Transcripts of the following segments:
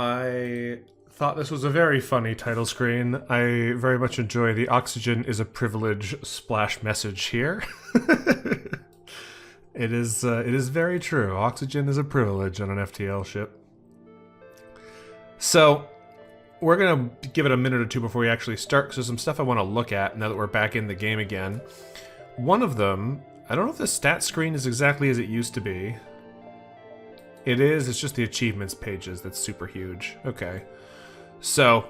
I thought this was a very funny title screen. I very much enjoy the oxygen is a privilege splash message here. It is very true. Oxygen is a privilege on an FTL ship. So, we're going to give it a minute or two before we actually start, because there's some stuff I want to look at now that we're back in the game again. One of them, I don't know if the stat screen is exactly as it used to be. It is, it's just the achievements pages that's super huge. Okay. So,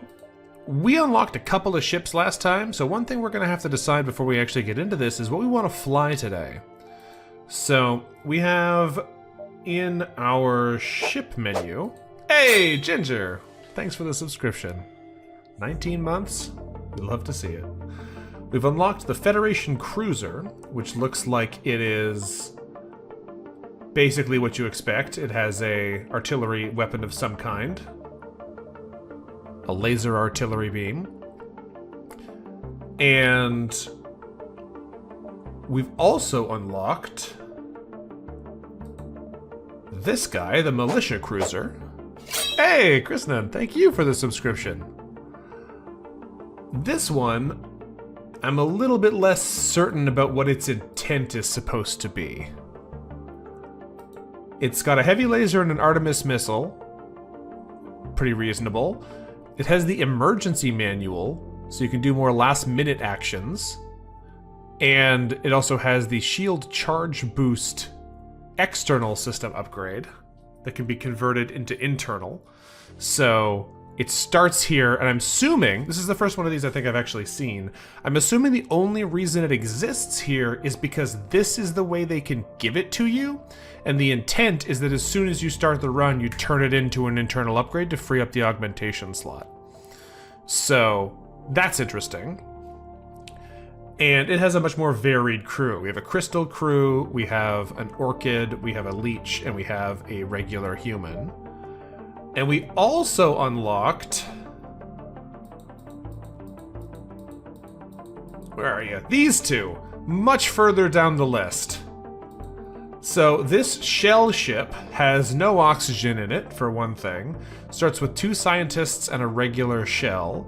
we unlocked a couple of ships last time, so one thing we're going to have to decide before we actually get into this is what we want to fly today. So, we have in our ship menu... Hey, Ginger! Thanks for the subscription. 19 months? We'd love to see it. We've unlocked the Federation Cruiser, which looks like it is basically what you expect. It has a artillery weapon of some kind. A laser artillery beam. And we've also unlocked this guy, the Militia Cruiser. Hey, Krishnan, thank you for the subscription. This one, I'm a little bit less certain about what its intent is supposed to be. It's got a heavy laser and an Artemis missile. Pretty reasonable. It has the emergency manual, so you can do more last-minute actions. And it also has the shield charge boost external system upgrade that can be converted into internal. So it starts here, and I'm assuming, this is the first one of these I think I've actually seen, I'm assuming the only reason it exists here is because this is the way they can give it to you, and the intent is that as soon as you start the run, you turn it into an internal upgrade to free up the augmentation slot. So that's interesting. And it has a much more varied crew. We have a crystal crew, we have an orchid, we have a leech, and we have a regular human. And we also unlocked... Where are you? These two! Much further down the list. So this shell ship has no oxygen in it, for one thing. Starts with 2 scientists and a regular shell.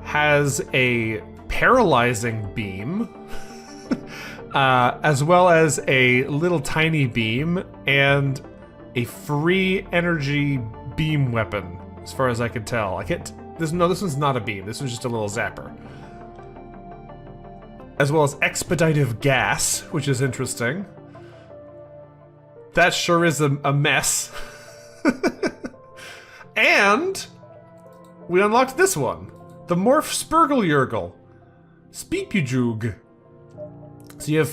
Has a paralyzing beam, as well as a little tiny beam, and a free energy beam weapon, as far as I can tell. This one's not a beam, this one's just a little zapper. As well as expeditive gas, which is interesting. That sure is a mess. And we unlocked this one, the Morph Spurgle Speepujug. So you have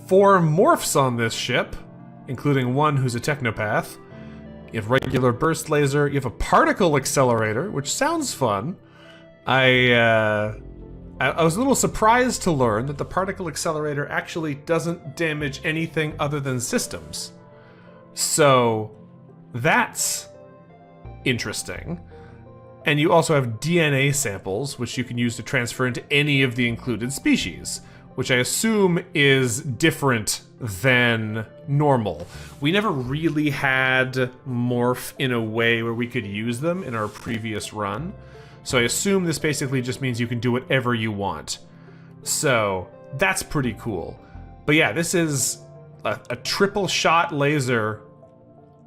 4 morphs on this ship, including one who's a technopath. You have regular burst laser. You have a particle accelerator, which sounds fun. I was a little surprised to learn that the particle accelerator actually doesn't damage anything other than systems. So that's interesting. And you also have DNA samples, which you can use to transfer into any of the included species, which I assume is different than normal. We never really had morph in a way where we could use them in our previous run, so I assume this basically just means you can do whatever you want. So that's pretty cool. But yeah, this is a triple shot laser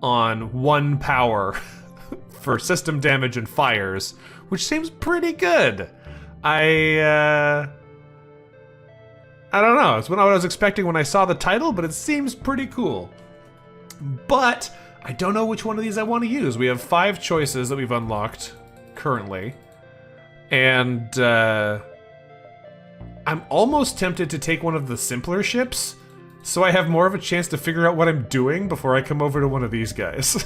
on 1 power for system damage and fires, which seems pretty good. I don't know, it's what I was expecting when I saw the title, but it seems pretty cool. But I don't know which one of these I want to use. We have 5 choices that we've unlocked currently, and I'm almost tempted to take one of the simpler ships, so I have more of a chance to figure out what I'm doing before I come over to one of these guys.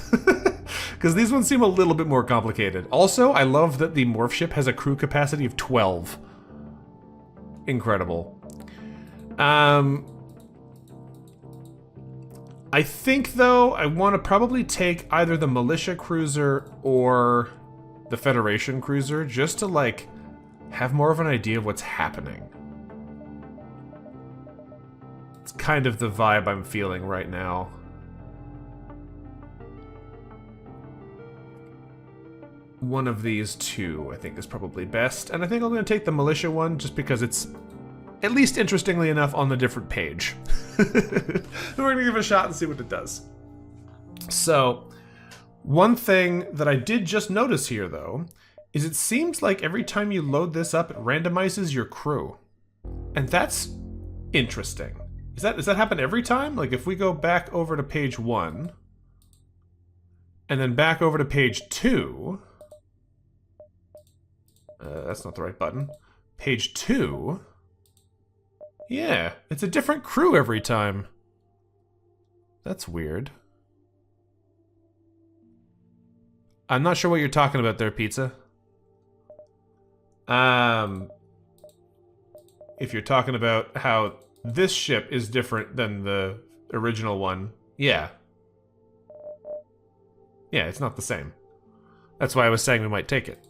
Because these ones seem a little bit more complicated. Also, I love that the morph ship has a crew capacity of 12. Incredible. I think, though, I want to probably take either the Militia Cruiser or the Federation Cruiser, just to, like, have more of an idea of what's happening. It's kind of the vibe I'm feeling right now. one of these two, I think, is probably best. And I think I'm going to take the Militia one just because it's, at least interestingly enough, on the different page. We're going to give it a shot and see what it does. So, one thing that I did just notice here, though, is it seems like every time you load this up, it randomizes your crew. And that's interesting. Does that happen every time? Like, if we go back over to page 1, and then back over to page 2... that's not the right button. Page 2... Yeah, it's a different crew every time. That's weird. I'm not sure what you're talking about there, Pizza. If you're talking about how this ship is different than the original one, yeah. Yeah, it's not the same. That's why I was saying we might take it.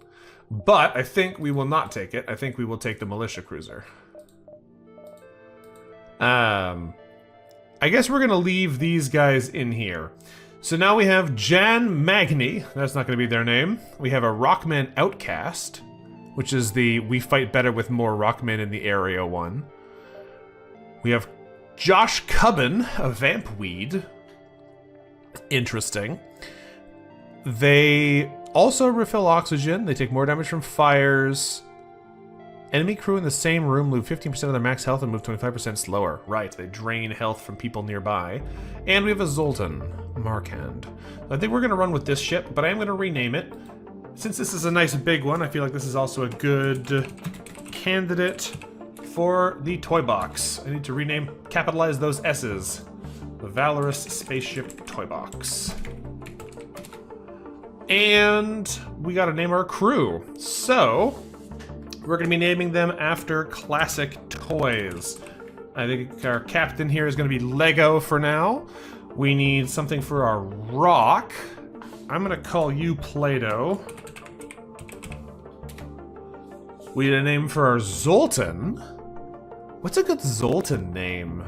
But I think we will not take it. I think we will take the Militia Cruiser. I guess we're going to leave these guys in here. So now we have Jan Magni. That's not going to be their name. We have a Rockman Outcast, which is the we fight better with more Rockmen in the area one. We have Josh Cubbin, a Vampweed. Interesting. They also refill oxygen. They take more damage from fires. Enemy crew in the same room lose 15% of their max health and move 25% slower. Right, they drain health from people nearby. And we have a Zoltan, Markhand. I think we're going to run with this ship, but I am going to rename it. Since this is a nice big one, I feel like this is also a good candidate for the toy box. I need to capitalize those S's. The Valorous Spaceship Toy Box. And we got to name our crew. So we're going to be naming them after classic toys. I think our captain here is going to be Lego for now. We need something for our rock. I'm going to call you Play-Doh. We need a name for our Zoltan. What's a good Zoltan name?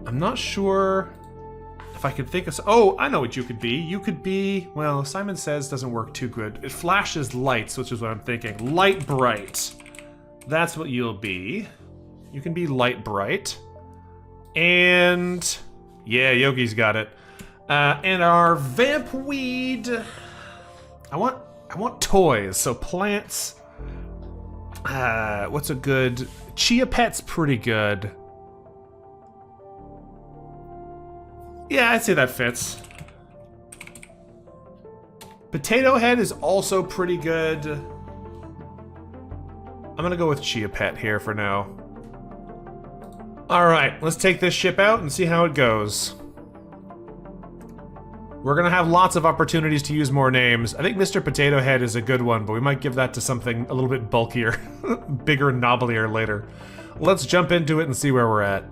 I'm not sure if I could think of... Oh, I know what you could be. You could be... Well, Simon Says doesn't work too good. It flashes lights, which is what I'm thinking. Light Bright. That's what you'll be. You can be Light Bright. And... Yeah, Yogi's got it. And our Vampweed... I want toys, so plants... what's a good... Chia Pet's pretty good. Yeah, I'd say that fits. Potato Head is also pretty good. I'm gonna go with Chia Pet here for now. Alright, let's take this ship out and see how it goes. We're gonna have lots of opportunities to use more names. I think Mr. Potato Head is a good one, but we might give that to something a little bit bulkier, bigger, knobblier later. Let's jump into it and see where we're at.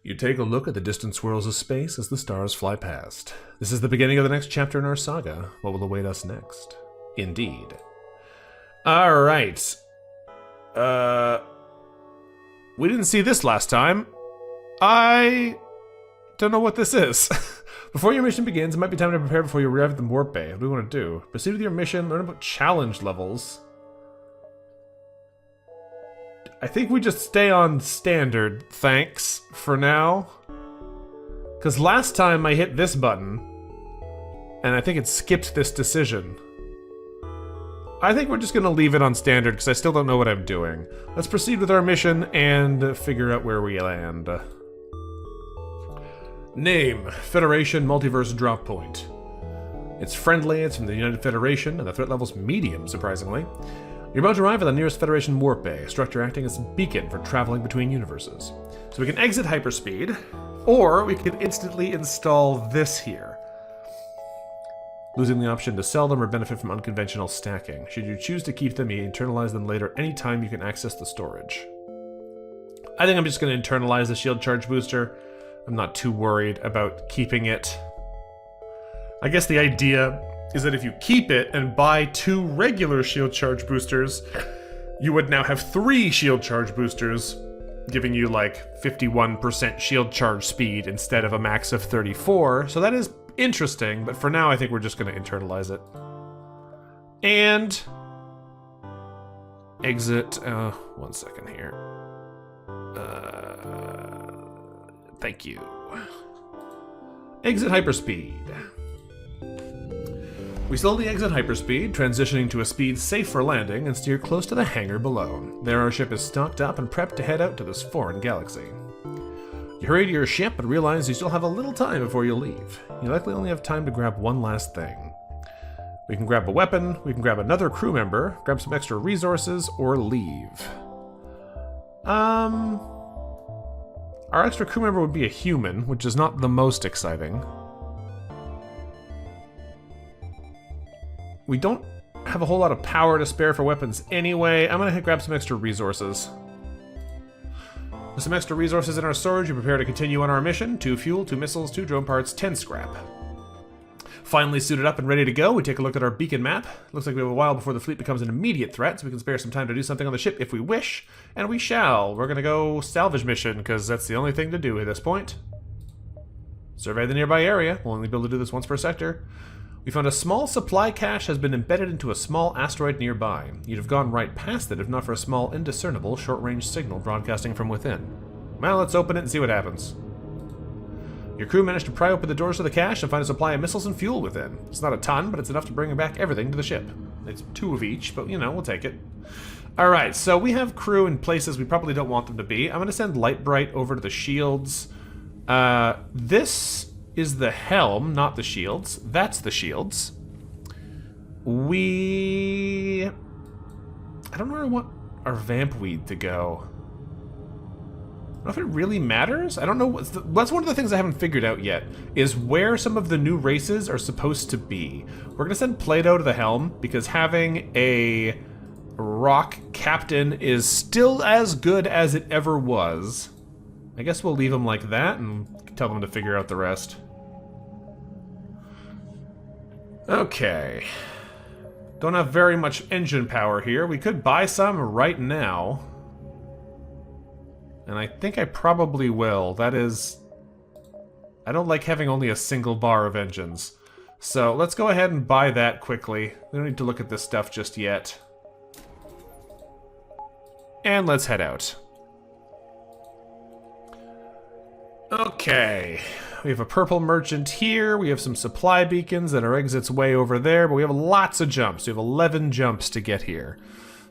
You take a look at the distant swirls of space as the stars fly past. This is the beginning of the next chapter in our saga. What will await us next? Indeed. Alright. We didn't see this last time. I don't know what this is. Before your mission begins, it might be time to prepare before you arrive at the warp bay. What do you want to do? Proceed with your mission, learn about challenge levels. I think we just stay on standard, thanks, for now. Because last time I hit this button, and I think it skipped this decision. I think we're just going to leave it on standard, because I still don't know what I'm doing. Let's proceed with our mission and figure out where we land. Name, Federation Multiverse Drop Point. It's friendly, it's from the United Federation, and the threat level's medium, surprisingly. You're about to arrive at the nearest Federation warp bay, a structure acting as a beacon for traveling between universes. So we can exit hyperspeed, or we can instantly install this here. Losing the option to sell them or benefit from unconventional stacking. Should you choose to keep them, you internalize them later anytime you can access the storage. I think I'm just going to internalize the shield charge booster. I'm not too worried about keeping it. I guess the idea is that if you keep it and buy 2 regular shield charge boosters, you would now have 3 shield charge boosters, giving you like 51% shield charge speed instead of a max of 34. So that is interesting, but for now I think we're just going to internalize it. And exit, one second here. Thank you. Exit hyperspeed. We slowly exit hyperspeed, transitioning to a speed safe for landing, and steer close to the hangar below. There our ship is stocked up and prepped to head out to this foreign galaxy. You hurry to your ship but realize you still have a little time before you leave. You likely only have time to grab one last thing. We can grab a weapon, we can grab another crew member, grab some extra resources, or leave. Our extra crew member would be a human, which is not the most exciting. We don't have a whole lot of power to spare for weapons anyway. I'm gonna grab some extra resources. With some extra resources in our storage, we prepare to continue on our mission. 2 fuel, 2 missiles, 2 drone parts, 10 scrap. Finally suited up and ready to go, we take a look at our beacon map. Looks like we have a while before the fleet becomes an immediate threat, so we can spare some time to do something on the ship if we wish. And we shall. We're gonna go salvage mission, because that's the only thing to do at this point. Survey the nearby area. We'll only be able to do this once per sector. We found a small supply cache has been embedded into a small asteroid nearby. You'd have gone right past it if not for a small, indiscernible, short-range signal broadcasting from within. Well, let's open it and see what happens. Your crew managed to pry open the doors to the cache and find a supply of missiles and fuel within. It's not a ton, but it's enough to bring back everything to the ship. It's 2 of each, but you know, we'll take it. Alright, so we have crew in places we probably don't want them to be. I'm going to send Lightbright over to the shields. This is the helm, not the shields. That's the shields. I don't know where I want our vampweed to go. I don't know if it really matters. I don't know. That's one of the things I haven't figured out yet, is where some of the new races are supposed to be. We're going to send Plato to the helm, because having a rock captain is still as good as it ever was. I guess we'll leave him like that and tell them to figure out the rest. Okay. Don't have very much engine power here. We could buy some right now. And I think I probably will. That is... I don't like having only a single bar of engines. So let's go ahead and buy that quickly. We don't need to look at this stuff just yet. And let's head out. Okay. We have a purple merchant here. We have some supply beacons and our exit's way over there. But we have lots of jumps. We have 11 jumps to get here.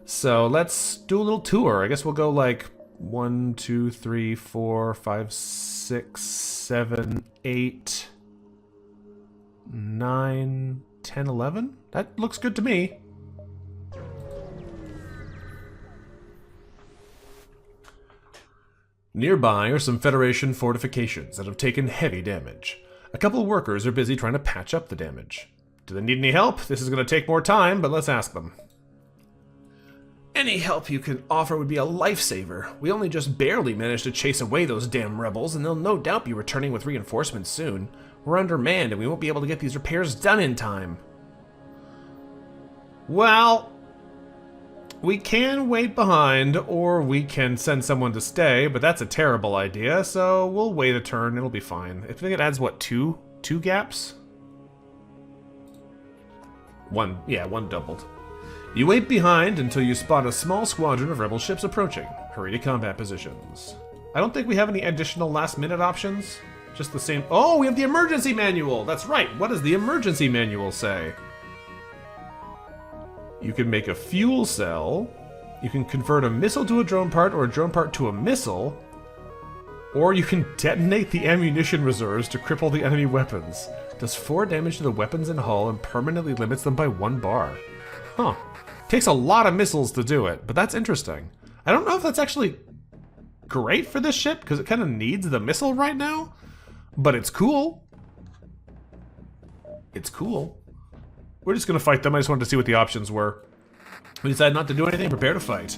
So let's do a little tour. I guess we'll go like... 1, 2, 3, 4, 5, 6, 7, 8, 9, 10, 11? That looks good to me. Nearby are some Federation fortifications that have taken heavy damage. A couple of workers are busy trying to patch up the damage. Do they need any help? This is going to take more time, but let's ask them. Any help you can offer would be a lifesaver. We only just barely managed to chase away those damn rebels, and they'll no doubt be returning with reinforcements soon. We're undermanned, and we won't be able to get these repairs done in time. Well, we can wait behind, or we can send someone to stay, but that's a terrible idea, so we'll wait a turn. It'll be fine. I think it adds, what, two gaps? One, yeah, one doubled. You wait behind until you spot a small squadron of rebel ships approaching. Hurry to combat positions. I don't think we have any additional last-minute options. Just the same... Oh, we have the emergency manual! That's right! What does the emergency manual say? You can make a fuel cell. You can convert a missile to a drone part or a drone part to a missile. Or you can detonate the ammunition reserves to cripple the enemy weapons. Does 4 damage to the weapons and hull and permanently limits them by 1 bar. Huh. Takes a lot of missiles to do it, but that's interesting. I don't know if that's actually great for this ship, because it kind of needs the missile right now, but it's cool. It's cool. We're just going to fight them. I just wanted to see what the options were. We decided not to do anything, prepare to fight.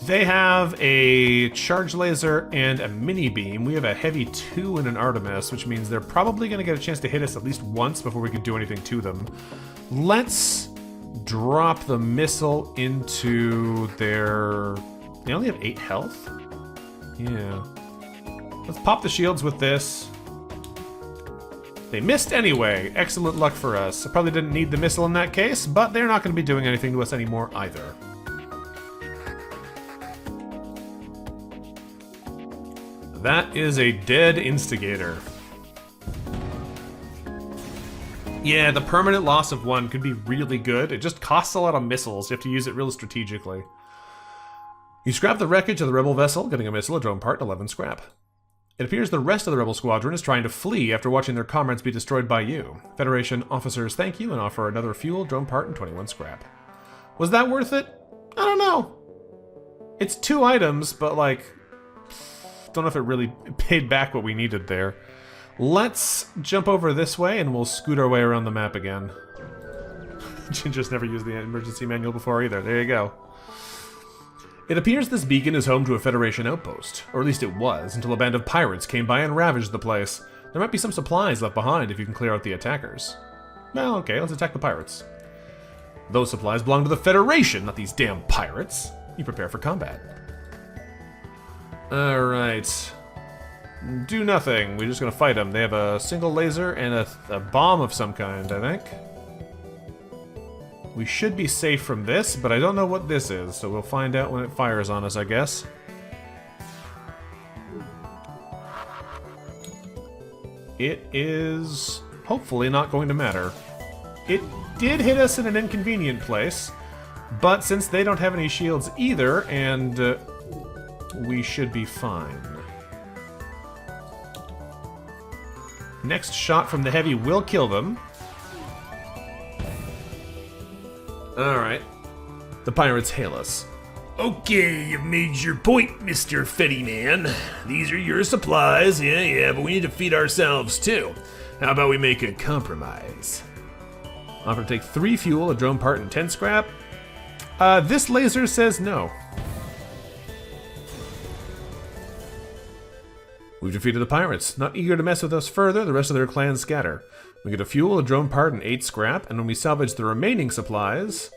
They have a charge laser and a mini beam. We have a heavy 2 and an Artemis, which means they're probably going to get a chance to hit us at least once before we can do anything to them. Let's drop the missile into their... They only have 8 health? Yeah. Let's pop the shields with this. They missed anyway. Excellent luck for us. I probably didn't need the missile in that case, but they're not going to be doing anything to us anymore either. That is a dead instigator. Yeah, the permanent loss of 1 could be really good. It just costs a lot of missiles. You have to use it real strategically. You scrap the wreckage of the rebel vessel, getting a missile, a drone part, 11 scrap. It appears the rest of the rebel squadron is trying to flee after watching their comrades be destroyed by you. Federation officers thank you and offer another fuel, drone part, and 21 scrap. Was that worth it? I don't know. It's 2 items, but like, don't know if it really paid back what we needed there. Let's jump over this way and we'll scoot our way around the map again. Just never used the emergency manual before either. There you go. It appears this beacon is home to a Federation outpost, or at least it was, until a band of pirates came by and ravaged the place. There might be some supplies left behind if you can clear out the attackers. Well, okay, let's attack the pirates. Those supplies belong to the Federation, not these damn pirates. You prepare for combat. Alright. Do nothing. We're just gonna fight them. They have a single laser and a bomb of some kind, I think. We should be safe from this, but I don't know what this is, so we'll find out when it fires on us, I guess. It is hopefully not going to matter. It did hit us in an inconvenient place, but since they don't have any shields either, and we should be fine. Next shot from the heavy will kill them. Alright. The pirates hail us. Okay, you've made your point, Mr. Fetty Man. These are your supplies, yeah, but we need to feed ourselves too. How about we make a compromise? Offer to take 3 fuel, a drone part, and 10 scrap. This laser says no. We've defeated the pirates. Not eager to mess with us further, the rest of their clan scatter. We get a fuel, a drone part, and 8 scrap, and when we salvage the remaining supplies,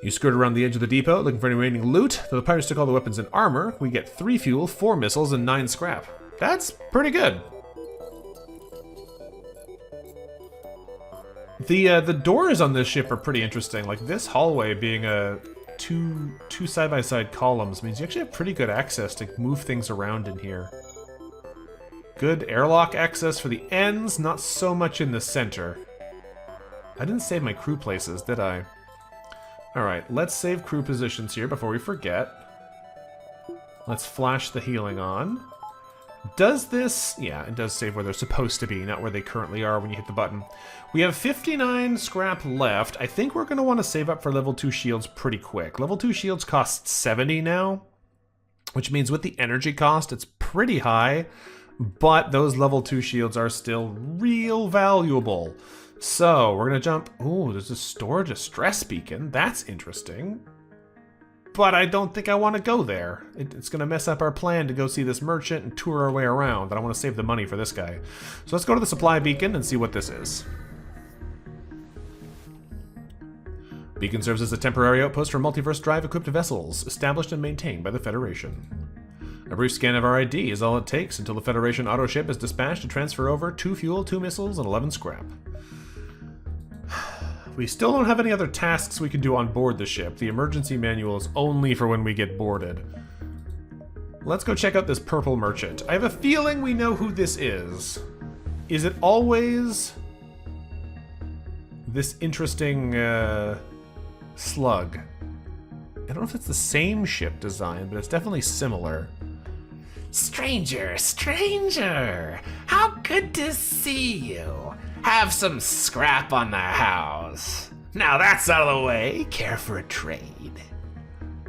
you skirt around the edge of the depot looking for any remaining loot. Though the pirates took all the weapons and armor, we get 3 fuel, 4 missiles, and 9 scrap. That's pretty good. The doors on this ship are pretty interesting. Like this hallway being two side-by-side columns means you actually have pretty good access to move things around in here. Good airlock access for the ends, not so much in the center. I didn't save my crew places, did I? Alright, let's save crew positions here before we forget. Let's flash the healing on. Does this... yeah, it does save where they're supposed to be, not where they currently are when you hit the button. We have 59 scrap left. I think we're going to want to save up for level 2 shields pretty quick. Level 2 shields cost 70 now, which means with the energy cost, it's pretty high. But those level 2 shields are still real valuable. So, we're going to jump... ooh, there's a storage, a stress beacon. That's interesting. But I don't think I want to go there. It's going to mess up our plan to go see this merchant and tour our way around. And I want to save the money for this guy. So let's go to the supply beacon and see what this is. Beacon serves as a temporary outpost for Multiverse drive-equipped vessels, established and maintained by the Federation. A brief scan of our ID is all it takes until the Federation auto ship is dispatched to transfer over 2 fuel, 2 missiles, and 11 scrap. We still don't have any other tasks we can do on board the ship. The emergency manual is only for when we get boarded. Let's go check out this purple merchant. I have a feeling we know who this is. Is it always this interesting slug? I don't know if it's the same ship design, but it's definitely similar. Stranger, stranger, how good to see you. Have some scrap on the house. Now that's out of the way, care for a trade.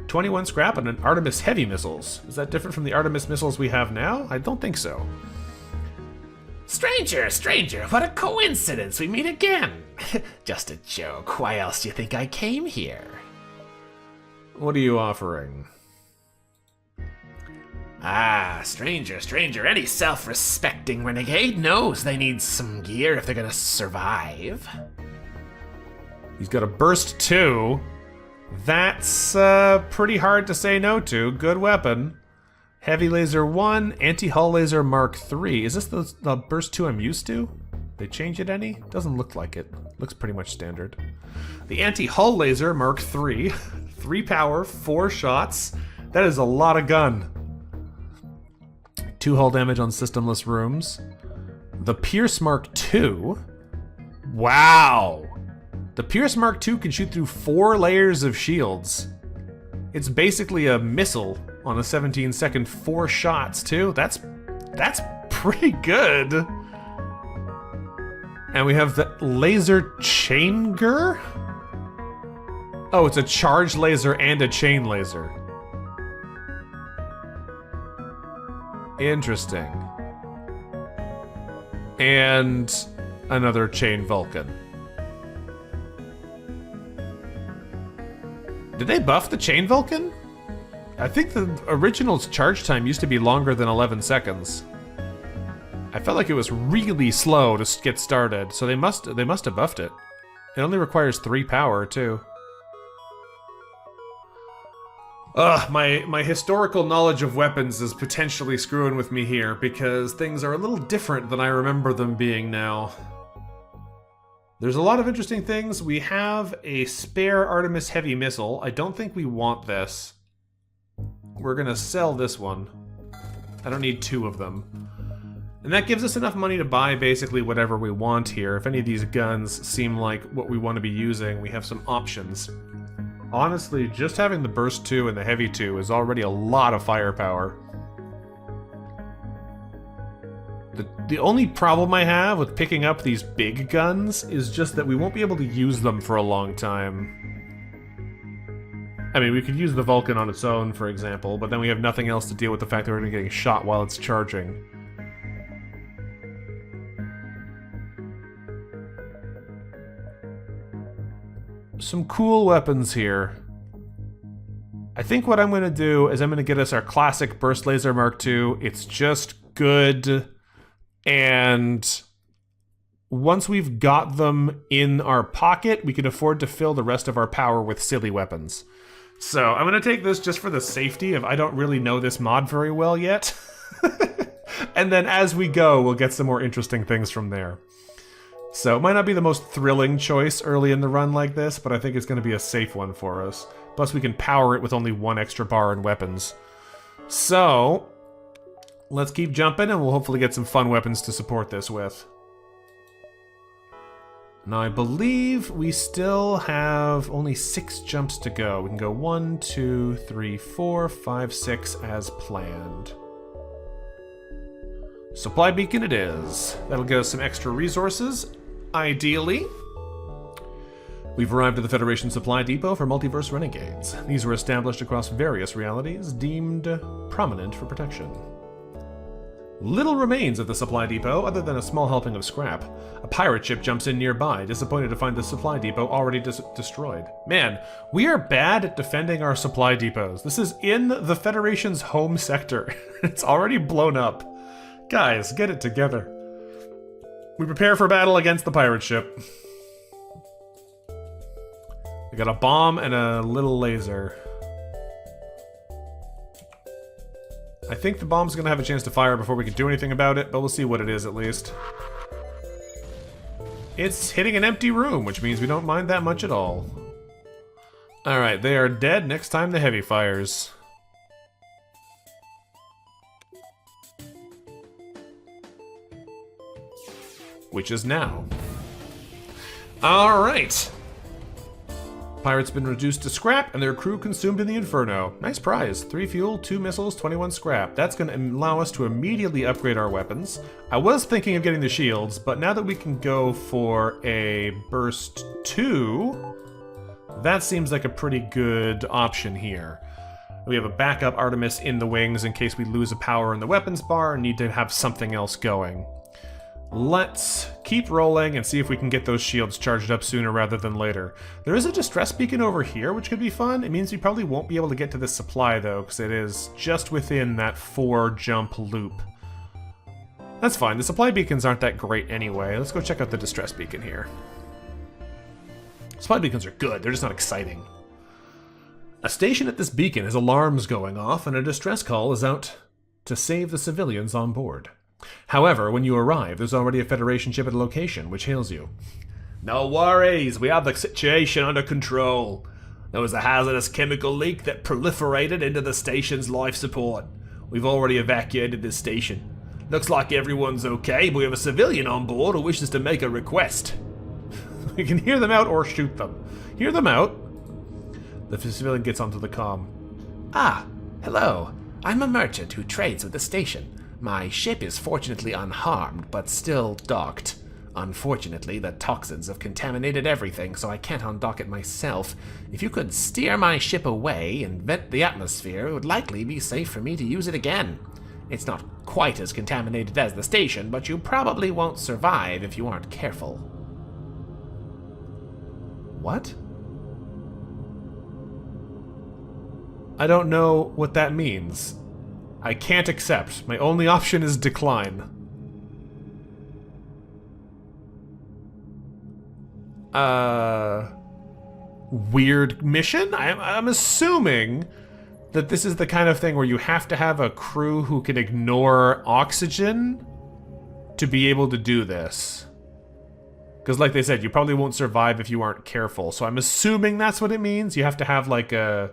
21 scrap and an Artemis heavy missiles. Is that different from the Artemis missiles we have now? I don't think so. Stranger, stranger, what a coincidence, we meet again. Just a joke, why else do you think I came here? What are you offering? Ah, stranger, stranger, any self-respecting renegade knows they need some gear if they're gonna survive. He's got a burst 2. That's pretty hard to say no to. Good weapon. Heavy laser 1, anti-hull laser mark 3. Is this the burst 2 I'm used to? They change it any? Doesn't look like it. Looks pretty much standard. The anti-hull laser Mark III. 3 power, 4 shots. That is a lot of gun. 2 hull damage on systemless rooms. The Pierce Mark II. Wow! The Pierce Mark II can shoot through 4 layers of shields. It's basically a missile on a 17-second 4 shots, too. That's pretty good. And we have the laser changer? Oh, it's a charge laser and a chain laser. Interesting. And another chain Vulcan. Did they buff the chain Vulcan? I think the original's charge time used to be longer than 11 seconds. I felt like it was really slow to get started, so they must have buffed it. It only requires 3 power, too. Ugh, my historical knowledge of weapons is potentially screwing with me here, because things are a little different than I remember them being now. There's a lot of interesting things. We have a spare Artemis heavy missile. I don't think we want this. We're gonna sell this one. I don't need 2 of them. And that gives us enough money to buy basically whatever we want here. If any of these guns seem like what we want to be using, we have some options. Honestly, just having the Burst 2 and the Heavy 2 is already a lot of firepower. The only problem I have with picking up these big guns is just that we won't be able to use them for a long time. I mean, we could use the Vulcan on its own, for example, but then we have nothing else to deal with the fact that we're going to be getting shot while it's charging. Some cool weapons here. I think what I'm going to do is I'm going to get us our classic Burst Laser Mark II. It's just good. And once we've got them in our pocket, we can afford to fill the rest of our power with silly weapons. So I'm going to take this just for the safety of I don't really know this mod very well yet. And then as we go, we'll get some more interesting things from there. So it might not be the most thrilling choice early in the run like this, but I think it's going to be a safe one for us. Plus we can power it with only 1 extra bar in weapons. So let's keep jumping and we'll hopefully get some fun weapons to support this with. Now I believe we still have only 6 jumps to go. We can go 1, 2, 3, 4, 5, 6 as planned. Supply beacon it is. That'll get us some extra resources, ideally. We've arrived at the Federation Supply Depot for Multiverse Renegades. These were established across various realities, deemed prominent for protection. Little remains of the supply depot other than a small helping of scrap. A pirate ship jumps in nearby, disappointed to find the supply depot already destroyed. Man, we are bad at defending our supply depots. This is in the Federation's home sector. It's already blown up. Guys, get it together. We prepare for battle against the pirate ship. We got a bomb and a little laser. I think the bomb's gonna have a chance to fire before we can do anything about it, but we'll see what it is at least. It's hitting an empty room, which means we don't mind that much at all. Alright, they are dead. Next time the heavy fires. Which is now. Alright. Pirates been reduced to scrap and their crew consumed in the inferno. Nice prize. 3 fuel, 2 missiles, 21 scrap. That's going to allow us to immediately upgrade our weapons. I was thinking of getting the shields, but now that we can go for a Burst 2, that seems like a pretty good option here. We have a backup Artemis in the wings in case we lose a power in the weapons bar and need to have something else going. Let's keep rolling and see if we can get those shields charged up sooner rather than later. There is a distress beacon over here, which could be fun. It means we probably won't be able to get to this supply, though, because it is just within that 4-jump loop. That's fine. The supply beacons aren't that great anyway. Let's go check out the distress beacon here. Supply beacons are good. They're just not exciting. A station at this beacon has alarms going off, and a distress call is out to save the civilians on board. However, when you arrive, there's already a Federation ship at the location, which hails you. No worries, we have the situation under control. There was a hazardous chemical leak that proliferated into the station's life support. We've already evacuated this station. Looks like everyone's okay, but we have a civilian on board who wishes to make a request. You can hear them out or shoot them. Hear them out. The civilian gets onto the comm. Ah, hello. I'm a merchant who trades with the station. My ship is fortunately unharmed, but still docked. Unfortunately, the toxins have contaminated everything, so I can't undock it myself. If you could steer my ship away and vent the atmosphere, it would likely be safe for me to use it again. It's not quite as contaminated as the station, but you probably won't survive if you aren't careful. What? I don't know what that means. I can't accept. My only option is decline. Weird mission? I'm assuming that this is the kind of thing where you have to have a crew who can ignore oxygen to be able to do this. Because like they said, you probably won't survive if you aren't careful. So I'm assuming that's what it means. You have to have like a...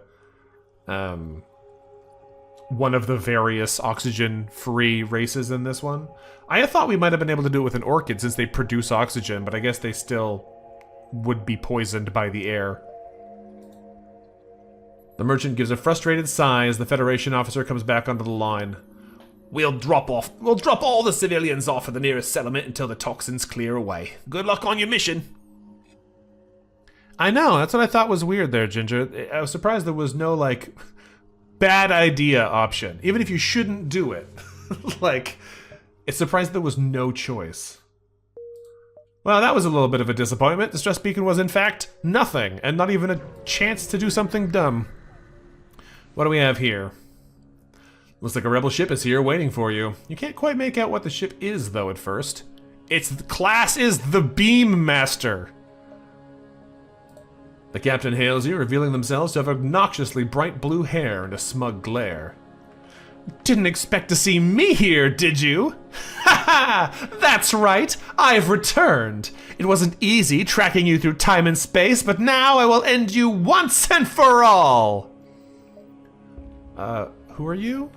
one of the various oxygen-free races in this one. I thought we might have been able to do it with an orchid since they produce oxygen, but I guess they still would be poisoned by the air. The merchant gives a frustrated sigh as the Federation officer comes back onto the line. We'll drop all the civilians off at the nearest settlement until the toxins clear away. Good luck on your mission. I know, that's what I thought was weird there, Ginger. I was surprised there was no, like, bad idea option. Even if you shouldn't do it. Like, it's surprised there was no choice. Well, that was a little bit of a disappointment. The stress beacon was, in fact, nothing, and not even a chance to do something dumb. What do we have here? Looks like a rebel ship is here waiting for you. You can't quite make out what the ship is, though, at first. Its class is the Beam Master. The captain hails you, revealing themselves to have obnoxiously bright blue hair and a smug glare. Didn't expect to see me here, did you? Ha ha! That's right, I've returned. It wasn't easy tracking you through time and space, but now I will end you once and for all. Who are you?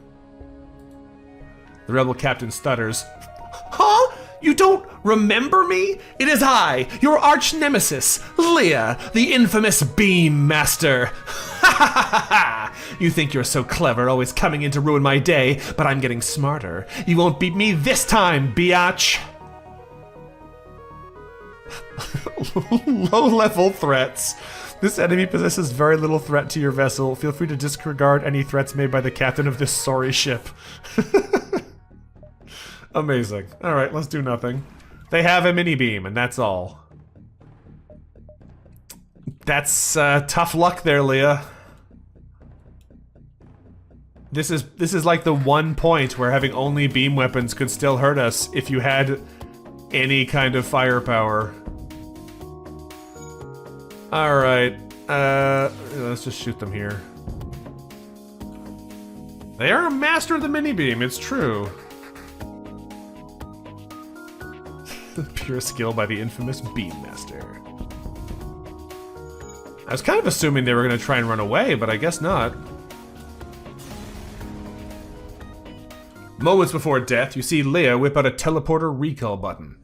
The rebel captain stutters. Huh? You don't remember me? It is I, your arch nemesis, Leah, the infamous Beam Master. Ha ha ha ha! You think you're so clever, always coming in to ruin my day, but I'm getting smarter. You won't beat me this time, biatch. Low-level threats. This enemy possesses very little threat to your vessel. Feel free to disregard any threats made by the captain of this sorry ship. Amazing. Alright, let's do nothing. They have a mini-beam, and that's all. That's tough luck there, Leah. This is like the one point where having only beam weapons could still hurt us if you had any kind of firepower. Alright, let's just shoot them here. They are a master of the mini-beam, it's true. Pure skill by the infamous Beam Master. I was kind of assuming they were going to try and run away, but I guess not. Moments before death, you see Leah whip out a teleporter recall button.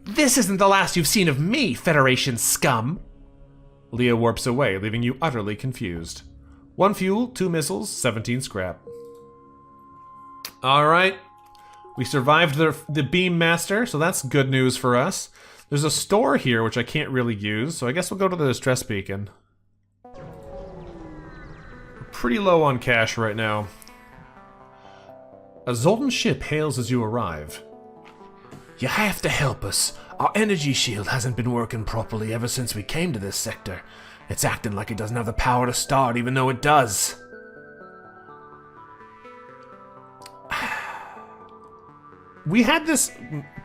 This isn't the last you've seen of me, Federation scum. Leah warps away, leaving you utterly confused. 1 fuel, 2 missiles, 17 scrap. Alright. We survived the Beam Master, so that's good news for us. There's a store here, which I can't really use, so I guess we'll go to the distress beacon. We're pretty low on cash right now. A Zoltan ship hails as you arrive. You have to help us. Our energy shield hasn't been working properly ever since we came to this sector. It's acting like it doesn't have the power to start, even though it does. We had this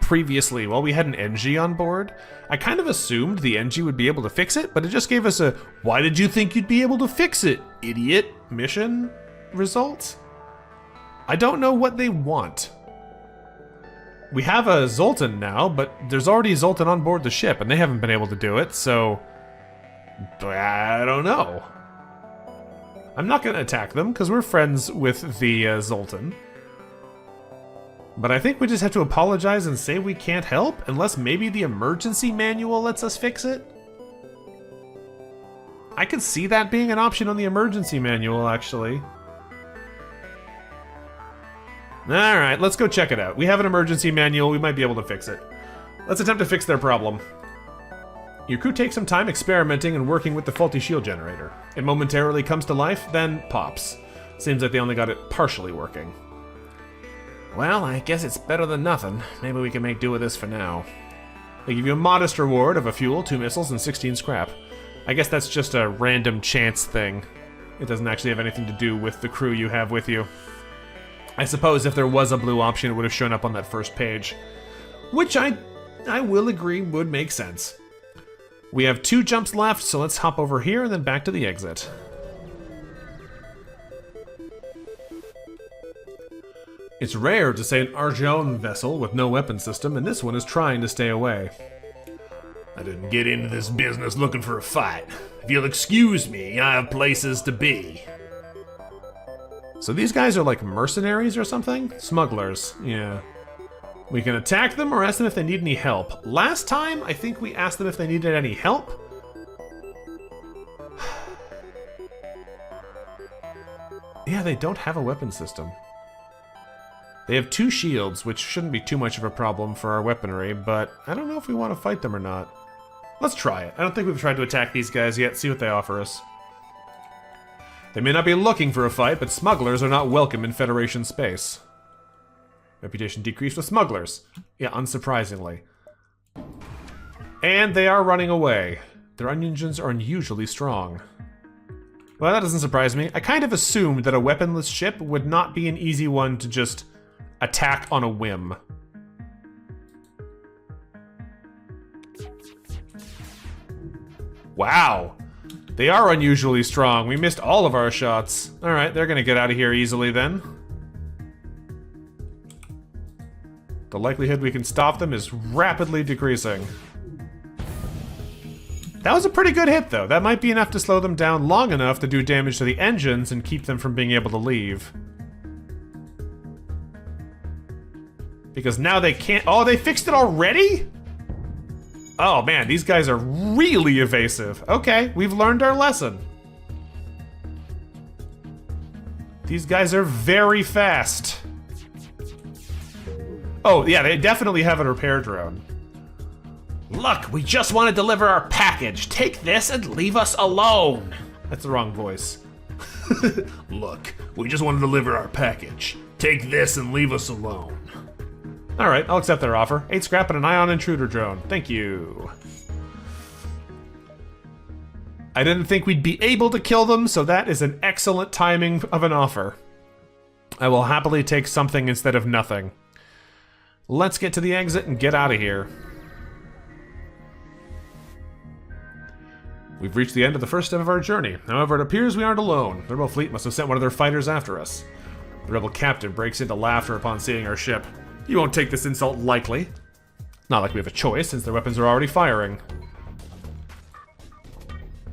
previously, while we had an NG on board. I kind of assumed the NG would be able to fix it, but it just gave us a, why did you think you'd be able to fix it, idiot, mission result? I don't know what they want. We have a Zoltan now, but there's already a Zoltan on board the ship, and they haven't been able to do it, so... I don't know. I'm not going to attack them, because we're friends with the Zoltan. But I think we just have to apologize and say we can't help, unless maybe the emergency manual lets us fix it? I could see that being an option on the emergency manual, actually. Alright, let's go check it out. We have an emergency manual, we might be able to fix it. Let's attempt to fix their problem. Your crew takes some time experimenting and working with the faulty shield generator. It momentarily comes to life, then pops. Seems like they only got it partially working. Well, I guess it's better than nothing. Maybe we can make do with this for now. They give you a modest reward of a fuel, 2 missiles, and 16 scrap. I guess that's just a random chance thing. It doesn't actually have anything to do with the crew you have with you. I suppose if there was a blue option, it would have shown up on that first page. Which I will agree would make sense. We have 2 jumps left, so let's hop over here and then back to the exit. It's rare to say an Argent vessel with no weapon system, and this one is trying to stay away. I didn't get into this business looking for a fight. If you'll excuse me, I have places to be. So these guys are like mercenaries or something? Smugglers, yeah. We can attack them or ask them if they need any help. Last time, I think we asked them if they needed any help. Yeah, they don't have a weapon system. They have 2 shields, which shouldn't be too much of a problem for our weaponry, but I don't know if we want to fight them or not. Let's try it. I don't think we've tried to attack these guys yet, see what they offer us. They may not be looking for a fight, but smugglers are not welcome in Federation space. Reputation decreased with smugglers. Yeah, unsurprisingly. And they are running away. Their engines are unusually strong. Well, that doesn't surprise me. I kind of assumed that a weaponless ship would not be an easy one to just attack on a whim. Wow. They are unusually strong. We missed all of our shots. Alright, they're gonna get out of here easily then. The likelihood we can stop them is rapidly decreasing. That was a pretty good hit, though. That might be enough to slow them down long enough to do damage to the engines and keep them from being able to leave. Because now they can't... Oh, they fixed it already? Oh, man, these guys are really evasive. Okay, we've learned our lesson. These guys are very fast. Oh, yeah, they definitely have a repair drone. Look, we just want to deliver our package. Take this and leave us alone. That's the wrong voice. Look, we just want to deliver our package. Take this and leave us alone. Alright, I'll accept their offer. 8 scrap and an ion intruder drone. Thank you. I didn't think we'd be able to kill them, so that is an excellent timing of an offer. I will happily take something instead of nothing. Let's get to the exit and get out of here. We've reached the end of the first step of our journey. However, it appears we aren't alone. The rebel fleet must have sent one of their fighters after us. The rebel captain breaks into laughter upon seeing our ship. You won't take this insult lightly. Not like we have a choice, since their weapons are already firing.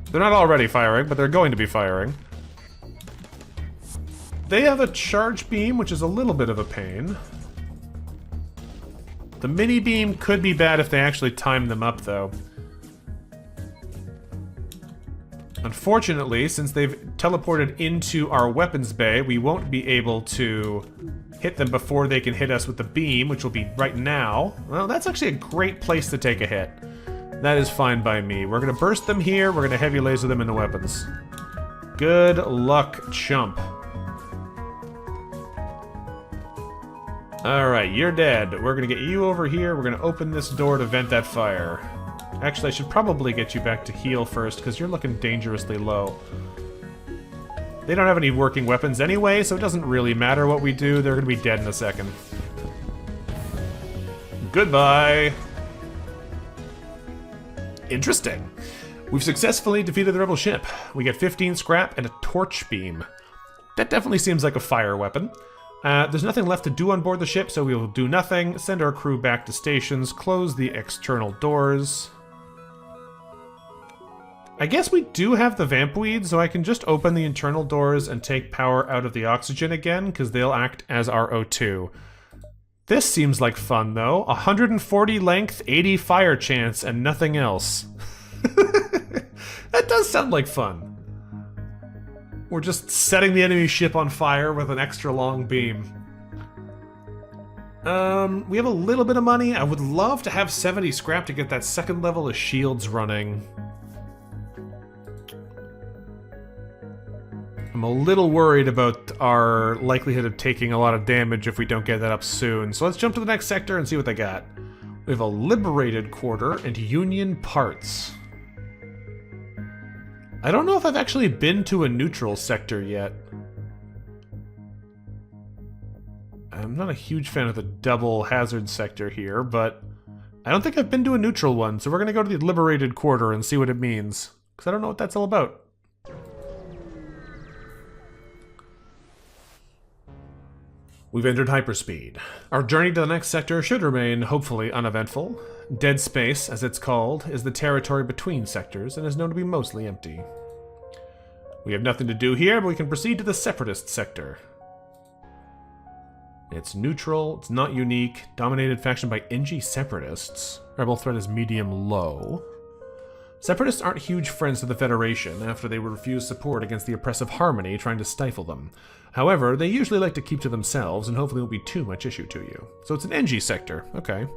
They're not already firing, but they're going to be firing. They have a charge beam, which is a little bit of a pain. The mini beam could be bad if they actually time them up, though. Unfortunately, since they've teleported into our weapons bay, we won't be able to hit them before they can hit us with the beam, which will be right now. Well, that's actually a great place to take a hit. That is fine by me. We're gonna burst them here, we're gonna heavy laser them in the weapons. Good luck, chump. Alright, you're dead. We're gonna get you over here, we're gonna open this door to vent that fire. Actually, I should probably get you back to heal first, because you're looking dangerously low. They don't have any working weapons anyway, so it doesn't really matter what we do. They're going to be dead in a second. Goodbye! Interesting. We've successfully defeated the rebel ship. We get 15 scrap and a torch beam. That definitely seems like a fire weapon. There's nothing left to do on board the ship, so we will do nothing. Send our crew back to stations. Close the external doors. I guess we do have the vamp weed, so I can just open the internal doors and take power out of the oxygen again, because they'll act as our O2. This seems like fun, though. 140 length, 80 fire chance, and nothing else. That does sound like fun. We're just setting the enemy ship on fire with an extra long beam. We have a little bit of money. I would love to have 70 scrap to get that second level of shields running. I'm a little worried about our likelihood of taking a lot of damage if we don't get that up soon. So let's jump to the next sector and see what they got. We have a liberated quarter and Union parts. I don't know if I've actually been to a neutral sector yet. I'm not a huge fan of the double hazard sector here, but I don't think I've been to a neutral one, so we're going to go to the liberated quarter and see what it means, because I don't know what that's all about. We've entered hyperspeed. Our journey to the next sector should remain hopefully uneventful. Dead space, as it's called, is the territory between sectors and is known to be mostly empty. We have nothing to do here, but we can proceed to the Separatist sector. It's neutral, it's not unique, dominated faction by NG Separatists. Rebel threat is medium-low. Separatists aren't huge friends to the Federation after they refuse support against the oppressive Harmony trying to stifle them. However, they usually like to keep to themselves and hopefully won't be too much issue to you. So it's an NG sector, okay.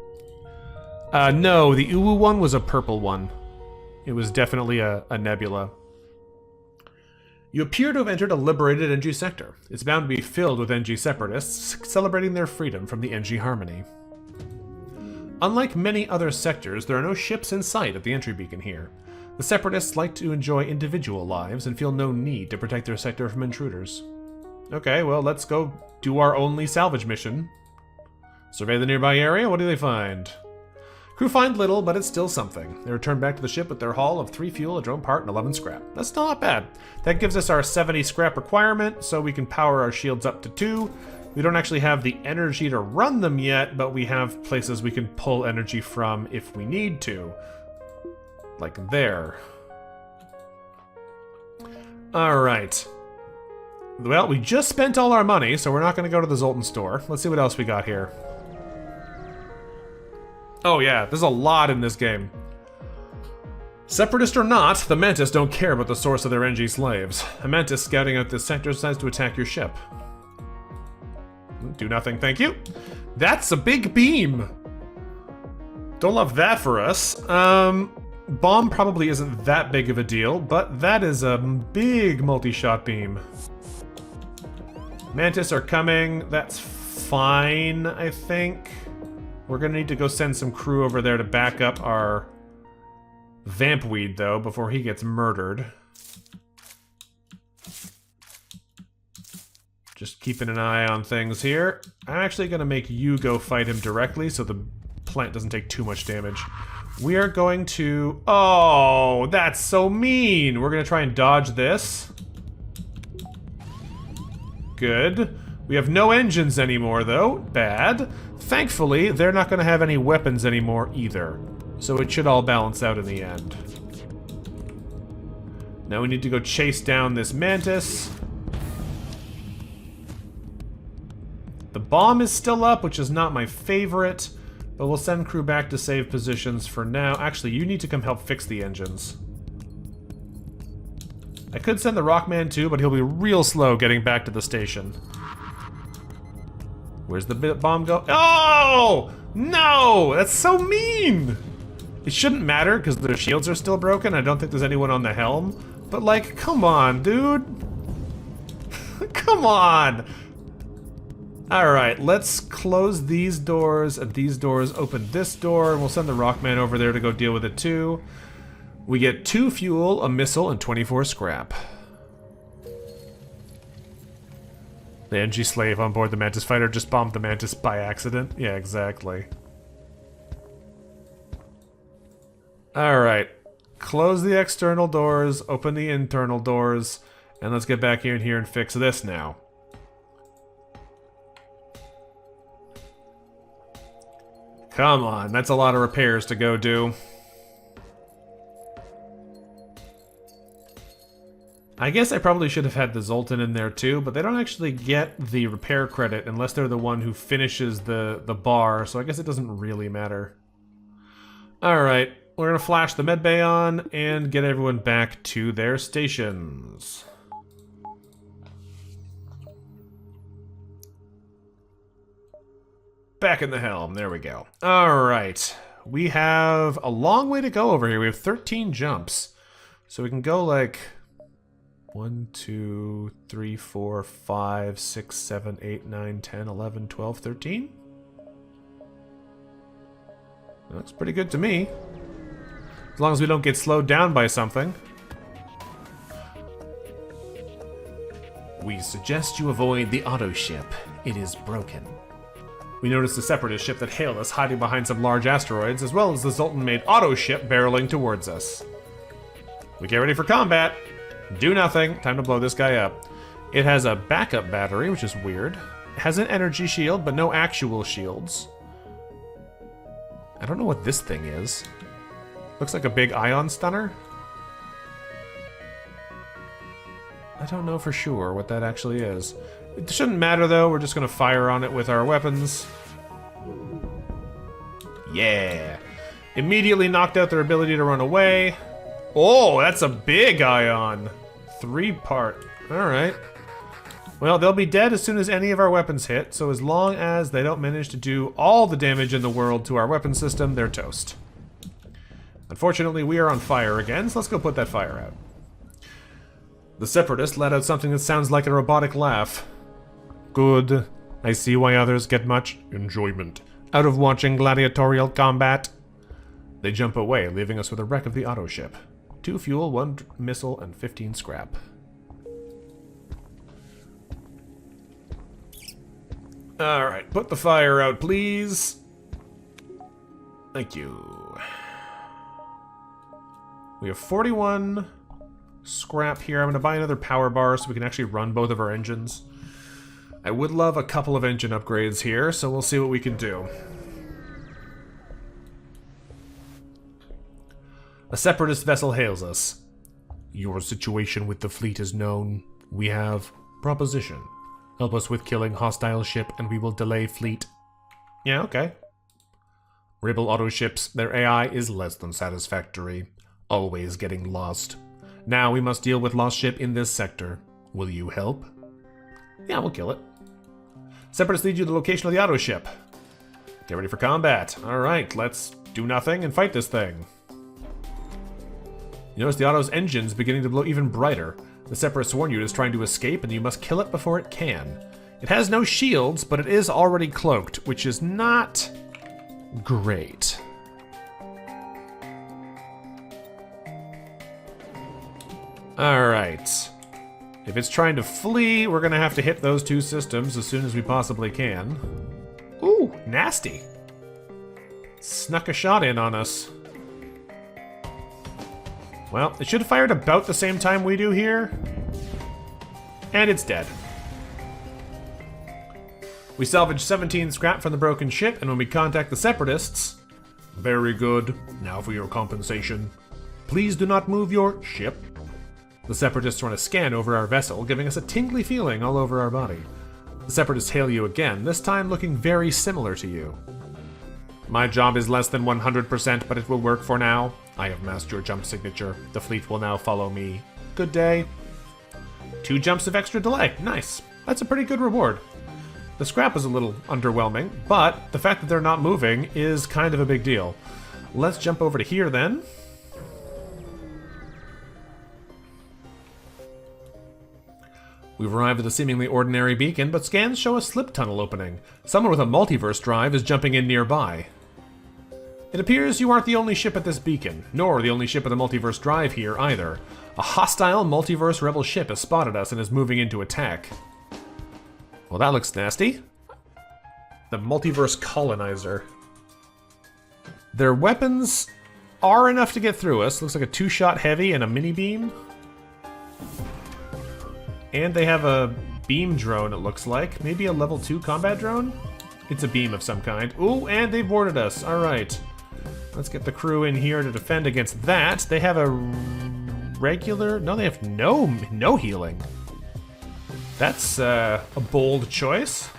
No, the Uwu one was a purple one. It was definitely a nebula. You appear to have entered a liberated NG sector. It's bound to be filled with NG Separatists celebrating their freedom from the NG Harmony. Unlike many other sectors, there are no ships in sight at the entry beacon here. The Separatists like to enjoy individual lives and feel no need to protect their sector from intruders. Okay, well, let's go do our only salvage mission. Survey the nearby area, what do they find? Crew find little, but it's still something. They return back to the ship with their haul of 3 fuel, a drone part, and 11 scrap. That's still not bad. That gives us our 70 scrap requirement, so we can power our shields up to 2. We don't actually have the energy to run them yet, but we have places we can pull energy from if we need to. Like there. Alright. Well, we just spent all our money, so we're not going to go to the Zoltan store. Let's see what else we got here. Oh yeah, there's a lot in this game. Separatist or not, the Mantis don't care about the source of their NG slaves. A Mantis scouting out this sector decides to attack your ship. Do nothing, thank you. That's a big beam! Don't love that for us. Bomb probably isn't that big of a deal, but that is a big multi-shot beam. Mantis are coming, that's fine, I think. We're gonna need to go send some crew over there to back up our Vampweed, though, before he gets murdered. Just keeping an eye on things here. I'm actually gonna make you go fight him directly so the plant doesn't take too much damage. We are going to... Oh, that's so mean! We're gonna try and dodge this. Good. We have no engines anymore, though. Bad. Thankfully, they're not going to have any weapons anymore either. So it should all balance out in the end. Now we need to go chase down this Mantis. The bomb is still up, which is not my favorite. But we'll send crew back to save positions for now. Actually, you need to come help fix the engines. I could send the Rockman too, but he'll be real slow getting back to the station. Where's the bomb go? Oh! No! That's so mean! It shouldn't matter, because their shields are still broken. I don't think there's anyone on the helm. But, like, come on, dude. Come on! Alright, let's close these doors and these doors. Open this door, and we'll send the Rockman over there to go deal with it too. We get 2 fuel, a missile, and 24 scrap. The NG slave on board the Mantis fighter just bombed the Mantis by accident. Yeah, exactly. Alright. Close the external doors, open the internal doors, and let's get back in here and fix this now. Come on, that's a lot of repairs to go do. I guess I probably should have had the Zoltan in there too, but they don't actually get the repair credit unless they're the one who finishes the bar, so I guess it doesn't really matter. Alright, we're gonna flash the medbay on and get everyone back to their stations. Back in the helm, there we go. Alright, we have a long way to go over here. We have 13 jumps. So we can go like 1, 2, 3, 4, 5, 6, 7, 8, 9, 10, 11, 12, 13. Looks pretty good to me. As long as we don't get slowed down by something. We suggest you avoid the auto ship. It is broken. We noticed a separatist ship that hailed us hiding behind some large asteroids, as well as the Zoltan-made auto ship barreling towards us. We get ready for combat. Do nothing. Time to blow this guy up. It has a backup battery, which is weird. It has an energy shield, but no actual shields. I don't know what this thing is. Looks like a big ion stunner. I don't know for sure what that actually is. It shouldn't matter though, we're just gonna fire on it with our weapons. Yeah! Immediately knocked out their ability to run away. Oh, that's a big ion! 3-part. Alright. Well, they'll be dead as soon as any of our weapons hit, so as long as they don't manage to do all the damage in the world to our weapon system, they're toast. Unfortunately, we are on fire again, so let's go put that fire out. The Separatist let out something that sounds like a robotic laugh. Good. I see why others get much enjoyment out of watching gladiatorial combat. They jump away, leaving us with a wreck of the auto ship. 2 fuel, 1 missile, and 15 scrap. Alright, put the fire out, please. Thank you. We have 41 scrap here. I'm going to buy another power bar so we can actually run both of our engines. I would love a couple of engine upgrades here, so we'll see what we can do. A Separatist vessel hails us. Your situation with the fleet is known. We have proposition. Help us with killing hostile ship and we will delay fleet. Yeah, okay. Rebel auto ships, their AI is less than satisfactory. Always getting lost. Now we must deal with lost ship in this sector. Will you help? Yeah, we'll kill it. Separatists lead you to the location of the auto ship. Get ready for combat. Alright, let's do nothing and fight this thing. You notice the auto's engine's beginning to blow even brighter. The Separatists warn you it is trying to escape and you must kill it before it can. It has no shields, but it is already cloaked, which is not great. Alright. If it's trying to flee, we're gonna have to hit those 2 systems as soon as we possibly can. Ooh, nasty. Snuck a shot in on us. Well, it should have fired about the same time we do here. And it's dead. We salvaged 17 scrap from the broken ship, and when we contact the Separatists... Very good. Now for your compensation. Please do not move your ship. The Separatists run a scan over our vessel, giving us a tingly feeling all over our body. The Separatists hail you again, this time looking very similar to you. My job is less than 100%, but it will work for now. I have masked your jump signature. The fleet will now follow me. Good day. 2 jumps of extra delay. Nice. That's a pretty good reward. The scrap is a little underwhelming, but the fact that they're not moving is kind of a big deal. Let's jump over to here then. We've arrived at a seemingly ordinary beacon, but scans show a slip tunnel opening. Someone with a multiverse drive is jumping in nearby. It appears you aren't the only ship at this beacon, nor the only ship at the multiverse drive here either. A hostile multiverse rebel ship has spotted us and is moving in to attack. Well, that looks nasty. The multiverse colonizer. Their weapons are enough to get through us. Looks like a 2-shot heavy and a mini beam. And they have a beam drone, it looks like. Maybe a level 2 combat drone? It's a beam of some kind. Ooh, and they boarded us. All right. Let's get the crew in here to defend against that. They have a regular... No, they have no healing. That's a bold choice.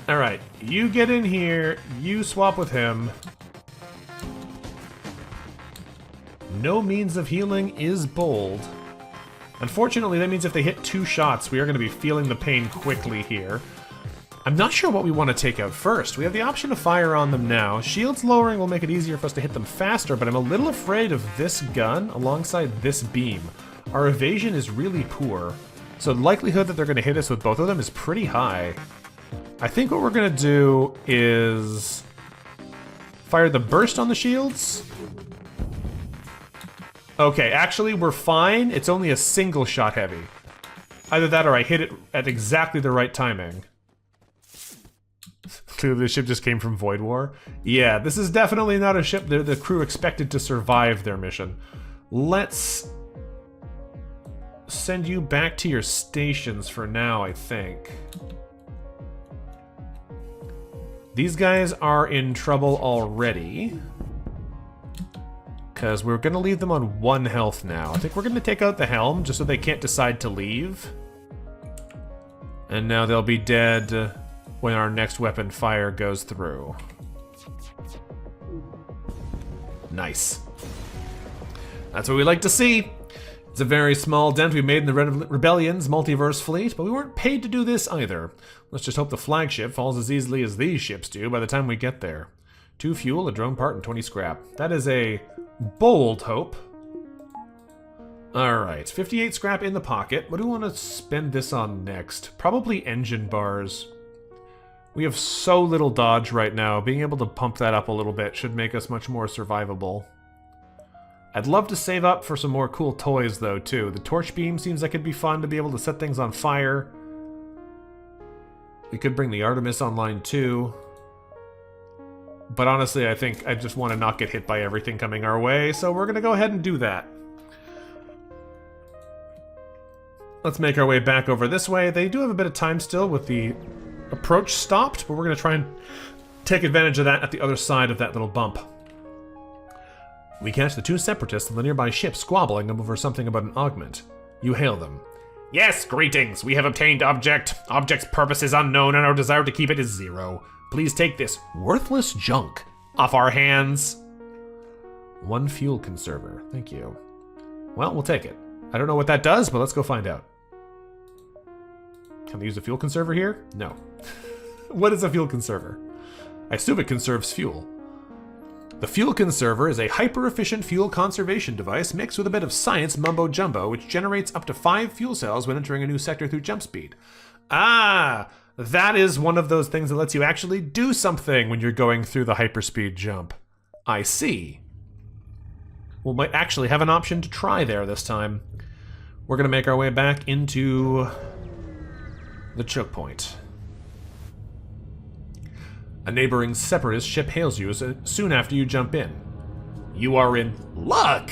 All right, you get in here. You swap with him. No means of healing is bold. Unfortunately, that means if they hit 2 shots, we are going to be feeling the pain quickly here. I'm not sure what we want to take out first. We have the option to fire on them now. Shields lowering will make it easier for us to hit them faster, but I'm a little afraid of this gun alongside this beam. Our evasion is really poor, so the likelihood that they're going to hit us with both of them is pretty high. I think what we're going to do is fire the burst on the shields. Okay, actually, we're fine. It's only a single shot heavy. Either that or I hit it at exactly the right timing. Clearly the ship just came from Void War. Yeah, this is definitely not a ship the crew expected to survive their mission. Let's send you back to your stations for now, I think. These guys are in trouble already. Because we're going to leave them on 1 health now. I think we're going to take out the helm just so they can't decide to leave. And now they'll be dead when our next weapon fire goes through. Nice. That's what we like to see. It's a very small dent we made in the Rebellion's multiverse fleet, but we weren't paid to do this either. Let's just hope the flagship falls as easily as these ships do by the time we get there. 2 fuel, a drone part, and 20 scrap. That is a bold hope. Alright, 58 scrap in the pocket. What do we want to spend this on next? Probably engine bars. We have so little dodge right now. Being able to pump that up a little bit should make us much more survivable. I'd love to save up for some more cool toys, though, too. The torch beam seems like it'd be fun to be able to set things on fire. We could bring the Artemis online, too. But honestly, I think I just want to not get hit by everything coming our way, so we're going to go ahead and do that. Let's make our way back over this way. They do have a bit of time still with the approach stopped, but we're going to try and take advantage of that at the other side of that little bump. We catch the 2 separatists on the nearby ship squabbling over something about an augment. You hail them. Yes, greetings. We have obtained object. Object's purpose is unknown and our desire to keep it is 0. Please take this worthless junk off our hands. 1 fuel conserver. Thank you. Well, we'll take it. I don't know what that does, but let's go find out. Can they use a fuel conserver here? No. What is a fuel conserver? I assume it conserves fuel. The fuel conserver is a hyper-efficient fuel conservation device mixed with a bit of science mumbo-jumbo, which generates up to 5 fuel cells when entering a new sector through jump speed. Ah! That is one of those things that lets you actually do something when you're going through the hyperspeed jump. I see. We might actually have an option to try there this time. We're going to make our way back into the choke point. A neighboring separatist ship hails you soon after you jump in. You are in luck,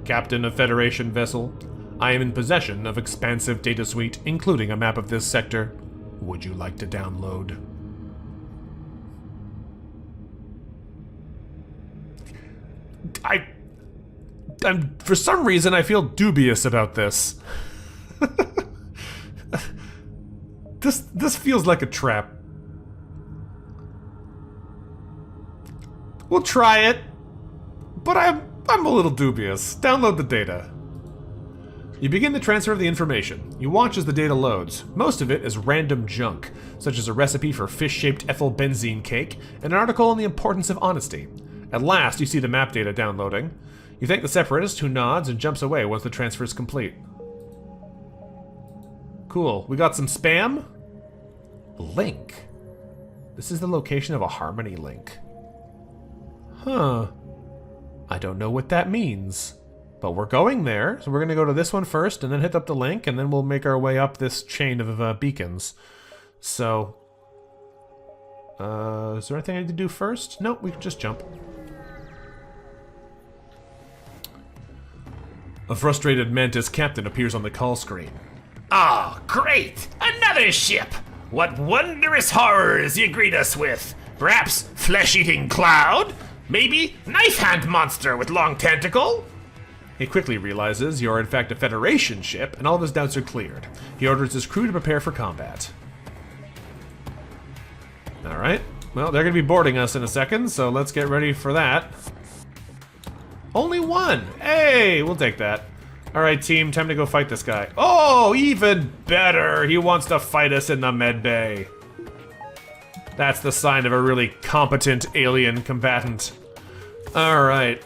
Captain of Federation vessel. I am in possession of expansive data suite, including a map of this sector. Would you like to download? I'm for some reason I feel dubious about this. This feels like a trap. We'll try it, but I'm a little dubious. Download the data. You begin the transfer of the information. You watch as the data loads. Most of it is random junk, such as a recipe for fish-shaped ethyl benzene cake and an article on the importance of honesty. At last, you see the map data downloading. You thank the separatist, who nods and jumps away once the transfer is complete. Cool. We got some spam? Link. This is the location of a Harmony link. Huh. I don't know what that means. But we're going there, so we're going to go to this one first, and then hit up the link, and then we'll make our way up this chain of beacons. So, is there anything I need to do first? Nope, we can just jump. A frustrated Mantis captain appears on the call screen. Ah, great! Another ship! What wondrous horrors you greet us with! Perhaps flesh-eating cloud? Maybe knife hand monster with long tentacle? He quickly realizes you're in fact a Federation ship, and all of his doubts are cleared. He orders his crew to prepare for combat. Alright, well, they're going to be boarding us in a second, so let's get ready for that. Only one! Hey, we'll take that. Alright, team, time to go fight this guy. Oh, even better! He wants to fight us in the med bay. That's the sign of a really competent alien combatant. Alright.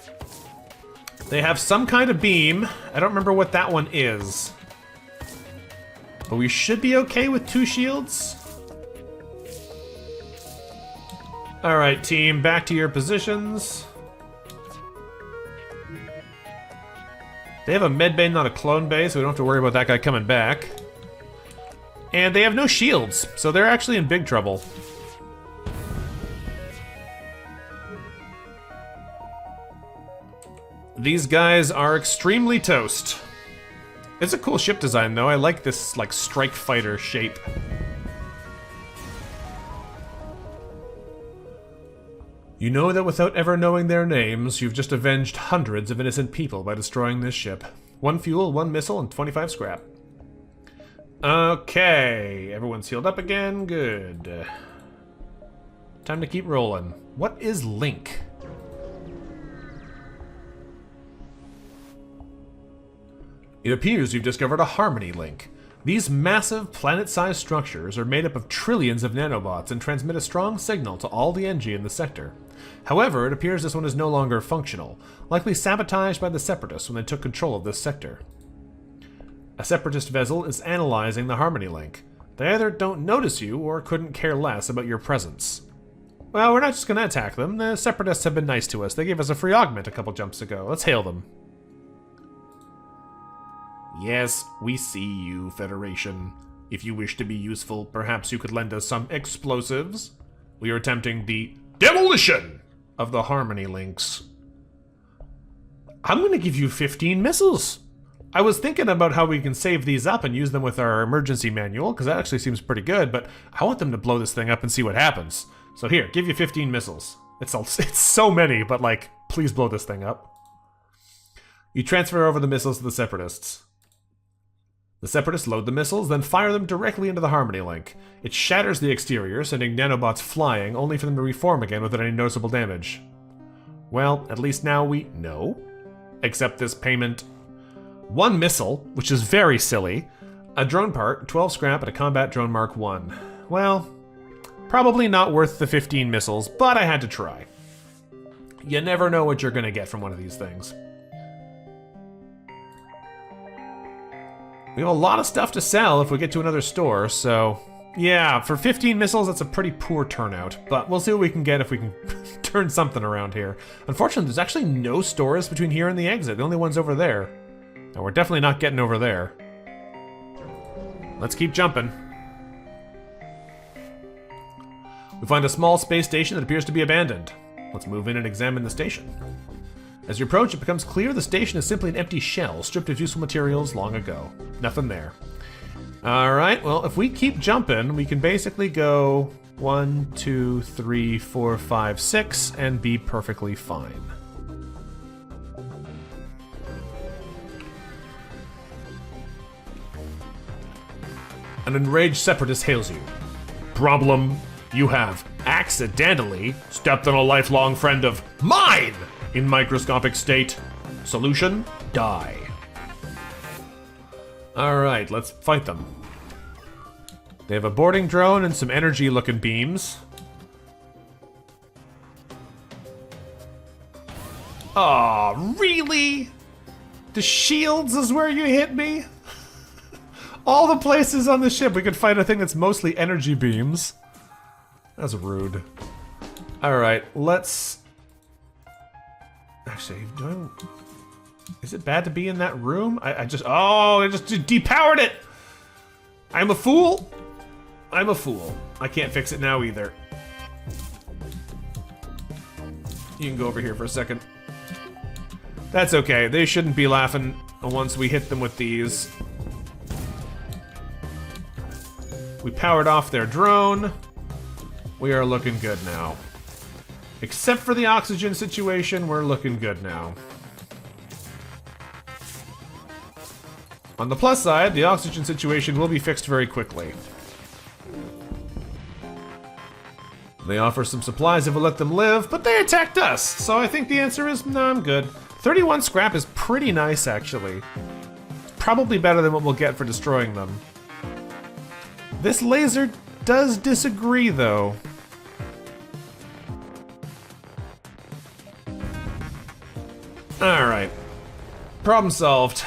They have some kind of beam. I don't remember what that one is. But we should be okay with 2 shields. Alright, team, back to your positions. They have a med bay, not a clone bay, so we don't have to worry about that guy coming back. And they have no shields, so they're actually in big trouble. These guys are extremely toast. It's a cool ship design, though. I like this, like, strike fighter shape. You know that without ever knowing their names, you've just avenged hundreds of innocent people by destroying this ship. 1 fuel, 1 missile, and 25 scrap. Okay, everyone's healed up again. Good. Time to keep rolling. What is Link? It appears you've discovered a Harmony Link. These massive, planet-sized structures are made up of trillions of nanobots and transmit a strong signal to all the NG in the sector. However, it appears this one is no longer functional, likely sabotaged by the Separatists when they took control of this sector. A Separatist vessel is analyzing the Harmony Link. They either don't notice you or couldn't care less about your presence. Well, we're not just going to attack them. The Separatists have been nice to us. They gave us a free augment a couple jumps ago. Let's hail them. Yes, we see you, Federation. If you wish to be useful, perhaps you could lend us some explosives. We are attempting the demolition of the Harmony Links. I'm going to give you 15 missiles. I was thinking about how we can save these up and use them with our emergency manual, because that actually seems pretty good, but I want them to blow this thing up and see what happens. So here, give you 15 missiles. It's so many, but like, please blow this thing up. You transfer over the missiles to the Separatists. The Separatists load the missiles, then fire them directly into the Harmony Link. It shatters the exterior, sending nanobots flying, only for them to reform again without any noticeable damage. Well, at least now we know. Accept this payment. 1 missile, which is very silly. A drone part, 12 scrap, and a combat drone Mark 1. Well, probably not worth the 15 missiles, but I had to try. You never know what you're going to get from one of these things. We have a lot of stuff to sell if we get to another store, so... yeah, for 15 missiles, that's a pretty poor turnout. But we'll see what we can get if we can turn something around here. Unfortunately, there's actually no stores between here and the exit. The only one's over there. And we're definitely not getting over there. Let's keep jumping. We find a small space station that appears to be abandoned. Let's move in and examine the station. As you approach, it becomes clear the station is simply an empty shell, stripped of useful materials long ago. Nothing there. Alright, well, if we keep jumping, we can basically go 1, 2, 3, 4, 5, 6, and be perfectly fine. An enraged Separatist hails you. Problem, you have accidentally stepped on a lifelong friend of mine! In microscopic state. Solution, die. Alright, let's fight them. They have a boarding drone and some energy-looking beams. Aw, really? The shields is where you hit me? All the places on the ship we could fight a thing that's mostly energy beams. That's rude. Alright, let's... actually, is it bad to be in that room? I just depowered it! I'm a fool! I'm a fool. I can't fix it now either. You can go over here for a second. That's okay. They shouldn't be laughing once we hit them with these. We powered off their drone. We are looking good now. Except for the oxygen situation, we're looking good now. On the plus side, the oxygen situation will be fixed very quickly. They offer some supplies if we'll let them live, but they attacked us, so I think the answer is no, I'm good. 31 scrap is pretty nice, actually. Probably better than what we'll get for destroying them. This laser does disagree, though. Alright. Problem solved.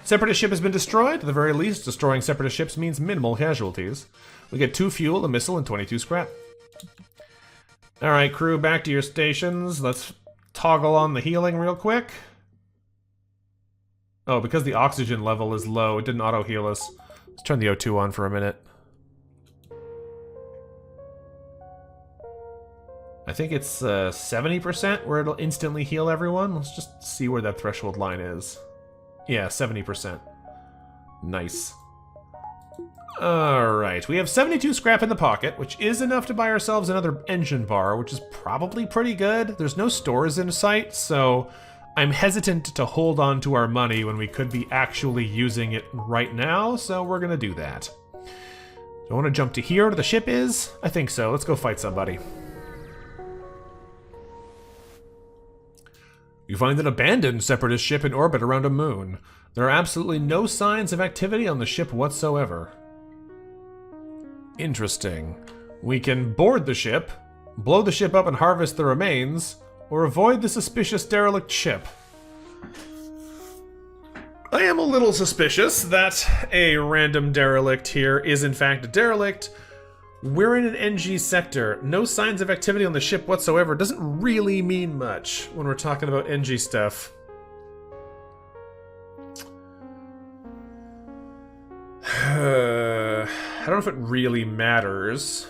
Separatist ship has been destroyed. At the very least, destroying Separatist ships means minimal casualties. We get 2 fuel, a missile, and 22 scrap. Alright, crew, back to your stations. Let's toggle on the healing real quick. Oh, because the oxygen level is low, it didn't auto-heal us. Let's turn the O2 on for a minute. I think it's 70% where it'll instantly heal everyone. Let's just see where that threshold line is. Yeah, 70%. Nice. Alright, we have 72 scrap in the pocket, which is enough to buy ourselves another engine bar, which is probably pretty good. There's no stores in sight, so I'm hesitant to hold on to our money when we could be actually using it right now, so we're gonna do that. Do I want to jump to here where the ship is? I think so. Let's go fight somebody. You find an abandoned Separatist ship in orbit around a moon. There are absolutely no signs of activity on the ship whatsoever. Interesting. We can board the ship, blow the ship up and harvest the remains, or avoid the suspicious derelict ship. I am a little suspicious that a random derelict here is in fact a derelict. We're in an NG sector. No signs of activity on the ship whatsoever doesn't really mean much when we're talking about NG stuff. I don't know if it really matters.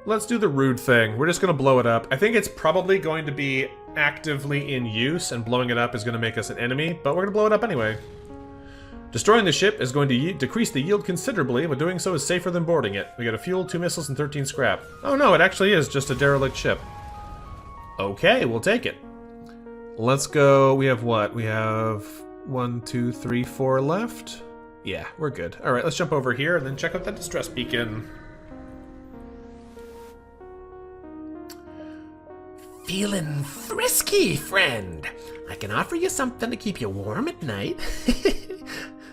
Let's do the rude thing. We're just going to blow it up. I think it's probably going to be actively in use, and blowing it up is going to make us an enemy, but we're going to blow it up anyway. Destroying the ship is going to decrease the yield considerably, but doing so is safer than boarding it. We get a fuel, 2 missiles, and 13 scrap. Oh no, it actually is just a derelict ship. Okay, we'll take it. Let's go. We have what? We have 1, 2, 3, 4 left? Yeah, we're good. Alright, let's jump over here and then check out that distress beacon. Feeling frisky, friend. I can offer you something to keep you warm at night.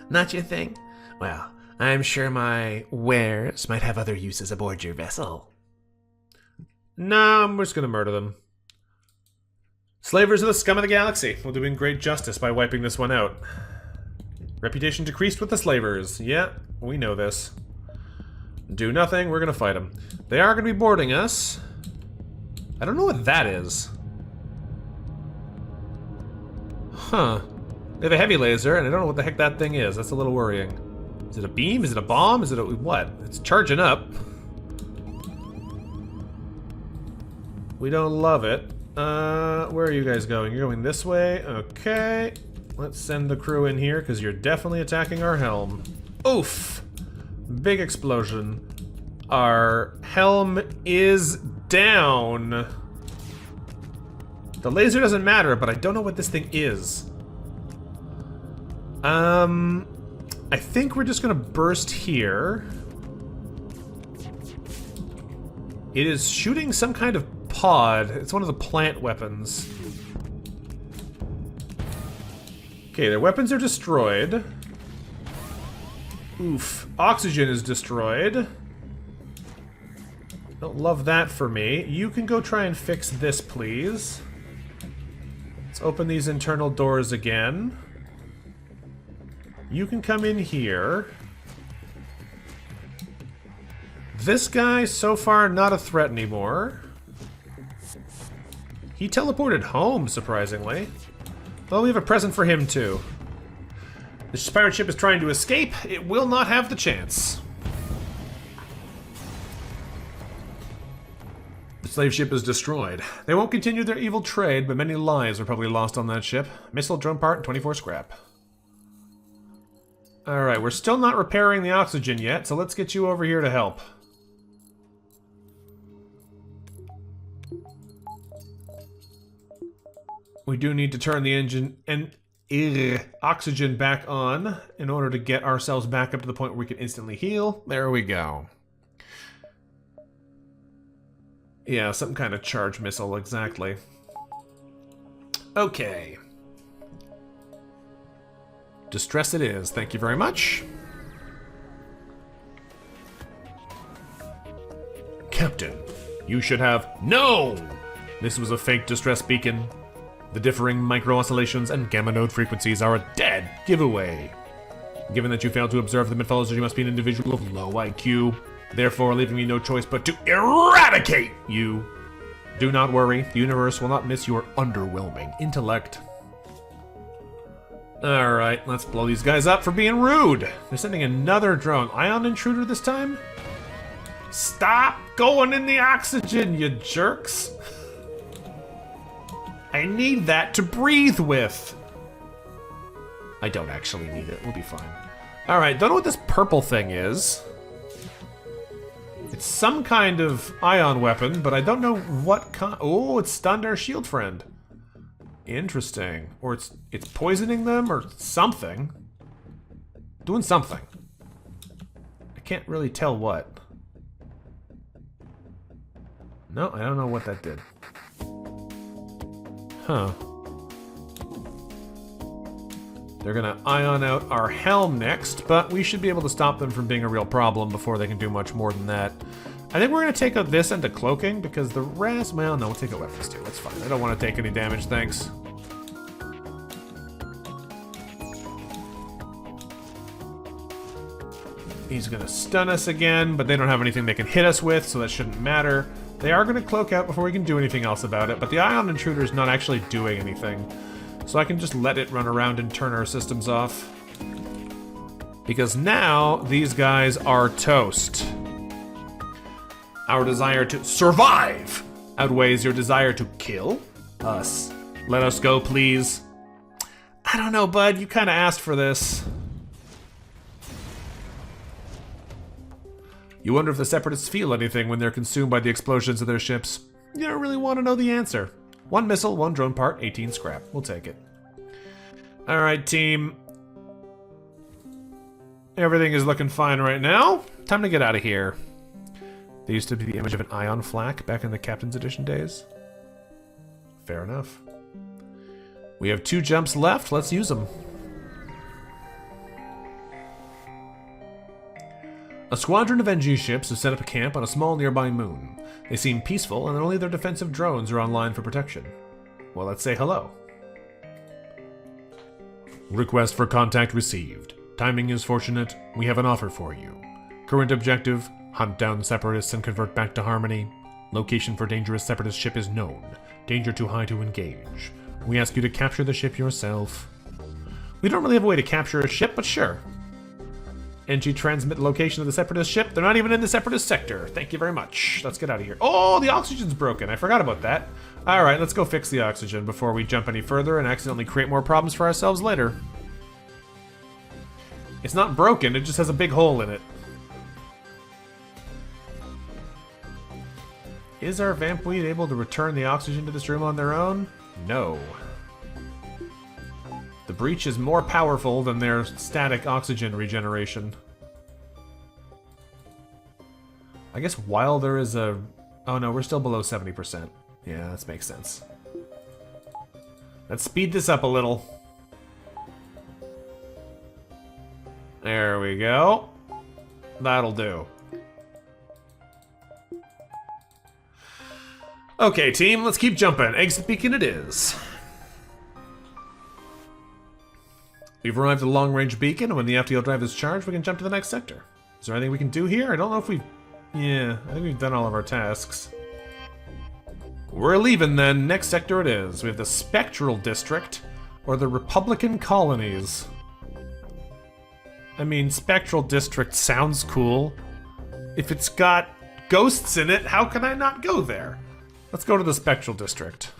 Not your thing? Well, I'm sure my wares might have other uses aboard your vessel. Nah, I'm just gonna murder them. Slavers are the scum of the galaxy. We're doing great justice by wiping this one out. Reputation decreased with the slavers. Yeah, we know this. Do nothing, we're gonna fight them. They are gonna be boarding us. I don't know what that is. Huh. They have a heavy laser, and I don't know what the heck that thing is. That's a little worrying. Is it a beam? Is it a bomb? Is it a... what? It's charging up. We don't love it. Where are you guys going? You're going this way? Okay. Let's send the crew in here, because you're definitely attacking our helm. Oof! Big explosion. Our helm is down. The laser doesn't matter, but I don't know what this thing is. I think we're just gonna burst here. It is shooting some kind of pod. It's one of the plant weapons. Okay, their weapons are destroyed. Oof. Oxygen is destroyed. Don't love that for me. You can go try and fix this, please. Let's open these internal doors again. You can come in here. This guy, so far, not a threat anymore. He teleported home, surprisingly. Well, we have a present for him, too. This pirate ship is trying to escape. It will not have the chance. The slave ship is destroyed. They won't continue their evil trade, but many lives are probably lost on that ship. Missile, drone part, and 24 scrap. Alright, we're still not repairing the oxygen yet, so let's get you over here to help. We do need to turn the engine and oxygen back on in order to get ourselves back up to the point where we can instantly heal. There we go. Yeah, some kind of charge missile, exactly. Okay. Distress it is, thank you very much. Captain, you should have known this was a fake distress beacon. The differing micro-oscillations and gamma node frequencies are a dead giveaway. Given that you failed to observe them, it follows that you must be an individual of low IQ, therefore leaving me no choice but to eradicate you. Do not worry, the universe will not miss your underwhelming intellect. Alright, let's blow these guys up for being rude. They're sending another drone. Ion intruder this time? Stop going in the oxygen, you jerks! I need that to breathe with. I don't actually need it. We'll be fine. Alright, don't know what this purple thing is. It's some kind of ion weapon, but I don't know what kind. Oh, it's stunned our shield friend. Interesting. Or it's poisoning them or something. Doing something. I can't really tell what. No, I don't know what that did. Huh. They're gonna ion out our helm next, but we should be able to stop them from being a real problem before they can do much more than that. I think we're gonna take out this into cloaking, because the rest, well, no, we'll take out weapons too, that's fine. I don't want to take any damage, thanks. He's gonna stun us again, but they don't have anything they can hit us with, so that shouldn't matter. They are gonna cloak out before we can do anything else about it, but the ion intruder is not actually doing anything. So I can just let it run around and turn our systems off. Because now, these guys are toast. Our desire to survive outweighs your desire to kill us. Let us go, please. I don't know, bud, you kinda asked for this. You wonder if the Separatists feel anything when they're consumed by the explosions of their ships. You don't really want to know the answer. 1 missile, 1 drone part, 18 scrap. We'll take it. Alright, team. Everything is looking fine right now. Time to get out of here. There used to be the image of an ion flak back in the Captain's Edition days. Fair enough. We have 2 jumps left. Let's use them. A squadron of NG ships have set up a camp on a small nearby moon. They seem peaceful, and only their defensive drones are online for protection. Well, let's say hello. Request for contact received. Timing is fortunate. We have an offer for you. Current objective, hunt down Separatists and convert back to Harmony. Location for dangerous Separatist ship is known. Danger too high to engage. We ask you to capture the ship yourself. We don't really have a way to capture a ship, but sure. NG transmit the location of the Separatist ship. They're not even in the Separatist sector. Thank you very much. Let's get out of here. Oh, the oxygen's broken. I forgot about that. Alright, let's go fix the oxygen before we jump any further and accidentally create more problems for ourselves later. It's not broken, it just has a big hole in it. Is our Vampweed able to return the oxygen to this room on their own? No. The breach is more powerful than their static oxygen regeneration. I guess while there is a... Oh no, we're still below 70%. Yeah, that makes sense. Let's speed this up a little. There we go. That'll do. Okay, team, let's keep jumping. Exit beacon it is. We've arrived at the long-range beacon, and when the FTL drive is charged, we can jump to the next sector. Is there anything we can do here? I don't know if we've... Yeah, I think we've done all of our tasks. We're leaving then. Next sector it is. We have the Spectral District, or the Republican Colonies. I mean, Spectral District sounds cool. If it's got ghosts in it, how can I not go there? Let's go to the Spectral District.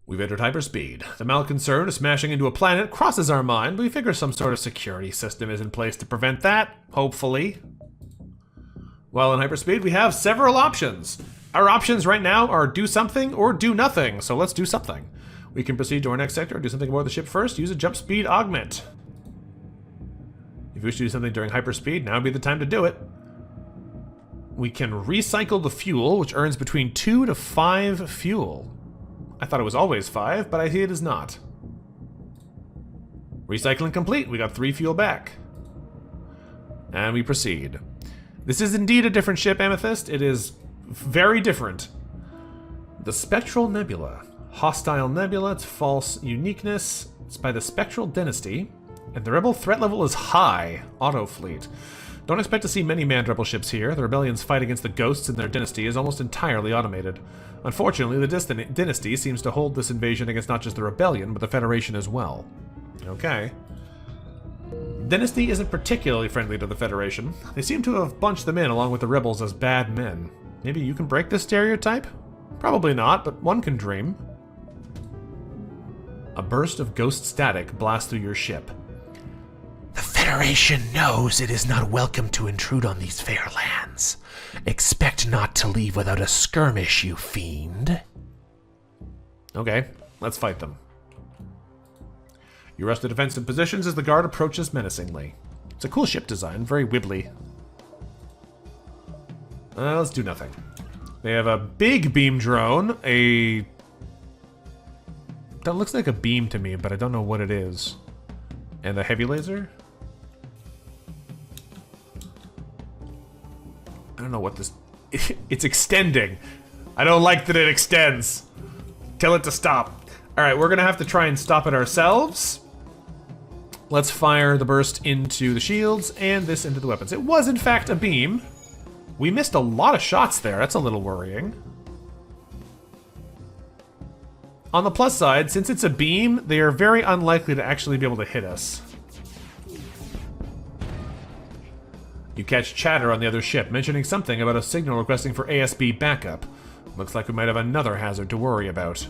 We've entered hyperspeed. The malconcern is smashing into a planet crosses our mind, but we figure some sort of security system is in place to prevent that, hopefully. While in hyperspeed, we have several options. Our options right now are do something or do nothing, so let's do something. We can proceed to our next sector, do something aboard the ship first, use a jump speed augment. If you wish to do something during hyperspeed, now would be the time to do it. We can recycle the fuel, which earns between 2 to 5 fuel. I thought it was always 5, but I see it is not. Recycling complete. We got 3 fuel back. And we proceed. This is indeed a different ship, Amethyst. It is very different. The Spectral Nebula. Hostile nebula, it's false uniqueness. It's by the Spectral Dynasty. And the rebel threat level is high. Auto fleet. Don't expect to see many manned rebel ships here. The rebellion's fight against the ghosts in their dynasty is almost entirely automated. Unfortunately, the dynasty seems to hold this invasion against not just the rebellion, but the Federation as well. Okay. Dynasty isn't particularly friendly to the Federation. They seem to have bunched them in along with the rebels as bad men. Maybe you can break this stereotype? Probably not, but one can dream. A burst of ghost static blasts through your ship. The Federation knows it is not welcome to intrude on these fair lands. Expect not to leave without a skirmish, you fiend. Okay, let's fight them. You rush to defensive positions as the guard approaches menacingly. It's a cool ship design, very wibbly. Let's do nothing. They have a big beam drone, that looks like a beam to me, but I don't know what it is. And a heavy laser? I don't know what this... It's extending. I don't like that it extends. Tell it to stop. Alright, we're gonna have to try and stop it ourselves. Let's fire the burst into the shields and this into the weapons. It was, in fact, a beam. We missed a lot of shots there. That's a little worrying. On the plus side, since it's a beam, they are very unlikely to actually be able to hit us. You catch chatter on the other ship, mentioning something about a signal requesting for ASB backup. Looks like we might have another hazard to worry about.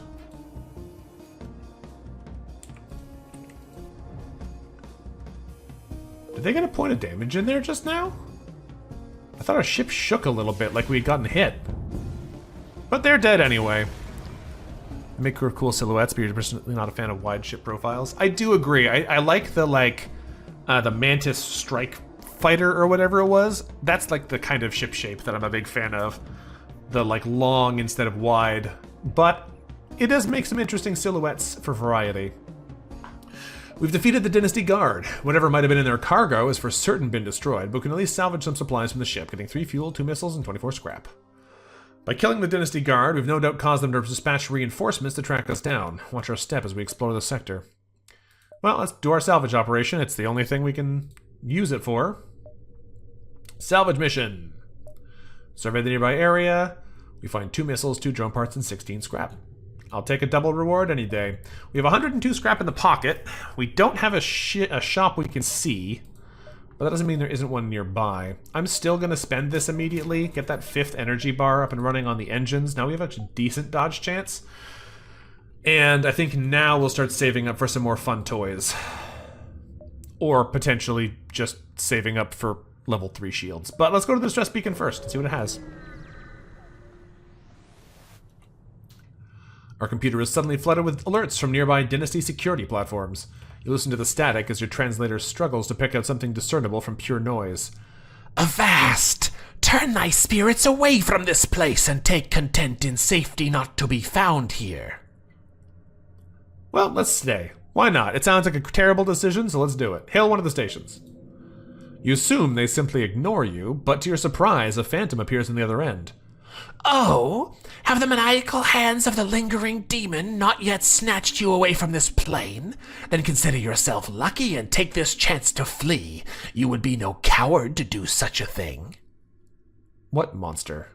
Did they get a point of damage in there just now? I thought our ship shook a little bit, like we had gotten hit. But they're dead anyway. They make for cool silhouettes, but you're personally not a fan of wide ship profiles. I do agree. I like the, the Mantis Strike Fighter or whatever it was. That's like the kind of ship shape that I'm a big fan of. The, long instead of wide. But it does make some interesting silhouettes for variety. We've defeated the Dynasty Guard. Whatever might have been in their cargo has for certain been destroyed, but we can at least salvage some supplies from the ship, getting 3 fuel, 2 missiles, and 24 scrap. By killing the Dynasty Guard, we've no doubt caused them to dispatch reinforcements to track us down. Watch our step as we explore the sector. Well, let's do our salvage operation. It's the only thing we can use it for. Salvage mission. Survey the nearby area. We find 2 missiles, 2 drone parts, and 16 scrap. I'll take a double reward any day. We have 102 scrap in the pocket. We don't have a shop we can see, but that doesn't mean there isn't one nearby. I'm still going to spend this immediately, get that 5th energy bar up and running on the engines. Now we have a decent dodge chance. And I think now we'll start saving up for some more fun toys. Or potentially just saving up for level 3 shields. But let's go to the distress beacon first and see what it has. Our computer is suddenly flooded with alerts from nearby Dynasty security platforms. You listen to the static as your translator struggles to pick out something discernible from pure noise. Avast! Turn thy spirits away from this place and take content in safety not to be found here. Well, let's stay. Why not? It sounds like a terrible decision, so let's do it. Hail one of the stations. You assume they simply ignore you, but to your surprise, a phantom appears on the other end. Oh, have the maniacal hands of the lingering demon not yet snatched you away from this plane? Then consider yourself lucky and take this chance to flee. You would be no coward to do such a thing. What monster?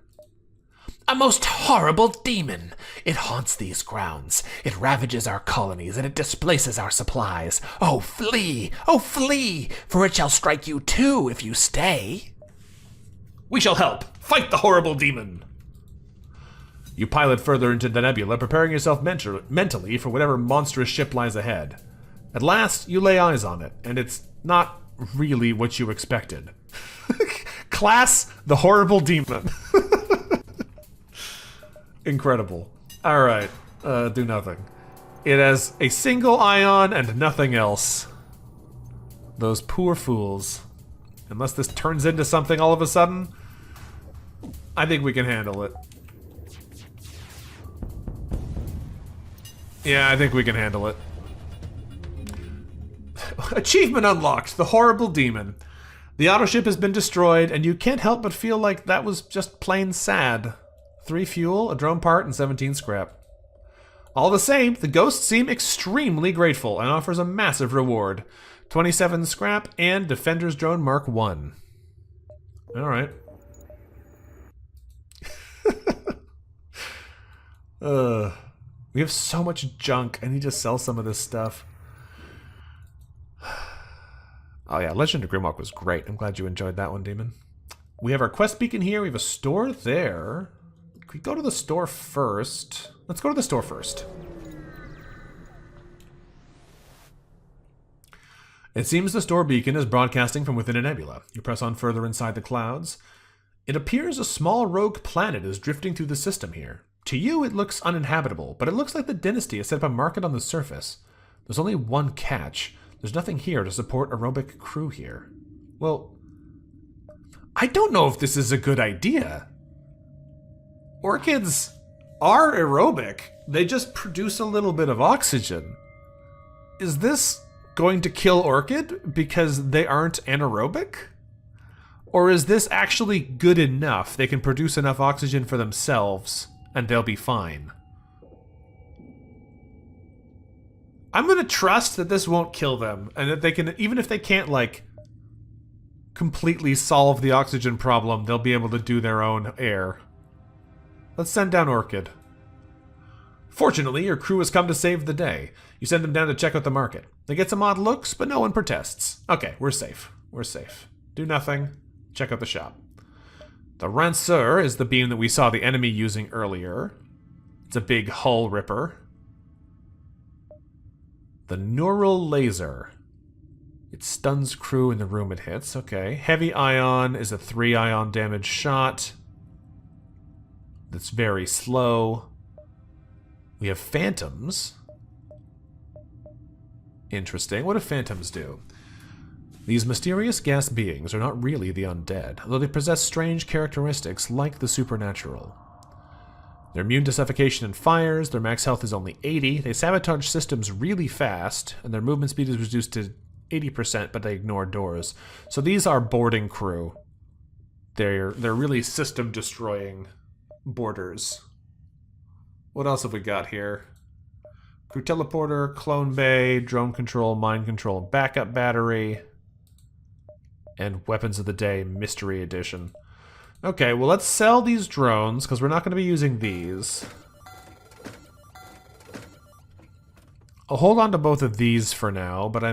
A most horrible demon. It haunts these grounds. It ravages our colonies, and it displaces our supplies. Oh, flee! Oh, flee! For it shall strike you too if you stay. We shall help. Fight the horrible demon. You pilot further into the nebula, preparing yourself mentally for whatever monstrous ship lies ahead. At last, you lay eyes on it, and it's not really what you expected. Class, the horrible demon. Incredible. Alright, do nothing. It has a single ion and nothing else. Those poor fools. Unless this turns into something all of a sudden, I think we can handle it. Yeah, I think we can handle it. Achievement unlocked, the horrible demon. The autoship has been destroyed, and you can't help but feel like that was just plain sad. 3 fuel, a drone part, and 17 scrap. All the same, the ghosts seem extremely grateful and offers a massive reward. 27 scrap and Defender's Drone Mark 1. Alright. We have so much junk. I need to sell some of this stuff. Oh yeah, Legend of Grimlock was great. I'm glad you enjoyed that one, Demon. We have our quest beacon here. We have a store there. Can we go to the store first? Let's go to the store first. It seems the store beacon is broadcasting from within a nebula. You press on further inside the clouds. It appears a small rogue planet is drifting through the system here. To you, it looks uninhabitable, but it looks like the Dynasty has set up a market on the surface. There's only one catch. There's nothing here to support aerobic crew here. Well, I don't know if this is a good idea. Orchids are aerobic. They just produce a little bit of oxygen. Is this going to kill Orchid because they aren't anaerobic? Or is this actually good enough? They can produce enough oxygen for themselves and they'll be fine. I'm gonna trust that this won't kill them, and that they can, even if they can't, like, completely solve the oxygen problem, they'll be able to do their own air. Let's send down Orchid. Fortunately, your crew has come to save the day. You send them down to check out the market. They get some odd looks, but no one protests. Okay, we're safe. We're safe. Do nothing. Check out the shop. The Ranceur is the beam that we saw the enemy using earlier. It's a big hull ripper. The Neural Laser. It stuns crew in the room it hits. Okay. Heavy Ion is a 3-ion damage shot. That's very slow. We have Phantoms. Interesting. What do Phantoms do? These mysterious gas beings are not really the undead, although they possess strange characteristics like the supernatural. They're immune to suffocation and fires, their max health is only 80, they sabotage systems really fast, and their movement speed is reduced to 80%, but they ignore doors. So these are boarding crew. They're really system-destroying boarders. What else have we got here? Crew teleporter, clone bay, drone control, mind control, backup battery, and weapons of the day, mystery edition. Okay, well, let's sell these drones, because we're not going to be using these. I'll hold on to both of these for now, but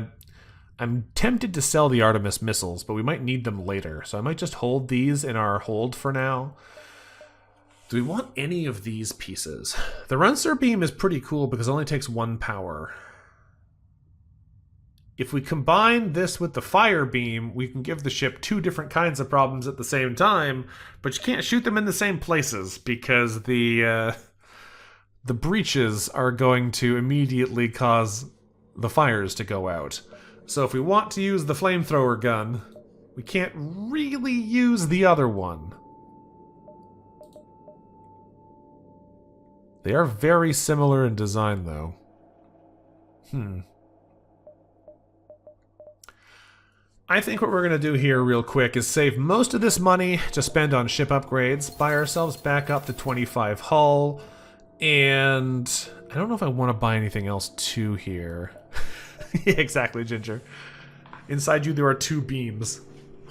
I'm tempted to sell the Artemis missiles, but we might need them later, so I might just hold these in our hold for now. Do we want any of these pieces? The Ranceur beam is pretty cool because it only takes 1 power. If we combine this with the fire beam, we can give the ship 2 different kinds of problems at the same time, but you can't shoot them in the same places because the breaches are going to immediately cause the fires to go out. So if we want to use the flamethrower gun, we can't really use the other one. They are very similar in design, though. I think what we're going to do here real quick is save most of this money to spend on ship upgrades, buy ourselves back up to 25 hull, and I don't know if I want to buy anything else too here. Yeah, exactly, Ginger. Inside you there are 2 beams.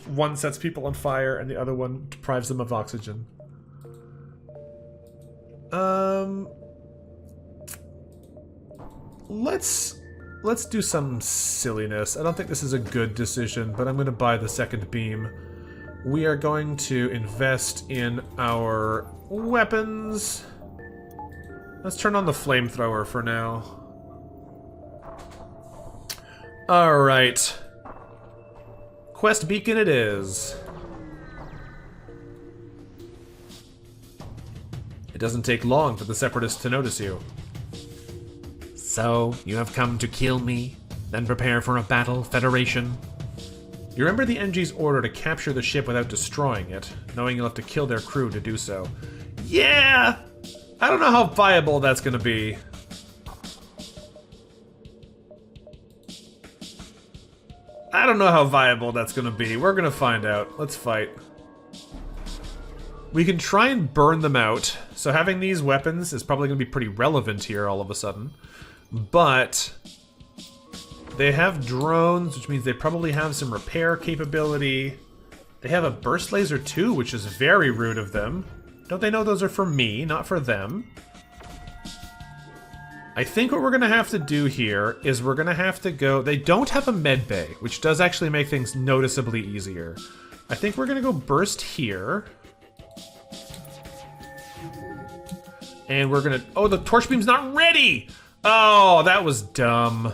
One sets people on fire and the other one deprives them of oxygen. Let's do some silliness. I don't think this is a good decision, but I'm going to buy the second beam. We are going to invest in our weapons. Let's turn on the flamethrower for now. Alright. Quest beacon it is. It doesn't take long for the Separatists to notice you. So, you have come to kill me, then prepare for a battle, Federation? You remember the NG's order to capture the ship without destroying it, knowing you'll have to kill their crew to do so. Yeah! I don't know how viable that's gonna be. I don't know how viable that's gonna be. We're gonna find out. Let's fight. We can try and burn them out, so having these weapons is probably gonna be pretty relevant here all of a sudden. But they have drones, which means they probably have some repair capability. They have a burst laser too, which is very rude of them. Don't they know those are for me, not for them? I think what we're gonna have to do here is we're gonna have to go... They don't have a med bay, which does actually make things noticeably easier. I think we're gonna go burst here. And we're gonna... Oh, the torch beam's not ready! Oh, that was dumb.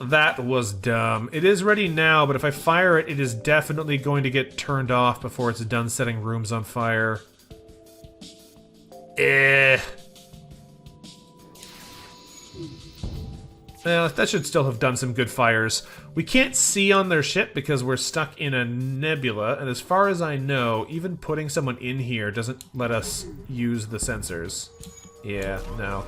That was dumb. It is ready now, but if I fire it, it is definitely going to get turned off before it's done setting rooms on fire. Well, that should still have done some good fires. We can't see on their ship because we're stuck in a nebula, and as far as I know, even putting someone in here doesn't let us use the sensors. Yeah, no.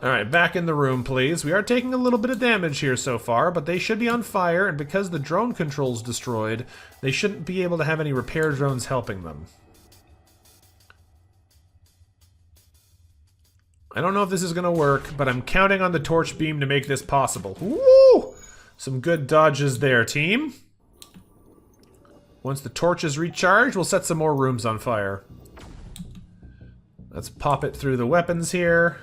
Alright, back in the room, please. We are taking a little bit of damage here so far, but they should be on fire, and because the drone control's destroyed, they shouldn't be able to have any repair drones helping them. I don't know if this is gonna work, but I'm counting on the torch beam to make this possible. Woo! Some good dodges there, team. Once the torch is recharged, we'll set some more rooms on fire. Let's pop it through the weapons here.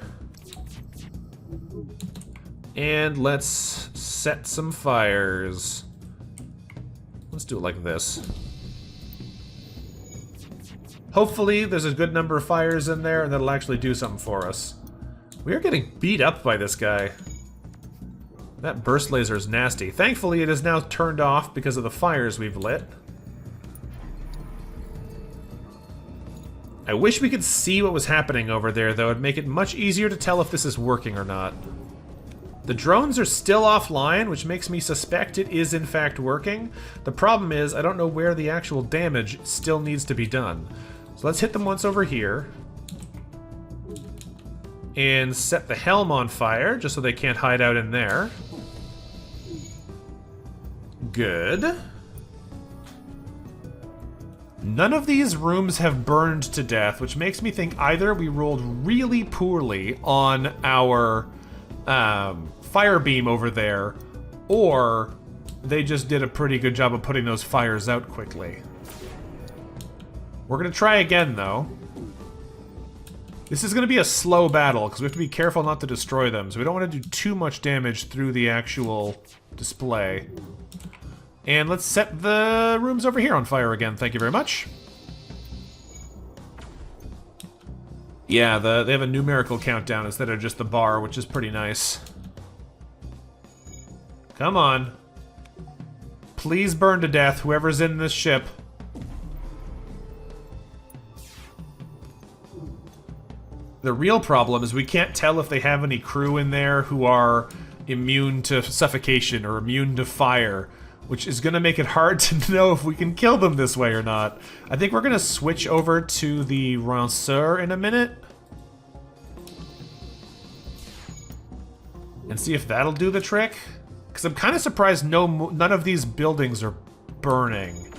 And let's set some fires. Let's do it like this. Hopefully there's a good number of fires in there and that'll actually do something for us. We are getting beat up by this guy. That burst laser is nasty. Thankfully it is now turned off because of the fires we've lit. I wish we could see what was happening over there, though. It'd make it much easier to tell if this is working or not. The drones are still offline, which makes me suspect it is in fact working. The problem is, I don't know where the actual damage still needs to be done. So let's hit them once over here. And set the helm on fire, just so they can't hide out in there. Good. None of these rooms have burned to death, which makes me think either we rolled really poorly on our fire beam over there, or they just did a pretty good job of putting those fires out quickly. We're gonna try again, though. This is gonna be a slow battle, because we have to be careful not to destroy them, so we don't want to do too much damage through the actual display. And let's set the rooms over here on fire again. Thank you very much. Yeah, they have a numerical countdown instead of just the bar, which is pretty nice. Come on. Please burn to death, whoever's in this ship. The real problem is we can't tell if they have any crew in there who are immune to suffocation or immune to fire, which is going to make it hard to know if we can kill them this way or not. I think we're going to switch over to the Ranceur in a minute. And see if that'll do the trick. Because I'm kind of surprised none of these buildings are burning.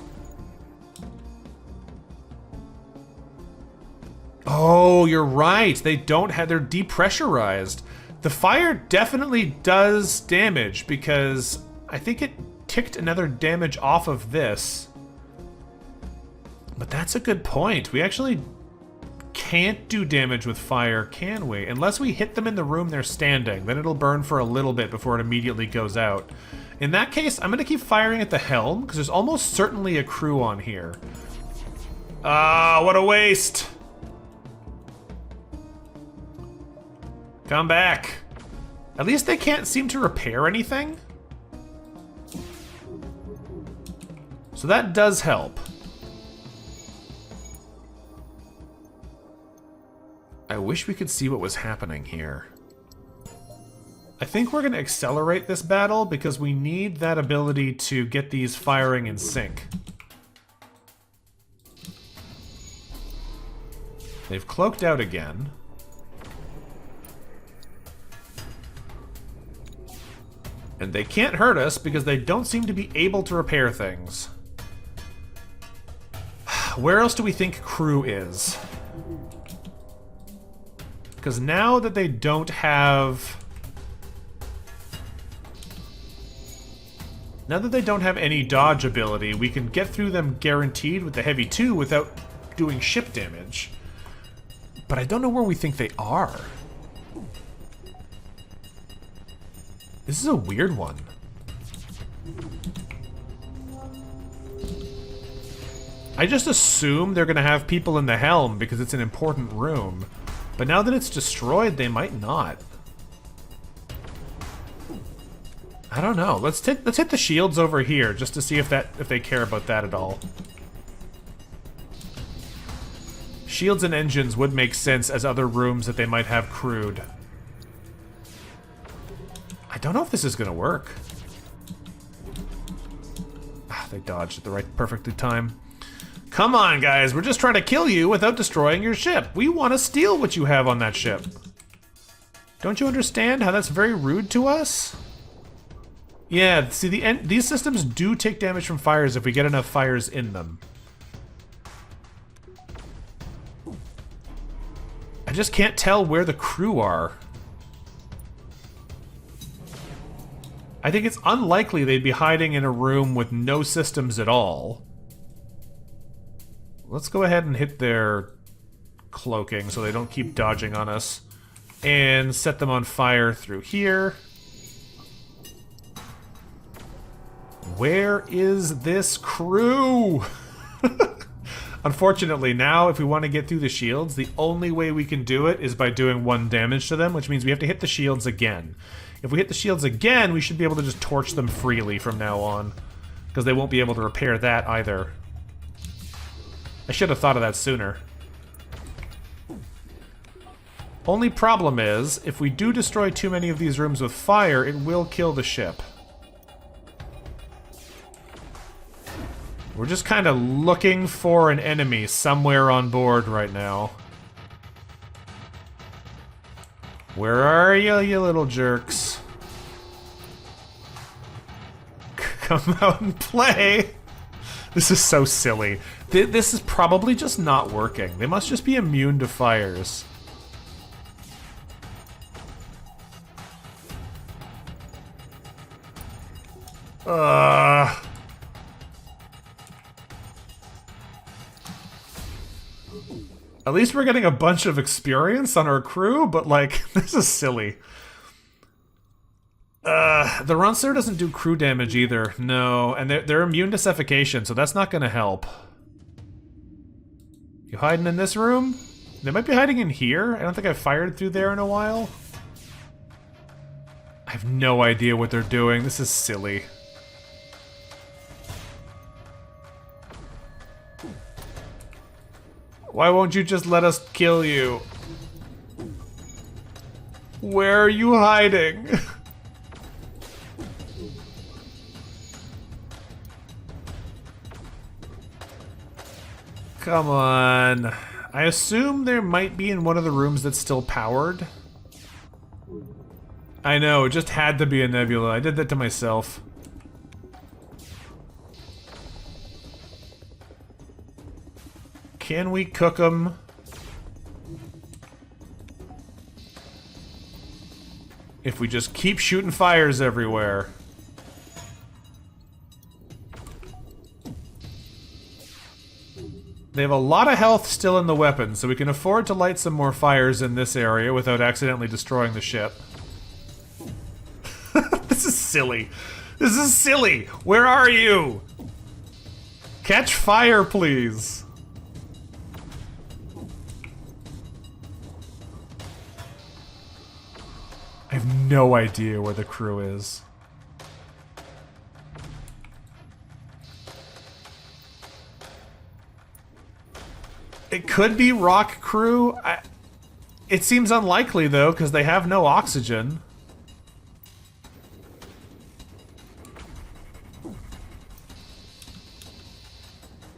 Oh, you're right. They don't have... They're depressurized. The fire definitely does damage because I think it ticked another damage off of this. But that's a good point. We actually can't do damage with fire, can we? Unless we hit them in the room they're standing. Then it'll burn for a little bit before it immediately goes out. In that case, I'm going to keep firing at the helm, because there's almost certainly a crew on here. Ah, what a waste! Come back. At least they can't seem to repair anything. So that does help. I wish we could see what was happening here. I think we're going to accelerate this battle because we need that ability to get these firing in sync. They've cloaked out again. And they can't hurt us because they don't seem to be able to repair things. Where else do we think crew is? Because now that they don't have... Now that they don't have any dodge ability, we can get through them guaranteed with the Heavy 2 without doing ship damage. But I don't know where we think they are. This is a weird one. I just assume they're gonna have people in the helm because it's an important room. But now that it's destroyed, they might not. I don't know. Let's hit the shields over here just to see if they care about that at all. Shields and engines would make sense as other rooms that they might have crewed. I don't know if this is gonna work. Ah, they dodged at the perfectly time. Come on, guys, we're just trying to kill you without destroying your ship. We want to steal what you have on that ship. Don't you understand how that's very rude to us? Yeah, see, these systems do take damage from fires if we get enough fires in them. I just can't tell where the crew are. I think it's unlikely they'd be hiding in a room with no systems at all. Let's go ahead and hit their cloaking so they don't keep dodging on us. And set them on fire through here. Where is this crew? Unfortunately, now if we want to get through the shields, the only way we can do it is by doing 1 damage to them, which means we have to hit the shields again. If we hit the shields again, we should be able to just torch them freely from now on. Because they won't be able to repair that either. I should have thought of that sooner. Only problem is, if we do destroy too many of these rooms with fire, it will kill the ship. We're just kind of looking for an enemy somewhere on board right now. Where are you, you little jerks? Come out and play! This is so silly. This is probably just not working. They must just be immune to fires. At least we're getting a bunch of experience on our crew, but like, this is silly. The Runster doesn't do crew damage either. No, and they're immune to suffocation, so that's not gonna help. You hiding in this room? They might be hiding in here. I don't think I've fired through there in a while. I have no idea what they're doing. This is silly. Why won't you just let us kill you? Where are you hiding? Come on. I assume there might be in one of the rooms that's still powered. I know, it just had to be a nebula. I did that to myself. Can we cook them? If we just keep shooting fires everywhere. They have a lot of health still in the weapon, so we can afford to light some more fires in this area without accidentally destroying the ship. This is silly. This is silly! Where are you? Catch fire, please. have no idea where the crew is. It could be rock crew. It seems unlikely, though, because they have no oxygen.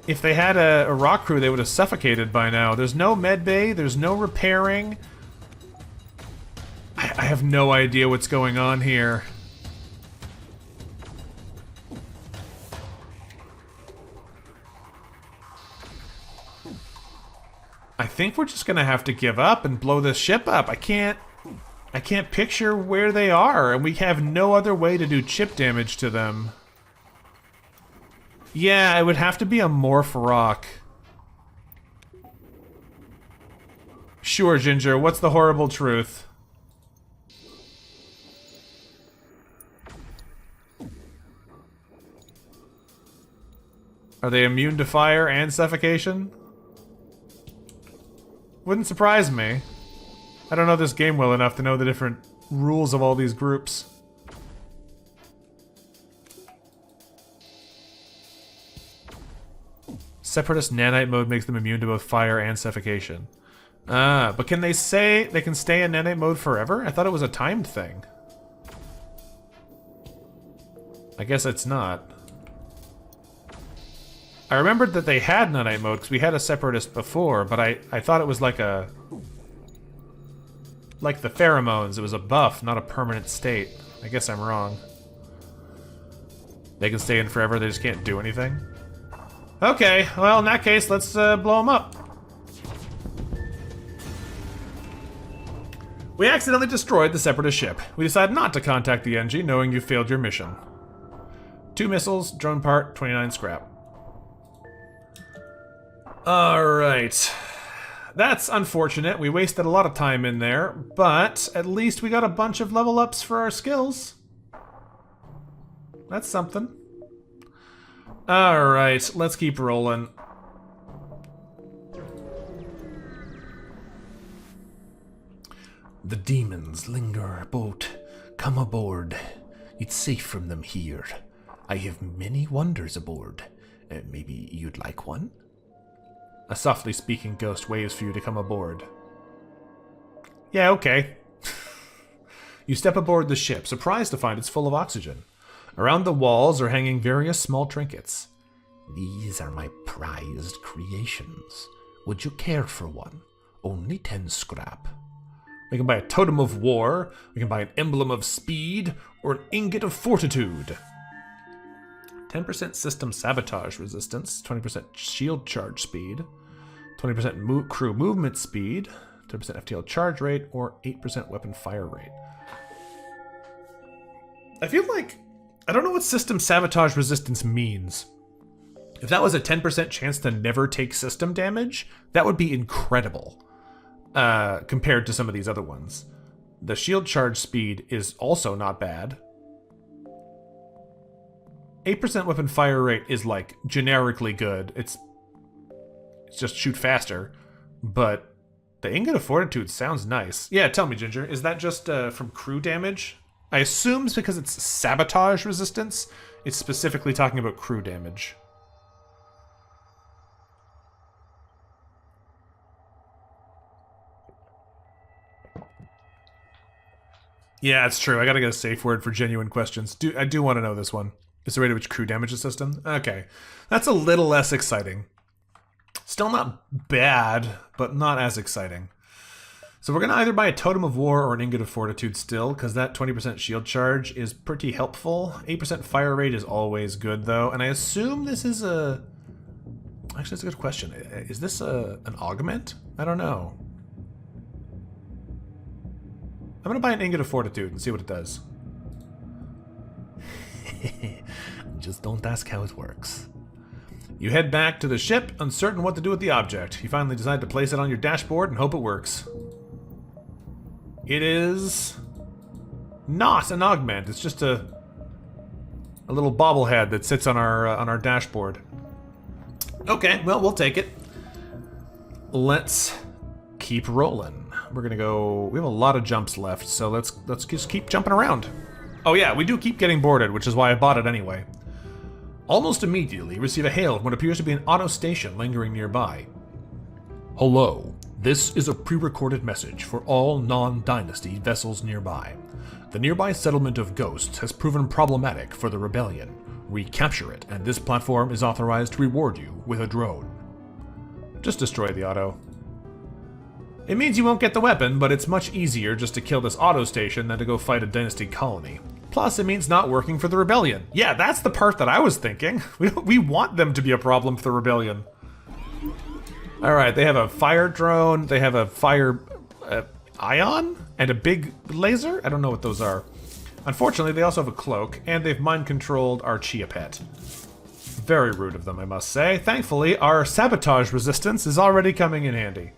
If they had a rock crew, they would have suffocated by now. There's no med bay, there's no repairing. I have no idea what's going on here. I think we're just gonna have to give up and blow this ship up. I can't picture where they are, and we have no other way to do chip damage to them. Yeah, it would have to be a morph rock. Sure, Ginger, what's the horrible truth? Are they immune to fire and suffocation? Wouldn't surprise me. I don't know this game well enough to know the different rules of all these groups. Separatist nanite mode makes them immune to both fire and suffocation. Ah, but can they say they can stay in nanite mode forever? I thought it was a timed thing. I guess it's not. I remembered that they had nanite mode because we had a separatist before, but I thought it was like a... like the pheromones, it was a buff, not a permanent state. I guess I'm wrong. They can stay in forever, they just can't do anything? Okay, well, in that case, let's blow them up. We accidentally destroyed the Separatist ship. We decided not to contact the NG, knowing you failed your mission. 2 missiles, drone part, 29 scrap. Alright. That's unfortunate. We wasted a lot of time in there, but at least we got a bunch of level ups for our skills. That's something. Alright, let's keep rolling. The demons linger about. Come aboard. It's safe from them here. I have many wonders aboard. Maybe you'd like one? A softly speaking ghost waves for you to come aboard. Yeah, okay. You step aboard the ship, surprised to find it's full of oxygen. Around the walls are hanging various small trinkets. These are my prized creations. Would you care for one? Only 10 scrap. We can buy a totem of war, we can buy an emblem of speed, or an ingot of fortitude. 10% system sabotage resistance, 20% shield charge speed, 20% crew movement speed, 10% FTL charge rate, or 8% weapon fire rate. I feel like... I don't know what system sabotage resistance means. If that was a 10% chance to never take system damage, that would be incredible. Compared to some of these other ones. The shield charge speed is also not bad. 8% weapon fire rate is like generically good. It's just shoot faster. But the ingot of fortitude sounds nice. Yeah, tell me, Ginger, is that just from crew damage? I assume it's because it's sabotage resistance. It's specifically talking about crew damage. Yeah, it's true. I gotta get a safe word for genuine questions. I do want to know this one. Is the rate at which crew damage the system? Okay. That's a little less exciting. Still not bad, but not as exciting. So we're going to either buy a Totem of War or an Ingot of Fortitude still, because that 20% shield charge is pretty helpful. 8% fire rate is always good, though. And I assume this is a... Actually, that's a good question. Is this an augment? I don't know. I'm going to buy an Ingot of Fortitude and see what it does. Just don't ask how it works. You head back to the ship, uncertain what to do with the object. You finally decide to place it on your dashboard and hope it works. It is not an augment. It's just a little bobblehead that sits on our dashboard. Okay, well, we'll take it. Let's keep rolling. We're gonna go... We have a lot of jumps left, so let's just keep jumping around. Oh yeah, we do keep getting boarded, which is why I bought it anyway. Almost immediately, receive a hail from what appears to be an auto station lingering nearby. Hello. This is a pre-recorded message for all non-Dynasty vessels nearby. The nearby settlement of Ghosts has proven problematic for the Rebellion. Recapture it, and this platform is authorized to reward you with a drone. Just destroy the auto. It means you won't get the weapon, but it's much easier just to kill this auto station than to go fight a Dynasty colony. Plus, it means not working for the Rebellion. Yeah, that's the part that I was thinking. We want them to be a problem for the Rebellion. Alright, they have a fire drone, they have a fire ion, and a big laser? I don't know what those are. Unfortunately, they also have a cloak, and they've mind-controlled our Chia Pet. Very rude of them, I must say. Thankfully, our sabotage resistance is already coming in handy.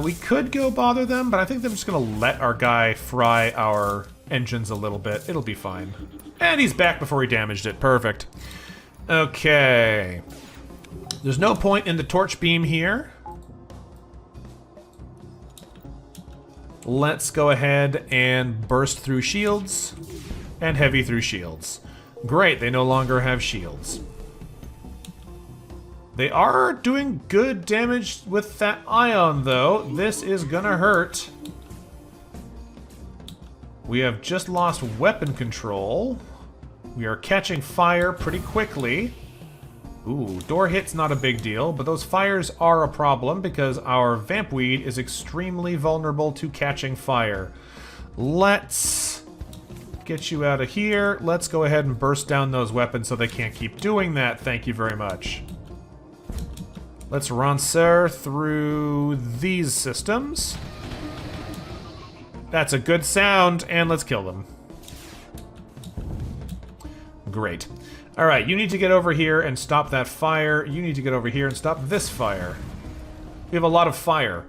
We could go bother them, but I think they're just gonna let our guy fry our engines a little bit. It'll be fine. And he's back before he damaged it. Perfect. Okay. There's no point in the torch beam here. Let's go ahead and burst through shields and heavy through shields. Great, they no longer have shields. They are doing good damage with that ion, though. This is gonna hurt. We have just lost weapon control. We are catching fire pretty quickly. Ooh, door hit's not a big deal, but those fires are a problem because our Vampweed is extremely vulnerable to catching fire. Let's get you out of here. Let's go ahead and burst down those weapons so they can't keep doing that. Thank you very much. Let's rancer through these systems. That's a good sound, and let's kill them. Great. Alright, you need to get over here and stop that fire. You need to get over here and stop this fire. We have a lot of fire.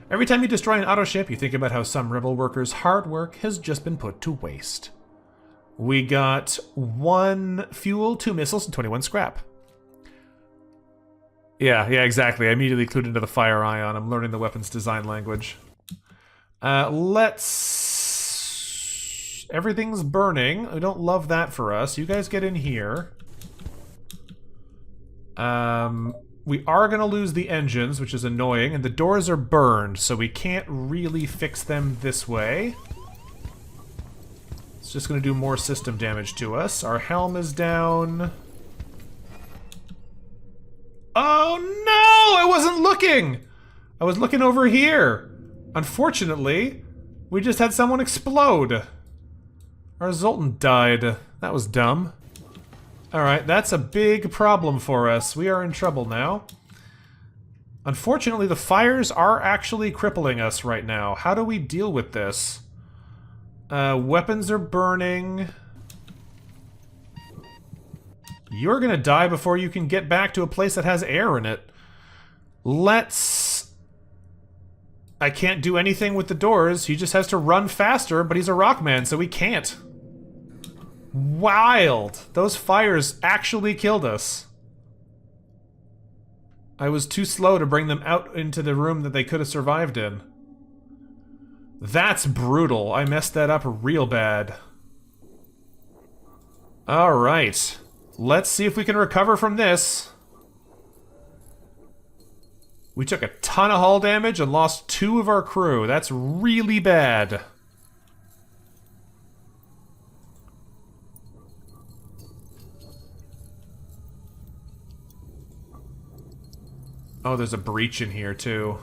Every time you destroy an auto ship, you think about how some rebel workers' hard work has just been put to waste. We got 1 fuel, 2 missiles, and 21 scrap. Yeah, exactly. I immediately clued into the fire ion. I'm learning the weapons design language. Everything's burning. I don't love that for us. You guys get in here. We are going to lose the engines, which is annoying, and the doors are burned, so we can't really fix them this way. It's just going to do more system damage to us. Our helm is down. Oh no! I wasn't looking! I was looking over here. Unfortunately, we just had someone explode. Our Zoltan died. That was dumb. Alright, that's a big problem for us. We are in trouble now. Unfortunately, the fires are actually crippling us right now. How do we deal with this? Weapons are burning. You're gonna die before you can get back to a place that has air in it. I can't do anything with the doors. He just has to run faster, but he's a rockman, so he can't. Wild! Those fires actually killed us. I was too slow to bring them out into the room that they could have survived in. That's brutal. I messed that up real bad. Alright. Let's see if we can recover from this. We took a ton of hull damage and lost 2 of our crew. That's really bad. Oh, there's a breach in here, too.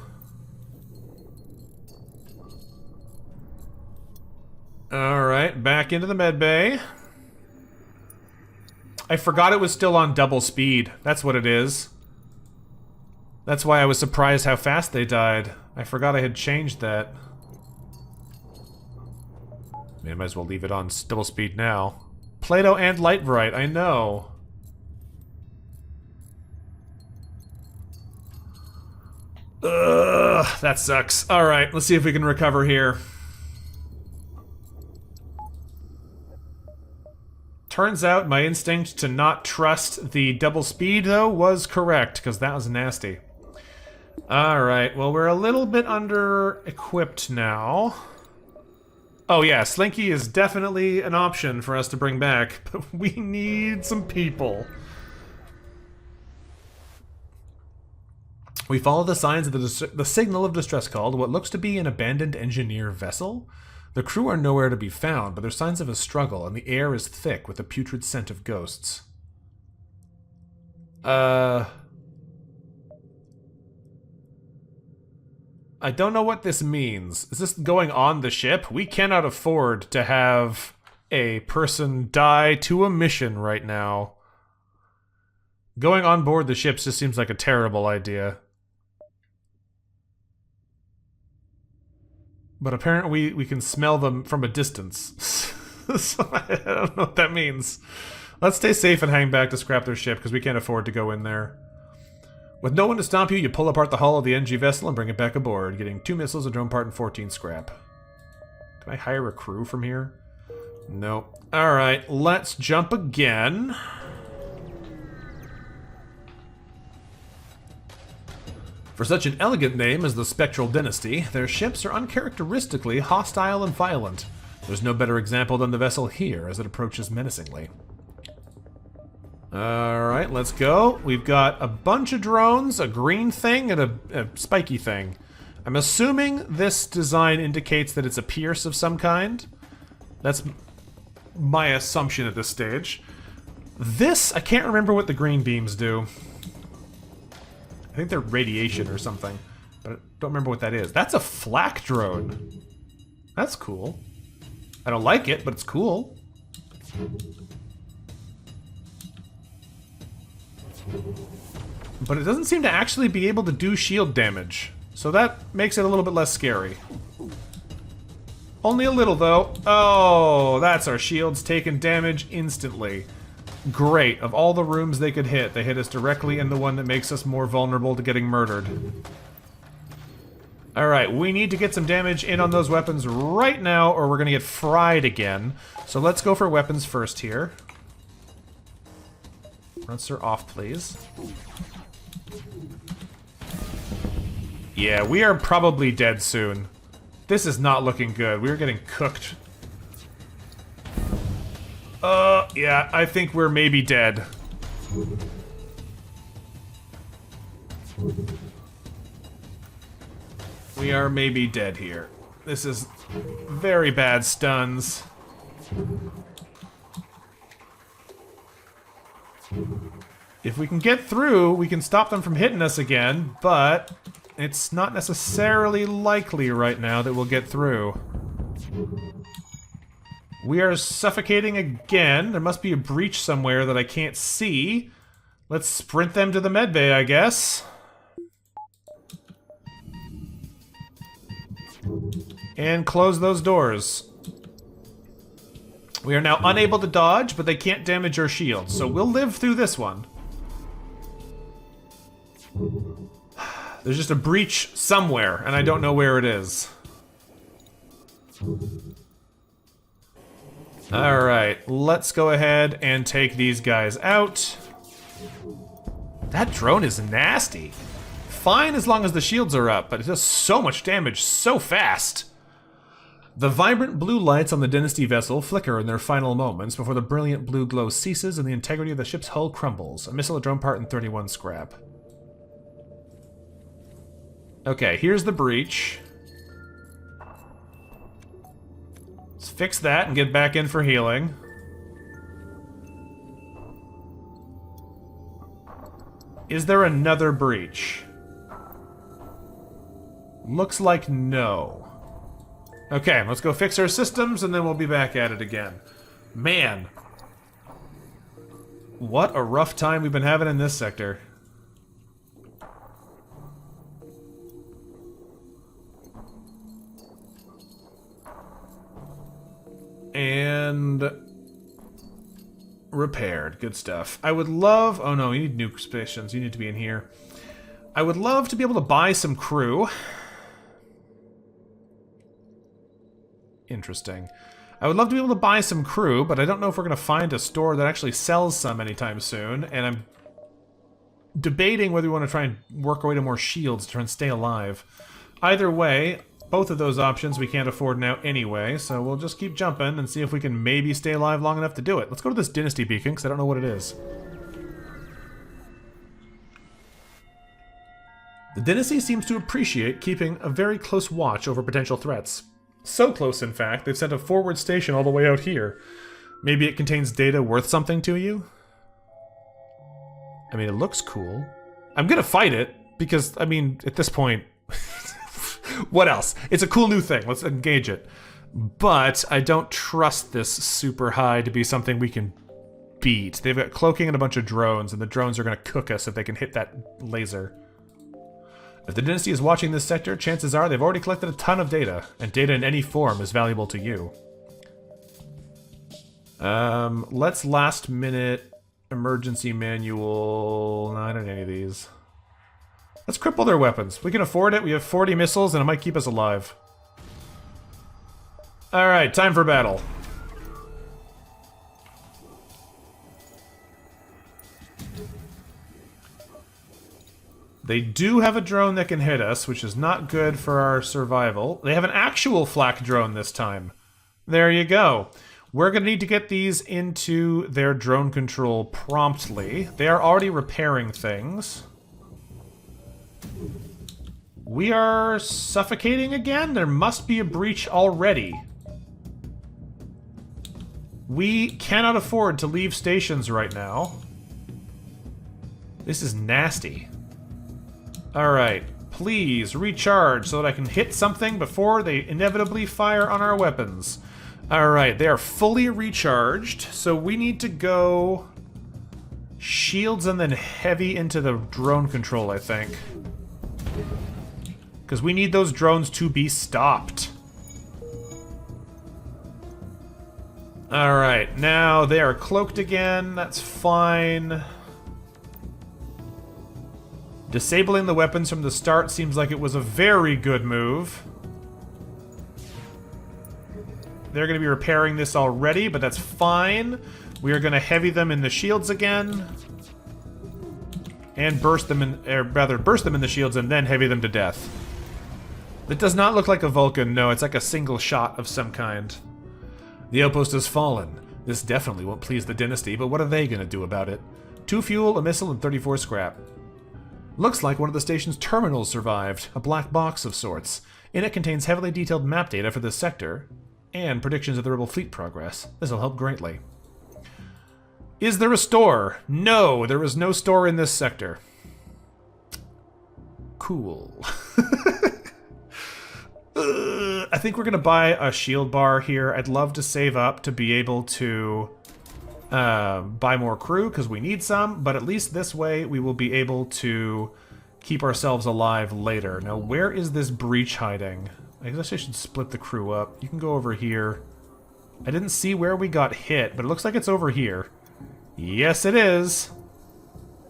Alright, back into the medbay. I forgot it was still on double speed. That's what it is. That's why I was surprised how fast they died. I forgot I had changed that. I might as well leave it on double speed now. Plato and Light Bright, I know. Ugh, that sucks. Alright, let's see if we can recover here. Turns out my instinct to not trust the double speed, though, was correct, because that was nasty. Alright, well, we're a little bit under-equipped now. Oh yeah, Slinky is definitely an option for us to bring back, but we need some people. We follow the signs of the signal of distress call to what looks to be an abandoned engineer vessel. The crew are nowhere to be found, but there's signs of a struggle, and the air is thick with the putrid scent of ghosts. I don't know what this means. Is this going on the ship? We cannot afford to have a person die to a mission right now. Going on board the ships just seems like a terrible idea. But apparently we can smell them from a distance. So I don't know what that means. Let's stay safe and hang back to scrap their ship, because we can't afford to go in there. With no one to stop you, you pull apart the hull of the NG vessel and bring it back aboard, getting 2 missiles, a drone part, and 14 scrap. Can I hire a crew from here? Nope. Alright, let's jump again. For such an elegant name as the Spectral Dynasty, their ships are uncharacteristically hostile and violent. There's no better example than the vessel here as it approaches menacingly. Alright, let's go. We've got a bunch of drones, a green thing, and a spiky thing. I'm assuming this design indicates that it's a Pierce of some kind. That's my assumption at this stage. This, I can't remember what the green beams do. I think they're radiation or something, but I don't remember what that is. That's a flak drone. That's cool. I don't like it, but it's cool. But it doesn't seem to actually be able to do shield damage, so that makes it a little bit less scary. Only a little, though. Oh, that's our shields taking damage instantly. Great. Of all the rooms they could hit, they hit us directly in the one that makes us more vulnerable to getting murdered. Alright, we need to get some damage in on those weapons right now, or we're gonna get fried again. So let's go for weapons first here. Runster off, please. Yeah, we are probably dead soon. This is not looking good. We are getting cooked. Yeah, I think we're maybe dead. We are maybe dead here. This is very bad stuns. If we can get through, we can stop them from hitting us again, but it's not necessarily likely right now that we'll get through. We are suffocating again. There must be a breach somewhere that I can't see. Let's sprint them to the medbay, I guess. And close those doors. We are now unable to dodge, but they can't damage our shields, so we'll live through this one. There's just a breach somewhere, and I don't know where it is. Alright, let's go ahead and take these guys out. That drone is nasty. Fine as long as the shields are up, but it does so much damage so fast. The vibrant blue lights on the Dynasty vessel flicker in their final moments before the brilliant blue glow ceases and the integrity of the ship's hull crumbles. A missile, a drone part, and 31 scrap. Okay, here's the breach. Let's fix that and get back in for healing. Is there another breach? Looks like no. Okay, let's go fix our systems and then we'll be back at it again. Man. What a rough time we've been having in this sector. And repaired. Good stuff. I would love... Oh no, you need nuke stations. You need to be in here. I would love to be able to buy some crew. Interesting. I would love to be able to buy some crew, but I don't know if we're going to find a store that actually sells some anytime soon, and I'm debating whether we want to try and work our way to more shields to try and stay alive. Either way, both of those options we can't afford now anyway, so we'll just keep jumping and see if we can maybe stay alive long enough to do it. Let's go to this Dynasty beacon, because I don't know what it is. The Dynasty seems to appreciate keeping a very close watch over potential threats. So close, in fact, they've sent a forward station all the way out here. Maybe it contains data worth something to you? I mean, it looks cool. I'm gonna fight it, because, I mean, at this point... what else? It's a cool new thing. Let's engage it. But I don't trust this super high to be something we can beat. They've got cloaking and a bunch of drones, and the drones are gonna cook us if they can hit that laser. If the Dynasty is watching this sector, chances are they've already collected a ton of data, and data in any form is valuable to you. Let's last minute emergency manual. No, I don't need any of these. Let's cripple their weapons. We can afford it. We have 40 missiles, and it might keep us alive. Alright, time for battle. They do have a drone that can hit us, which is not good for our survival. They have an actual flak drone this time. There you go. We're going to need to get these into their drone control promptly. They are already repairing things. We are suffocating again? There must be a breach already. We cannot afford to leave stations right now. This is nasty. Alright, please recharge so that I can hit something before they inevitably fire on our weapons. Alright, they are fully recharged, so we need to go shields and then heavy into the drone control, I think. Because we need those drones to be stopped. Alright, now they are cloaked again, that's fine. Disabling the weapons from the start seems like it was a very good move. They're going to be repairing this already, but that's fine. We are going to heavy them in the shields again. And burst them in, or rather, burst them in the shields and then heavy them to death. It does not look like a Vulcan, no, it's like a single shot of some kind. The outpost has fallen. This definitely won't please the Dynasty, but what are they going to do about it? 2 fuel, a missile, and 34 scrap. Looks like one of the station's terminals survived, a black box of sorts. In it contains heavily detailed map data for this sector, and predictions of the Rebel fleet progress. This will help greatly. Is there a store? No, there is no store in this sector. Cool. I think we're going to buy a shield bar here. I'd love to save up to be able to buy more crew, because we need some, but at least this way we will be able to keep ourselves alive later. Now, where is this breach hiding? I guess I should split the crew up. You can go over here. I didn't see where we got hit, but it looks like it's over here. Yes, it is!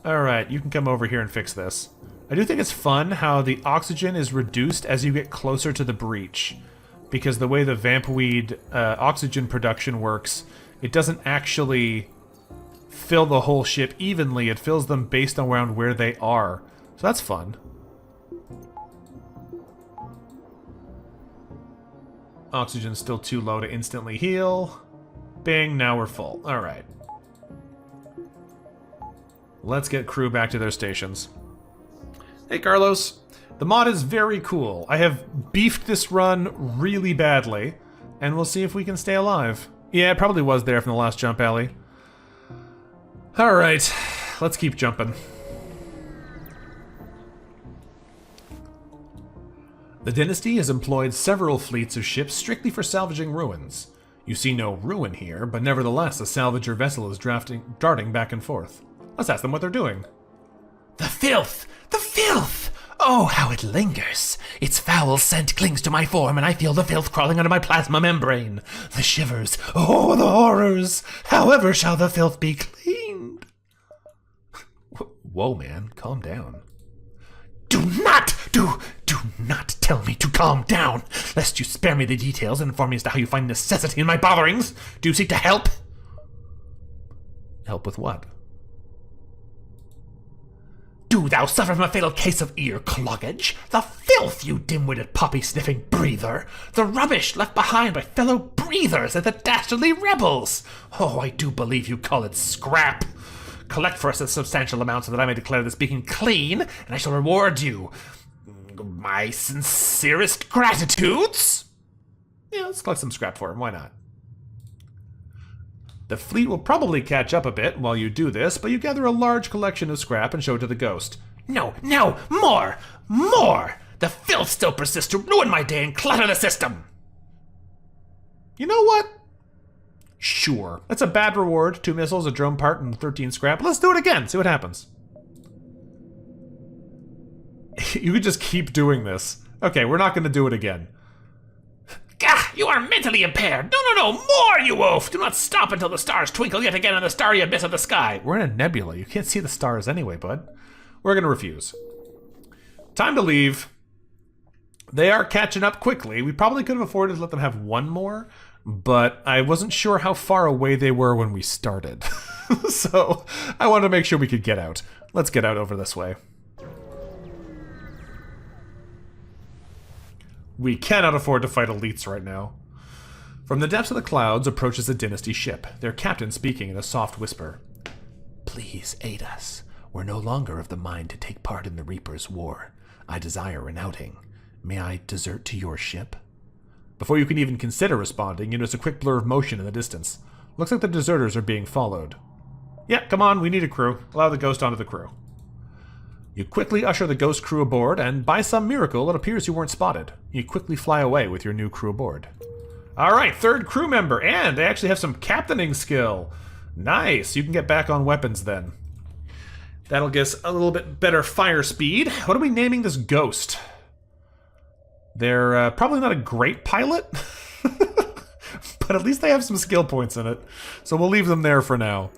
Alright, you can come over here and fix this. I do think it's fun how the oxygen is reduced as you get closer to the breach, because the way the Vampweed oxygen production works, it doesn't actually fill the whole ship evenly, it fills them based around where they are. So that's fun. Oxygen's still too low to instantly heal. Bing, now we're full. Alright. Let's get crew back to their stations. Hey Carlos, the mod is very cool. I have beefed this run really badly, and we'll see if we can stay alive. Yeah, it probably was there from the last jump alley. Alright, let's keep jumping. The Dynasty has employed several fleets of ships strictly for salvaging ruins. You see no ruin here, but nevertheless a salvager vessel is darting back and forth. Let's ask them what they're doing. The filth! The filth! Oh, how it lingers. Its foul scent clings to my form, and I feel the filth crawling under my plasma membrane. The shivers. Oh, the horrors! However shall the filth be cleaned? Whoa, man. Calm down. Do not tell me to calm down, lest you spare me the details and inform me as to how you find necessity in my botherings. Do you seek to help? Help with what? do thou suffer from a fatal case of ear cloggage? The filth, you dim-witted poppy-sniffing breather! The rubbish left behind by fellow breathers and the dastardly rebels! Oh, I do believe you call it scrap! Collect for us a substantial amount so that I may declare this beacon clean, and I shall reward you. My sincerest gratitudes? Yeah, let's collect some scrap for him, why not? The fleet will probably catch up a bit while you do this, but you gather a large collection of scrap and show it to the ghost. No, no, more! More! The filth still persists to ruin my day and clutter the system! You know what? Sure. That's a bad reward. 2 missiles, a drone part, and 13 scrap. Let's do it again, see what happens. You could just keep doing this. Okay, we're not going to do it again. Gah! You are mentally impaired! No, no, no! More, you oaf! Do not stop until the stars twinkle yet again in the starry abyss of the sky! We're in a nebula. You can't see the stars anyway, bud. We're going to refuse. Time to leave. They are catching up quickly. We probably could have afforded to let them have one more, but I wasn't sure how far away they were when we started. So I wanted to make sure we could get out. Let's get out over this way. We cannot afford to fight elites right now. From the depths of the clouds approaches a dynasty ship, their captain speaking in a soft whisper. Please aid us. We're no longer of the mind to take part in the Reaper's war. I desire an outing. May I desert to your ship? Before you can even consider responding, you notice a quick blur of motion in the distance. Looks like the deserters are being followed. Yeah, come on, we need a crew. Allow the ghost onto the crew. You quickly usher the ghost crew aboard, and by some miracle, it appears you weren't spotted. You quickly fly away with your new crew aboard. Alright, 3rd crew member, and they actually have some captaining skill. Nice, you can get back on weapons then. That'll get us a little bit better fire speed. What are we naming this ghost? They're probably not a great pilot, but at least they have some skill points in it. So we'll leave them there for now.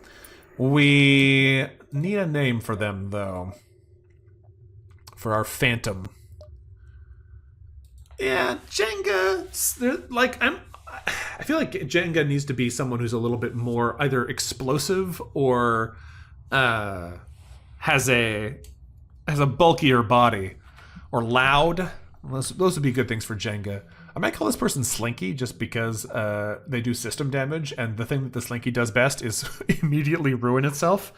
We need a name for them, though. For our Phantom. Yeah, Jenga. Like, I feel like Jenga needs to be someone who's a little bit more either explosive or has a bulkier body, or loud. Those would be good things for Jenga. I might call this person Slinky just because they do system damage, and the thing that the Slinky does best is immediately ruin itself.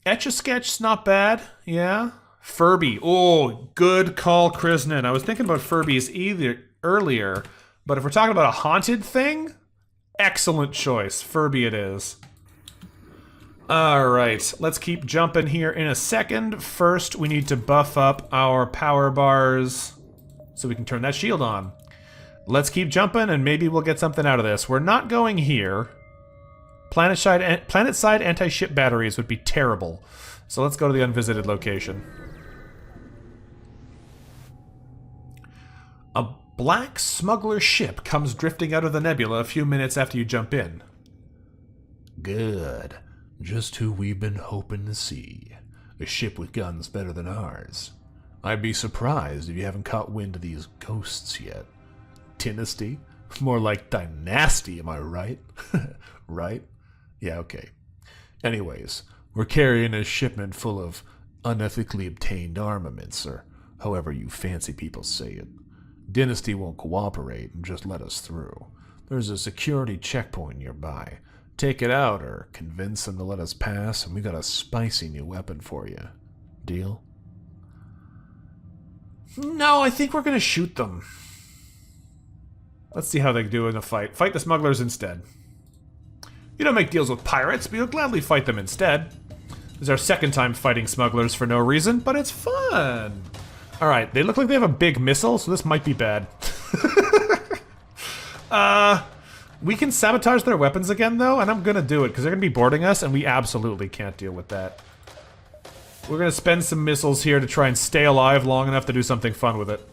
Etch-a-Sketch's not bad, yeah. Furby. Oh, good call, Krisnan. I was thinking about Furbies earlier, but if we're talking about a haunted thing, excellent choice. Furby it is. Alright, let's keep jumping here in a second. First, we need to buff up our power bars so we can turn that shield on. Let's keep jumping and maybe we'll get something out of this. We're not going here. Planet-side anti-ship batteries would be terrible. So let's go to the unvisited location. A black smuggler ship comes drifting out of the nebula a few minutes after you jump in. Good. Just who we've been hoping to see. A ship with guns better than ours. I'd be surprised if you haven't caught wind of these ghosts yet. Dynasty? More like dynasty, am I right? Right? Yeah, okay. Anyways, we're carrying a shipment full of unethically obtained armaments, or however you fancy people say it. Dynasty won't cooperate and just let us through. There's a security checkpoint nearby. Take it out or convince them to let us pass, and we got a spicy new weapon for you. Deal? No, I think we're gonna shoot them. Let's see how they do in a fight. Fight the smugglers instead. You don't make deals with pirates, but you'll gladly fight them instead. This is our second time fighting smugglers for no reason, but it's fun. Alright, they look like they have a big missile, so this might be bad. We can sabotage their weapons again, though, and I'm gonna do it, because they're gonna be boarding us, and we absolutely can't deal with that. We're gonna spend some missiles here to try and stay alive long enough to do something fun with it.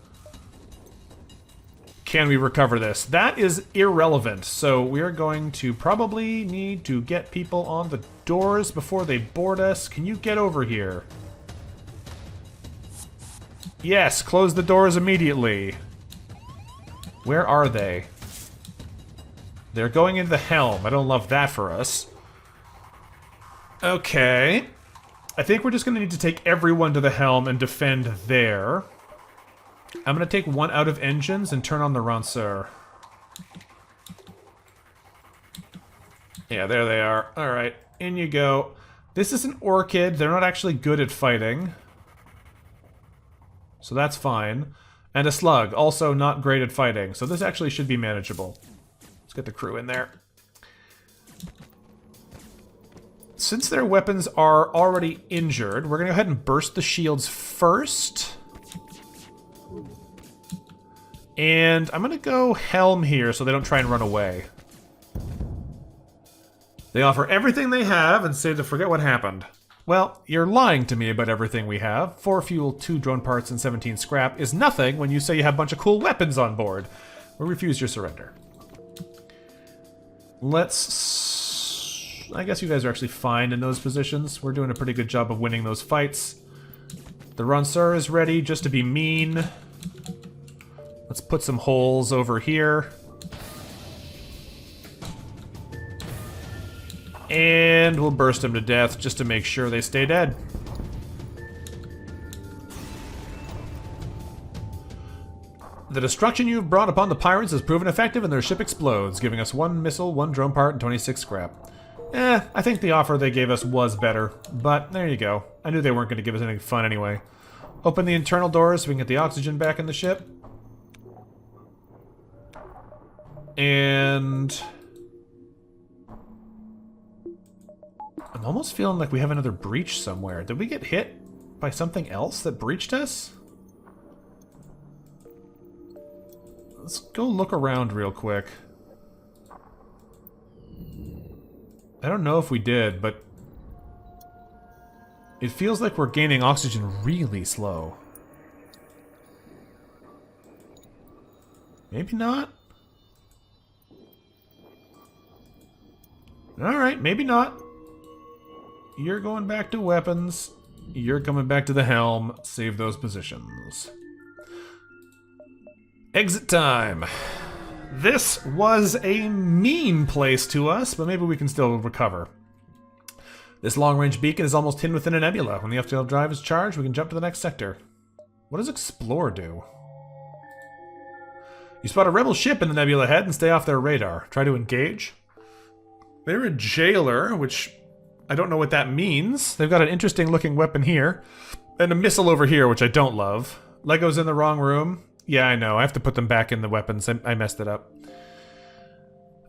Can we recover this? That is irrelevant, so we're going to probably need to get people on the doors before they board us. Can you get over here? Yes, close the doors immediately. Where are they? They're going into the helm. I don't love that for us. Okay. I think we're just going to need to take everyone to the helm and defend there. I'm going to take one out of engines and turn on the Ranceur. Yeah, there they are. Alright, in you go. This is an Orchid. They're not actually good at fighting. So that's fine. And a Slug, also not great at fighting. So this actually should be manageable. Let's get the crew in there. Since their weapons are already injured, we're going to go ahead and burst the shields first. And I'm going to go Helm here so they don't try and run away. They offer everything they have and say to forget what happened. Well, you're lying to me about everything we have. 4 fuel, 2 drone parts, and 17 scrap is nothing when you say you have a bunch of cool weapons on board. We refuse your surrender. Let's... I guess you guys are actually fine in those positions. We're doing a pretty good job of winning those fights. The Ranceur is ready just to be mean. Let's put some holes over here. And we'll burst them to death just to make sure they stay dead. The destruction you've brought upon the pirates has proven effective and their ship explodes, giving us 1 missile, 1 drone part, and 26 scrap. I think the offer they gave us was better, but there you go. I knew they weren't going to give us anything fun anyway. Open the internal doors so we can get the oxygen back in the ship. And... I'm almost feeling like we have another breach somewhere. Did we get hit by something else that breached us? Let's go look around real quick. I don't know if we did, but it feels like we're gaining oxygen really slow. Maybe not? Alright, maybe not. You're going back to weapons. You're coming back to the helm. Save those positions. Exit time. This was a mean place to us, but maybe we can still recover. This long-range beacon is almost hidden within a nebula. When the FTL drive is charged, we can jump to the next sector. What does Explore do? You spot a rebel ship in the nebula ahead and stay off their radar. Try to engage. They're a jailer, which... I don't know what that means. They've got an interesting looking weapon here. And a missile over here, which I don't love. Lego's in the wrong room. Yeah, I know. I have to put them back in the weapons. I messed it up.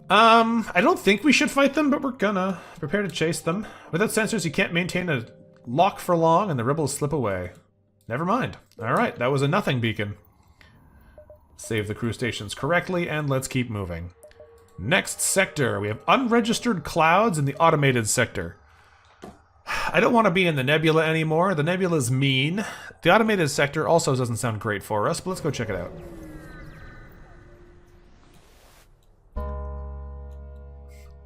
I don't think we should fight them, but we're gonna. Prepare to chase them. Without sensors, you can't maintain a lock for long, and the rebels slip away. Never mind. Alright, that was a nothing beacon. Save the crew stations correctly, and let's keep moving. Next sector. We have unregistered clouds in the automated sector. I don't want to be in the nebula anymore. The nebula's mean. The automated sector also doesn't sound great for us, but let's go check it out.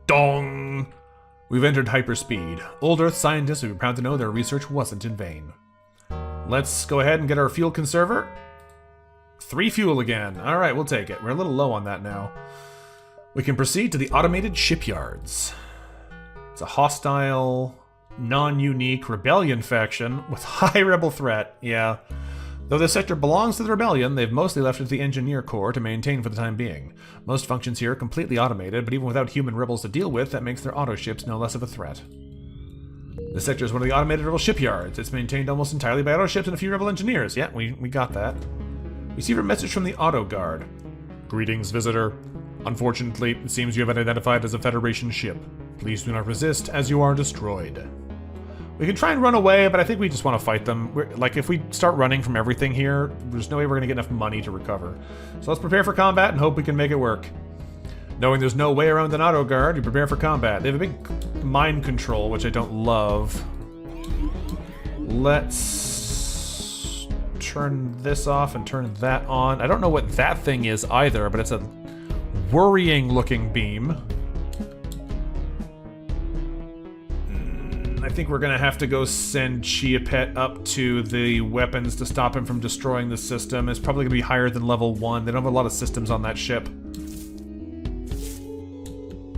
Dong! We've entered hyperspeed. Old Earth scientists will be proud to know their research wasn't in vain. Let's go ahead and get our fuel conserver. 3 fuel again. Alright, we'll take it. We're a little low on that now. We can proceed to the automated shipyards. It's a hostile... non-unique rebellion faction with high rebel threat, yeah. Though this sector belongs to the rebellion, they've mostly left it to the engineer corps to maintain for the time being. Most functions here are completely automated, but even without human rebels to deal with, that makes their auto ships no less of a threat. This sector is one of the automated rebel shipyards. It's maintained almost entirely by auto ships and a few rebel engineers. Yeah, we got that. Receive a message from the auto guard. Greetings, visitor. Unfortunately, it seems you have been identified as a Federation ship. Please do not resist, as you are destroyed. We can try and run away, but I think we just want to fight them. Like, if we start running from everything here, there's no way we're going to get enough money to recover. So let's prepare for combat and hope we can make it work. Knowing there's no way around an auto guard, you prepare for combat. They have a big mind control, which I don't love. Let's turn this off and turn that on. I don't know what that thing is either, but it's a worrying-looking beam. I think we're gonna have to go send Chiapet up to the weapons to stop him from destroying the system. It's probably gonna be higher than level 1. They don't have a lot of systems on that ship.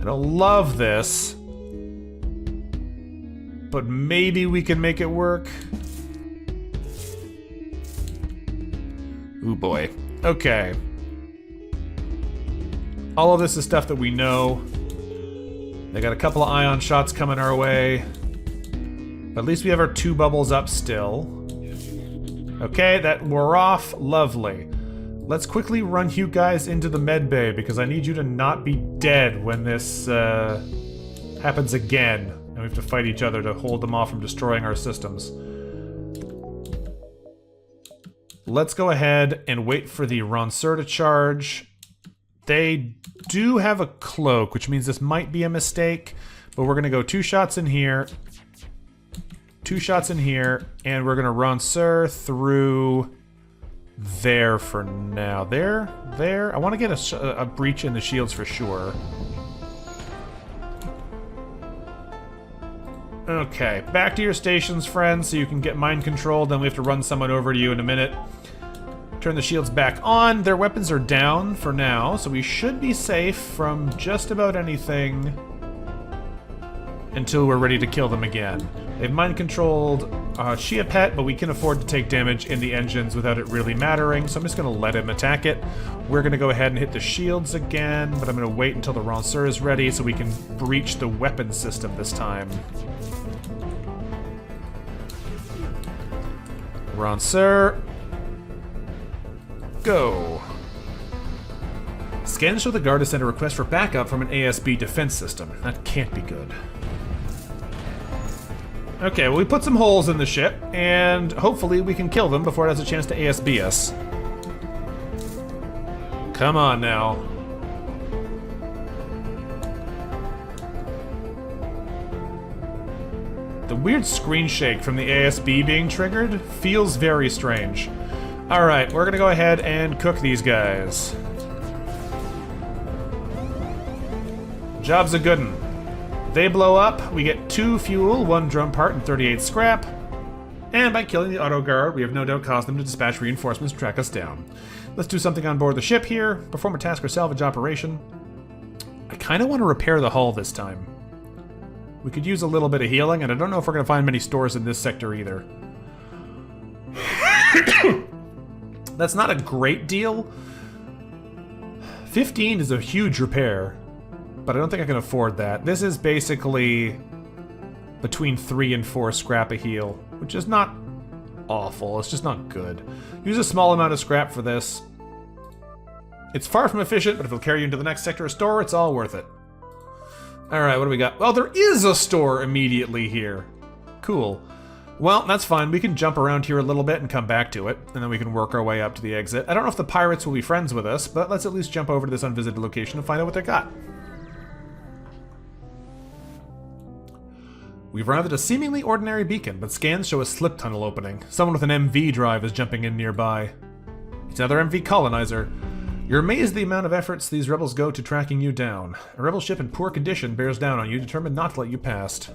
I don't love this. but maybe we can make it work. Ooh boy. Okay. All of this is stuff that we know. They got a couple of ion shots coming our way. But at least we have our 2 bubbles up still. Okay, that wore off. Lovely. Let's quickly run you guys into the med bay because I need you to not be dead when this happens again. And we have to fight each other to hold them off from destroying our systems. Let's go ahead and wait for the Ranceur to charge. They do have a cloak, which means this might be a mistake. But we're going to go 2 shots in here. 2 shots in here. And we're going to Ranceur through there for now. There. I want to get a breach in the shields for sure. Okay, back to your stations, friends, so you can get mind controlled. Then we have to run someone over to you in a minute. Turn the shields back on. Their weapons are down for now, so we should be safe from just about anything until we're ready to kill them again. They've mind-controlled Shia Pet, but we can afford to take damage in the engines without it really mattering, so I'm just going to let him attack it. We're going to go ahead and hit the shields again, but I'm going to wait until the Ranceur is ready so we can breach the weapon system this time. Ranceur. Go. Scans show the guard has sent a request for backup from an ASB defense system. That can't be good. Okay, well, we put some holes in the ship, and hopefully we can kill them before it has a chance to ASB us. Come on now. The weird screen shake from the ASB being triggered feels very strange. Alright, we're gonna go ahead and cook these guys. Job's a good one. They blow up, we get 2 fuel, 1 drum part, and 38 scrap. And by killing the auto guard, we have no doubt caused them to dispatch reinforcements to track us down. Let's do something on board the ship here, perform a task or salvage operation. I kind of want to repair the hull this time. We could use a little bit of healing, and I don't know if we're going to find many stores in this sector either. That's not a great deal. 15 is a huge repair, but I don't think I can afford that. This is basically between 3 and 4 scrap a heal, which is not awful. It's just not good. Use a small amount of scrap for this. It's far from efficient, but if it'll carry you into the next sector or store, it's all worth it. Alright, what do we got? Well, there is a store immediately here. Cool. Well, that's fine. We can jump around here a little bit and come back to it, and then we can work our way up to the exit. I don't know if the pirates will be friends with us, but let's at least jump over to this unvisited location and find out what they got. We've arrived at a seemingly ordinary beacon, but scans show a slip tunnel opening. Someone with an MV drive is jumping in nearby. It's another MV colonizer. You're amazed at the amount of efforts these rebels go to tracking you down. A rebel ship in poor condition bears down on you, determined not to let you past.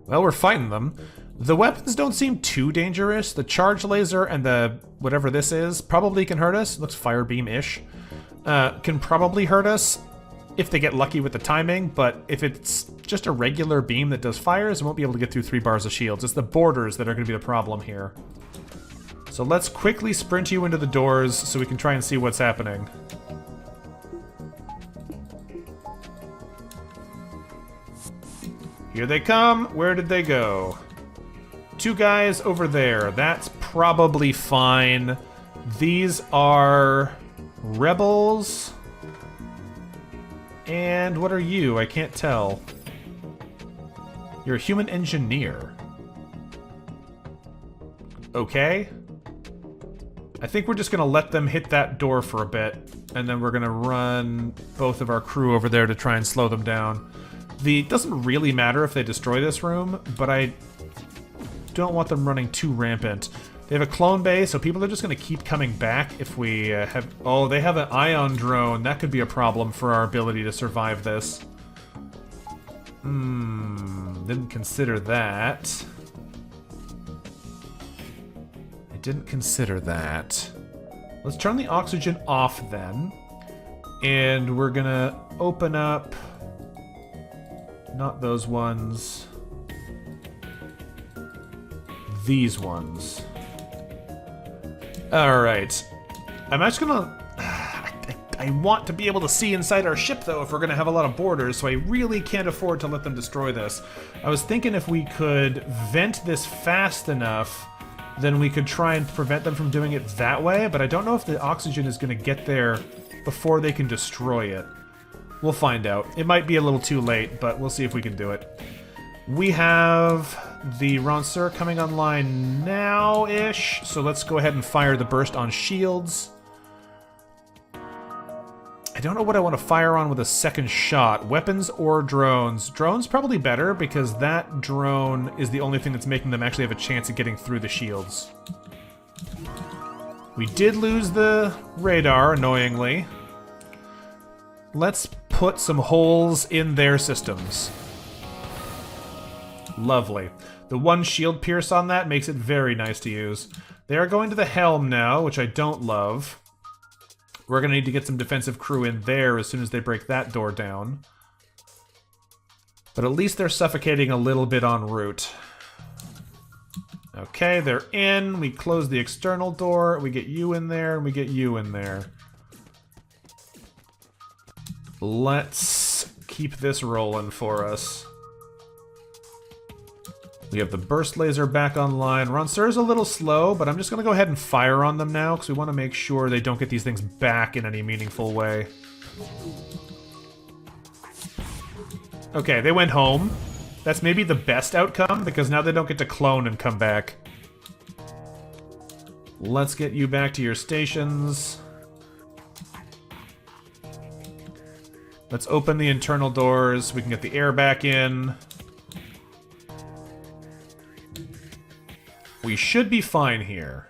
Well, we're fighting them. The weapons don't seem too dangerous. The charge laser and the whatever this is probably can hurt us. Looks fire beam-ish. Can probably hurt us if they get lucky with the timing, but if it's just a regular beam that does fires, it won't be able to get through 3 bars of shields. It's the borders that are going to be the problem here. So let's quickly sprint you into the doors so we can try and see what's happening. Here they come. Where did they go? 2 guys over there. That's probably fine. These are rebels. And what are you? I can't tell. You're a human engineer. Okay. I think we're just going to let them hit that door for a bit, and then we're going to run both of our crew over there to try and slow them down. It doesn't really matter if they destroy this room, but I don't want them running too rampant. They have a clone base, so people are just going to keep coming back if we have... Oh, they have an ion drone. That could be a problem for our ability to survive this. Didn't consider that. Didn't consider that. Let's turn the oxygen off then. And we're gonna open up... Not those ones. these ones. Alright. I'm actually gonna... I want to be able to see inside our ship, though, if we're gonna have a lot of boarders, so I really can't afford to let them destroy this. I was thinking if we could vent this fast enough, then we could try and prevent them from doing it that way, but I don't know if the oxygen is gonna get there before they can destroy it. We'll find out. It might be a little too late, but we'll see if we can do it. We have the Ranceur coming online now-ish, so let's go ahead and fire the burst on shields. I don't know what I want to fire on with a second shot. Weapons or drones? Drones probably better, because that drone is the only thing that's making them actually have a chance at getting through the shields. We did lose the radar, annoyingly. Let's put some holes in their systems. Lovely. The one shield pierce on that makes it very nice to use. They are going to the helm now, which I don't love. We're going to need to get some defensive crew in there as soon as they break that door down. But at least they're suffocating a little bit en route. Okay, they're in. We close the external door. We get you in there, and we get you in there. Let's keep this rolling for us. We have the burst laser back online. Ranceur's a little slow, but I'm just going to go ahead and fire on them now, because we want to make sure they don't get these things back in any meaningful way. Okay, they went home. That's maybe the best outcome, because now they don't get to clone and come back. Let's get you back to your stations. Let's open the internal doors. We can get the air back in. We should be fine here.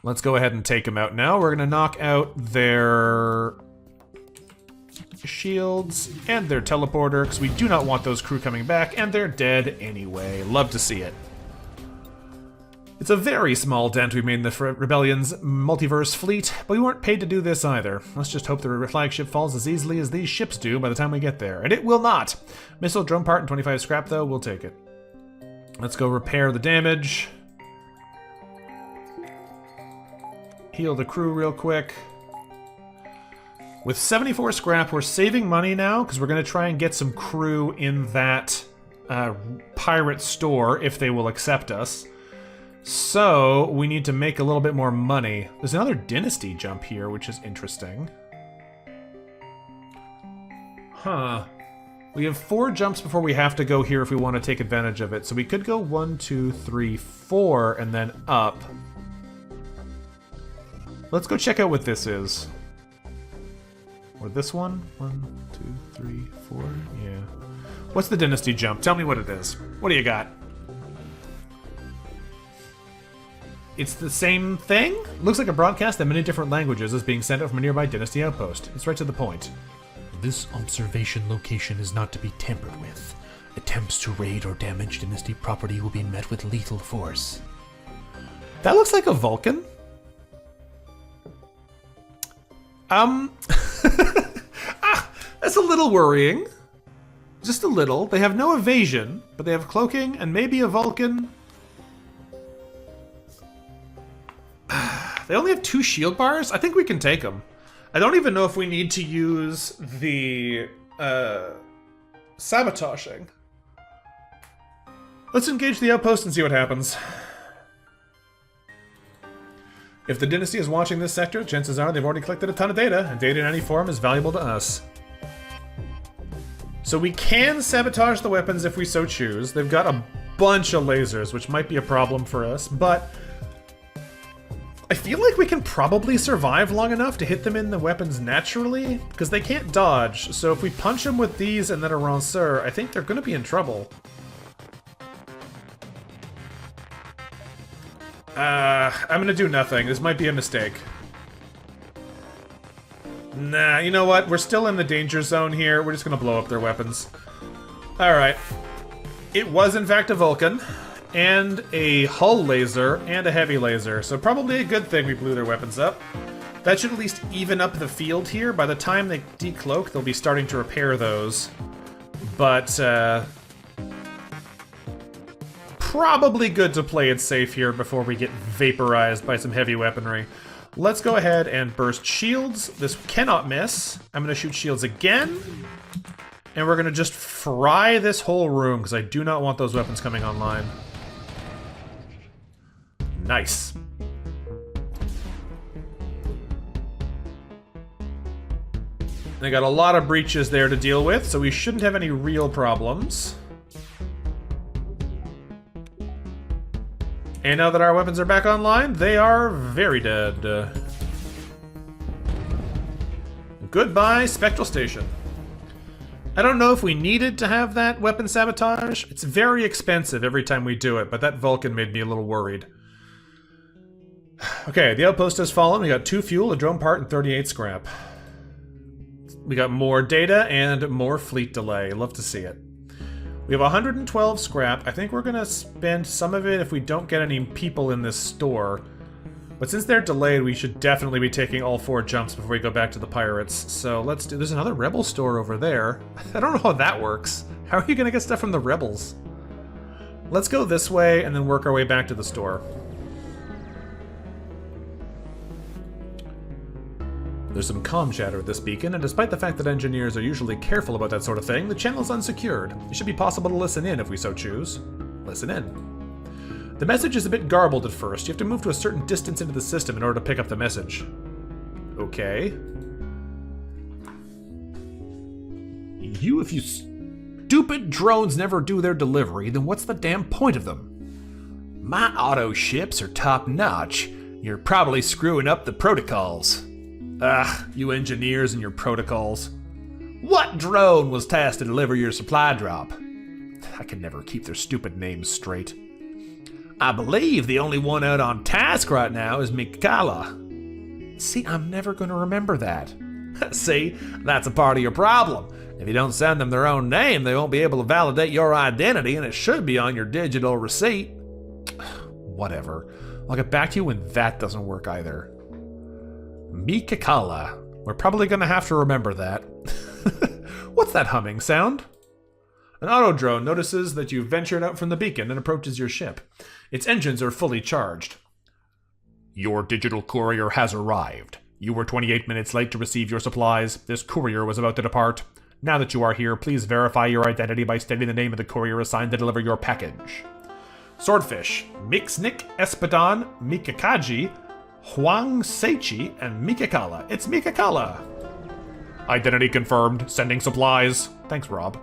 Let's go ahead and take them out now. We're going to knock out their shields and their teleporter, because we do not want those crew coming back, and they're dead anyway. Love to see it. It's a very small dent we made in the Rebellion's multiverse fleet, but we weren't paid to do this either. Let's just hope the flagship falls as easily as these ships do by the time we get there. And it will not! Missile, drone part, and 25 scrap, though. We'll take it. Let's go repair the damage. Heal the crew real quick. With 74 scrap, we're saving money now, because we're going to try and get some crew in that pirate store, if they will accept us. So, we need to make a little bit more money. There's another dynasty jump here, which is interesting. Huh. We have 4 jumps before we have to go here if we want to take advantage of it. So we could go 1, 2, 3, 4, and then up. Let's go check out what this is. Or this one? 1, 2, 3, 4, yeah. What's the dynasty jump? Tell me what it is. What do you got? It's the same thing? Looks like a broadcast in many different languages is being sent out from a nearby dynasty outpost. It's right to the point. This observation location is not to be tampered with. Attempts to raid or damage dynasty property will be met with lethal force. That looks like a Vulcan. That's a little worrying. Just a little. They have no evasion, but they have cloaking and maybe a Vulcan. They only have 2 shield bars? I think we can take them. I don't even know if we need to use the sabotaging. Let's engage the outpost and see what happens. If the dynasty is watching this sector, chances are they've already collected a ton of data, and data in any form is valuable to us. So we can sabotage the weapons if we so choose. They've got a bunch of lasers, which might be a problem for us, but I feel like we can probably survive long enough to hit them in the weapons naturally, because they can't dodge. So if we punch them with these and then a Ranceur, I think they're going to be in trouble. I'm going to do nothing. This might be a mistake. Nah, you know what? We're still in the danger zone here. We're just going to blow up their weapons. Alright. It was, in fact, a Vulcan, and a hull laser, and a heavy laser. So probably a good thing we blew their weapons up. That should at least even up the field here. By the time they decloak, they'll be starting to repair those. But, probably good to play it safe here before we get vaporized by some heavy weaponry. Let's go ahead and burst shields. This cannot miss. I'm going to shoot shields again. And we're going to just fry this whole room because I do not want those weapons coming online. Nice. They got a lot of breaches there to deal with, so we shouldn't have any real problems. And now that our weapons are back online, they are very dead. Goodbye, Spectral Station. I don't know if we needed to have that weapon sabotage. It's very expensive every time we do it, but that Vulcan made me a little worried. Okay, the outpost has fallen. We got 2 fuel, a drone part, and 38 scrap. We got more data and more fleet delay. Love to see it. We have 112 scrap. I think we're going to spend some of it if we don't get any people in this store. But since they're delayed, we should definitely be taking all 4 jumps before we go back to the pirates. So let's do... There's another rebel store over there. I don't know how that works. How are you going to get stuff from the rebels? Let's go this way and then work our way back to the store. There's some comm chatter at this beacon, and despite the fact that engineers are usually careful about that sort of thing, the channel is unsecured. It should be possible to listen in if we so choose. Listen in. The message is a bit garbled at first. You have to move to a certain distance into the system in order to pick up the message. Okay. If you stupid drones never do their delivery, then what's the damn point of them? My auto ships are top-notch. You're probably screwing up the protocols. Ah, you engineers and your protocols. What drone was tasked to deliver your supply drop? I can never keep their stupid names straight. I believe the only one out on task right now is Mikala. See, I'm never going to remember that. See, that's a part of your problem. If you don't send them their own name, they won't be able to validate your identity, and it should be on your digital receipt. Whatever. I'll get back to you when that doesn't work either. Mikakala. We're probably going to have to remember that. What's that humming sound? An auto drone notices that you've ventured out from the beacon and approaches your ship. Its engines are fully charged. Your digital courier has arrived. You were 28 minutes late to receive your supplies. This courier was about to depart. Now that you are here, please verify your identity by stating the name of the courier assigned to deliver your package. Swordfish, Mixnik, Espadon, Mikakaji, Huang Seichi, and Mikakala. It's Mikakala! Identity confirmed. Sending supplies. Thanks, Rob.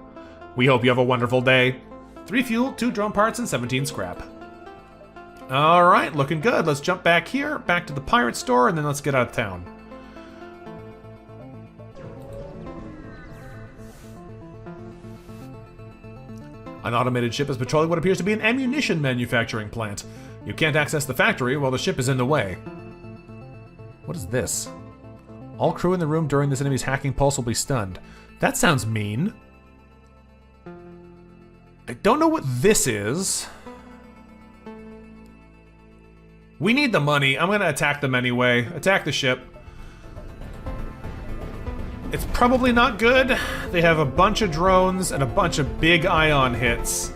We hope you have a wonderful day. 3 fuel, 2 drone parts, and 17 scrap. Alright, looking good. Let's jump back here, back to the pirate store, and then let's get out of town. An automated ship is patrolling what appears to be an ammunition manufacturing plant. You can't access the factory while the ship is in the way. What is this? All crew in the room during this enemy's hacking pulse will be stunned. That sounds mean. I don't know what this is. We need the money. I'm gonna attack them anyway. Attack the ship. It's probably not good. They have a bunch of drones and a bunch of big ion hits.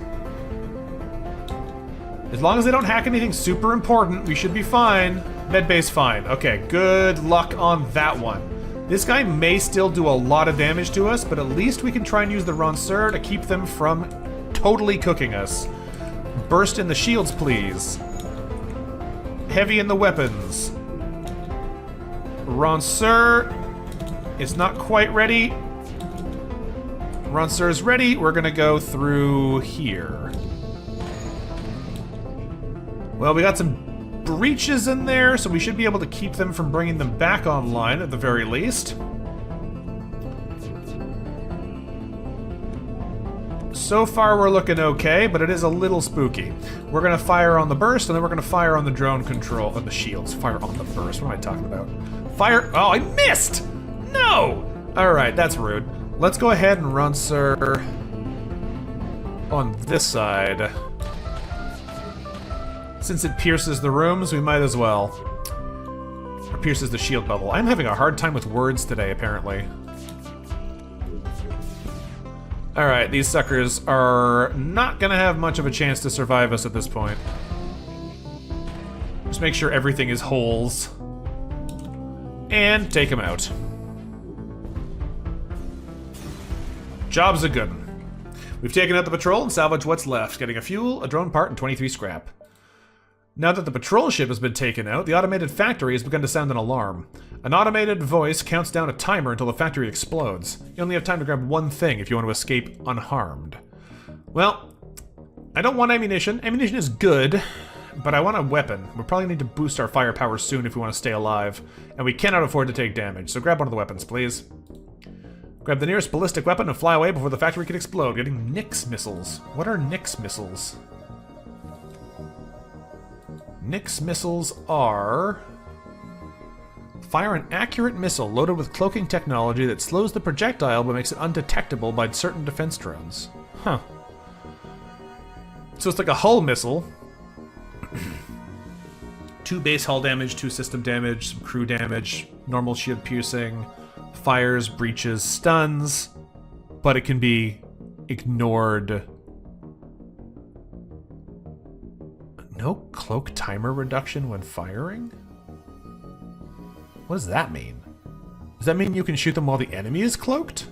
As long as they don't hack anything super important, we should be fine. Medbay's fine. Okay, good luck on that one. This guy may still do a lot of damage to us, but at least we can try and use the Ranceur to keep them from totally cooking us. Burst in the shields, please. Heavy in the weapons. Ranceur is not quite ready. Ranceur is ready. We're gonna go through here. Well, we got some breaches in there, so we should be able to keep them from bringing them back online at the very least. So far we're looking okay, but it is a little spooky. We're gonna fire on the burst, and then we're gonna fire on the drone control, the shields. Fire on the burst, what am I talking about? Fire, oh, I missed! No! Alright, that's rude. Let's go ahead and run, sir, on this side. Since it pierces the rooms, we might as well. Or pierces the shield bubble. I'm having a hard time with words today, apparently. Alright, these suckers are not gonna have much of a chance to survive us at this point. Just make sure everything is holes. And take them out. Job's a good one. We've taken out the patrol and salvaged what's left, getting a fuel, a drone part, and 23 scrap. Now that the patrol ship has been taken out, the automated factory has begun to sound an alarm. An automated voice counts down a timer until the factory explodes. You only have time to grab one thing if you want to escape unharmed. Well, I don't want ammunition. Ammunition is good, but I want a weapon. We'll probably need to boost our firepower soon if we want to stay alive, and we cannot afford to take damage, so grab one of the weapons, please. Grab the nearest ballistic weapon and fly away before the factory can explode, getting Nyx missiles. What are Nyx missiles? Nyx missiles are... fire an accurate missile loaded with cloaking technology that slows the projectile but makes it undetectable by certain defense drones. Huh. So it's like a hull missile. 2 base hull damage, 2 system damage, some crew damage, normal shield piercing, fires, breaches, stuns, but it can be ignored. No cloak timer reduction when firing? What does that mean? Does that mean you can shoot them while the enemy is cloaked?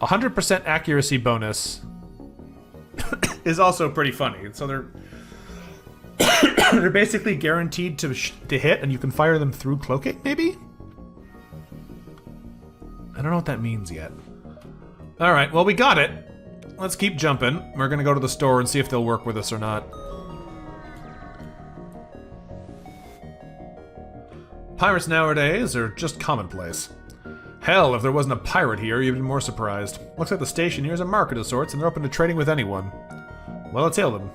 100% accuracy bonus is also pretty funny. So they're they're basically guaranteed to hit, and you can fire them through cloaking, maybe? I don't know what that means yet. Alright, well, we got it. Let's keep jumping. We're gonna go to the store and see if they'll work with us or not. Pirates nowadays are just commonplace. Hell, if there wasn't a pirate here, you'd be more surprised. Looks like the station here is a market of sorts, and they're open to trading with anyone. Well, let's hail them.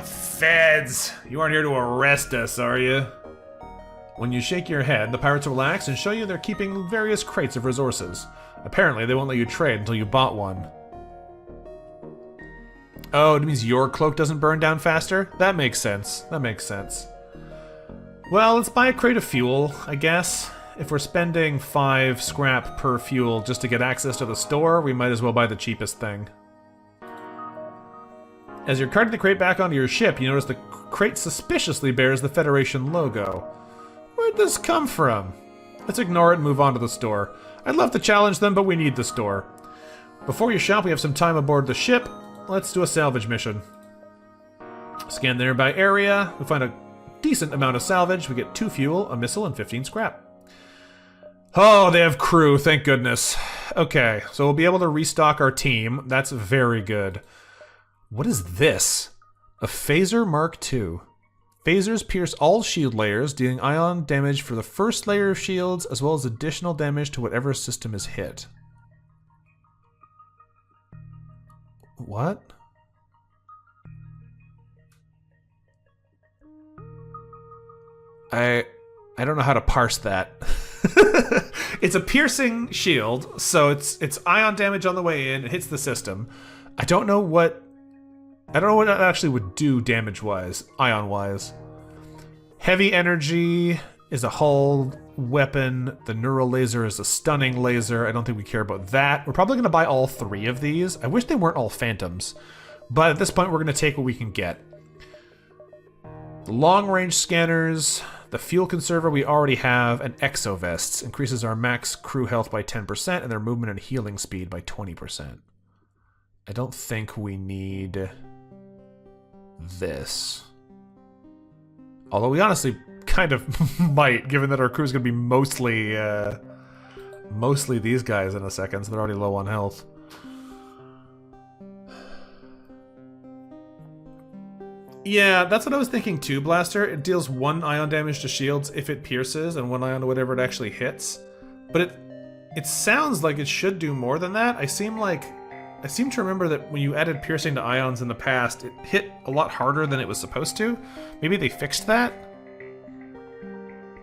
Feds! You aren't here to arrest us, are you? When you shake your head, the pirates relax and show you they're keeping various crates of resources. Apparently, they won't let you trade until you bought one. Oh, it means your cloak doesn't burn down faster? That makes sense. That makes sense. Well, let's buy a crate of fuel, I guess. If we're spending 5 scrap per fuel just to get access to the store, we might as well buy the cheapest thing. As you're carting the crate back onto your ship, you notice the crate suspiciously bears the Federation logo. Where'd this come from? Let's ignore it and move on to the store. I'd love to challenge them, but we need the store. Before you shop, we have some time aboard the ship. Let's do a salvage mission. Scan the nearby area. We find a decent amount of salvage. We get 2 fuel, a missile, and 15 scrap. Oh, they have crew, thank goodness. Okay, so we'll be able to restock our team. That's very good. What is this? A phaser Mark II. Phasers pierce all shield layers, dealing ion damage for the first layer of shields, as well as additional damage to whatever system is hit. What? I don't know how to parse that. It's a piercing shield, so it's ion damage on the way in, it hits the system. I don't know what it actually would do damage-wise, ion-wise. Heavy energy is a hull weapon. The neural laser is a stunning laser. I don't think we care about that. We're probably going to buy all 3 of these. I wish they weren't all phantoms. But at this point, we're going to take what we can get. The long-range scanners, the fuel conserver we already have, and exovests. Increases our max crew health by 10% and their movement and healing speed by 20%. I don't think we need this. Although we honestly kind of might, given that our crew's gonna be mostly these guys in a second, so they're already low on health. Yeah, that's what I was thinking too, Blaster. It deals 1 ion damage to shields if it pierces, and 1 ion to whatever it actually hits. But it sounds like it should do more than that. I seem to remember that when you added piercing to ions in the past, it hit a lot harder than it was supposed to. Maybe they fixed that?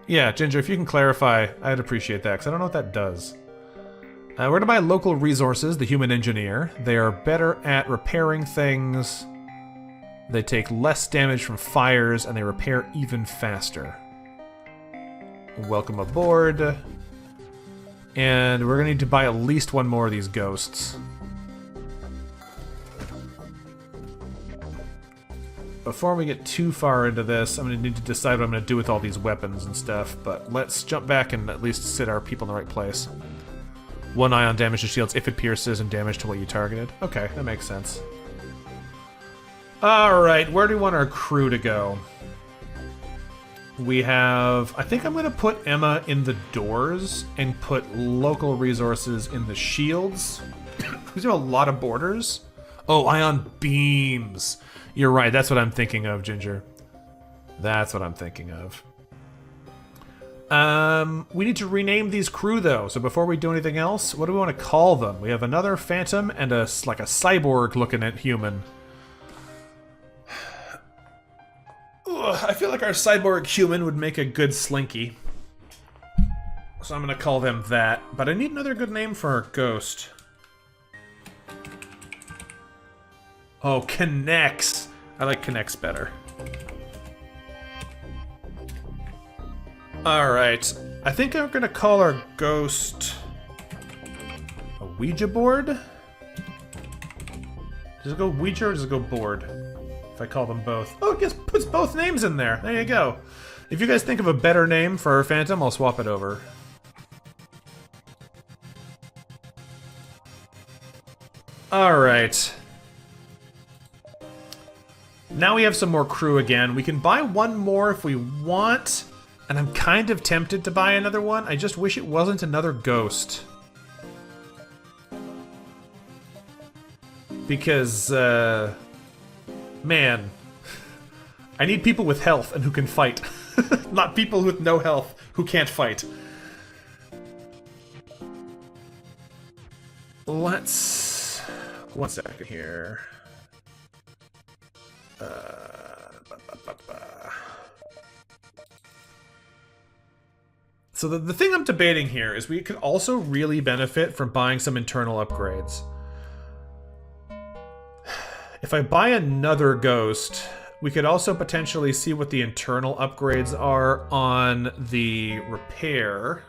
Yeah, Ginger, if you can clarify, I'd appreciate that, because I don't know what that does. We're going to buy local resources, the human engineer. They are better at repairing things. They take less damage from fires, and they repair even faster. Welcome aboard. And we're going to need to buy at least one more of these ghosts. Before we get too far into this, I'm going to need to decide what I'm going to do with all these weapons and stuff, but let's jump back and at least sit our people in the right place. One eye on damage to shields if it pierces and damage to what you targeted. Okay, that makes sense. Alright, where do we want our crew to go? We have... I think I'm going to put Emma in the doors and put local resources in the shields. Because there are a lot of borders. Oh, ion beams. You're right, that's what I'm thinking of, Ginger. That's what I'm thinking of. We need to rename these crew, though. So before we do anything else, what do we want to call them? We have another phantom and a cyborg-looking at human. Ugh, I feel like our cyborg human would make a good slinky. So I'm going to call them that. But I need another good name for our ghost. Oh, Connects. I like Connects better. Alright. I think I'm going to call our ghost a Ouija board? Does it go Ouija or does it go board? If I call them both. Oh, it just puts both names in there. There you go. If you guys think of a better name for our phantom, I'll swap it over. Alright. Now we have some more crew again. We can buy one more if we want. And I'm kind of tempted to buy another one. I just wish it wasn't another ghost. Because, man. I need people with health and who can fight. Not people with no health who can't fight. Let's... One second here. So the thing I'm debating here is we could also really benefit from buying some internal upgrades. If I buy another ghost, we could also potentially see what the internal upgrades are on the repair.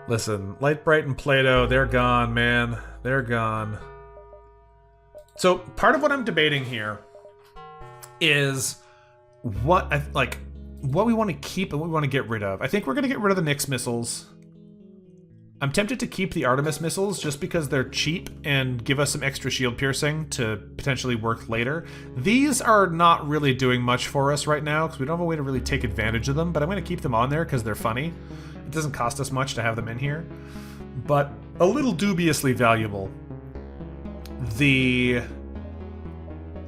Listen, Light Bright and Play-Doh, they're gone, man. They're gone. So part of what I'm debating here is what we want to keep and what we want to get rid of. I think we're going to get rid of the Nyx missiles. I'm tempted to keep the Artemis missiles just because they're cheap and give us some extra shield piercing to potentially work later. These are not really doing much for us right now because we don't have a way to really take advantage of them, but I'm going to keep them on there because they're funny. It doesn't cost us much to have them in here, but a little dubiously valuable. The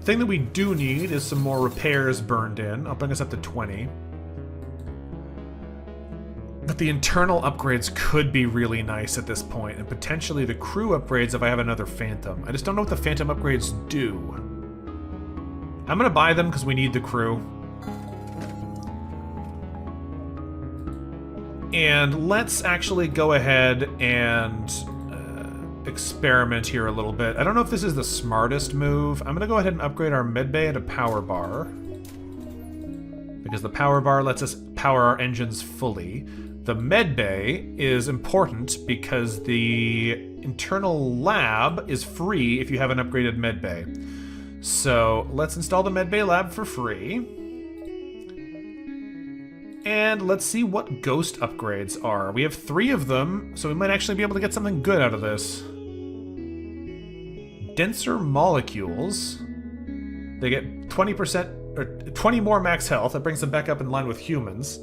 thing that we do need is some more repairs burned in. I'll bring us up to 20. But the internal upgrades could be really nice at this point, and potentially the crew upgrades if I have another Phantom. I just don't know what the Phantom upgrades do. I'm gonna buy them because we need the crew. And let's actually go ahead and experiment here a little bit. I don't know if this is the smartest move. I'm gonna go ahead and upgrade our medbay and a power bar, because the power bar lets us power our engines fully. The medbay is important because the internal lab is free if you have an upgraded medbay. So let's install the medbay lab for free. And let's see what ghost upgrades are. We have 3 of them, so we might actually be able to get something good out of this. Denser molecules. They get 20% or 20 more max health. That brings them back up in line with humans.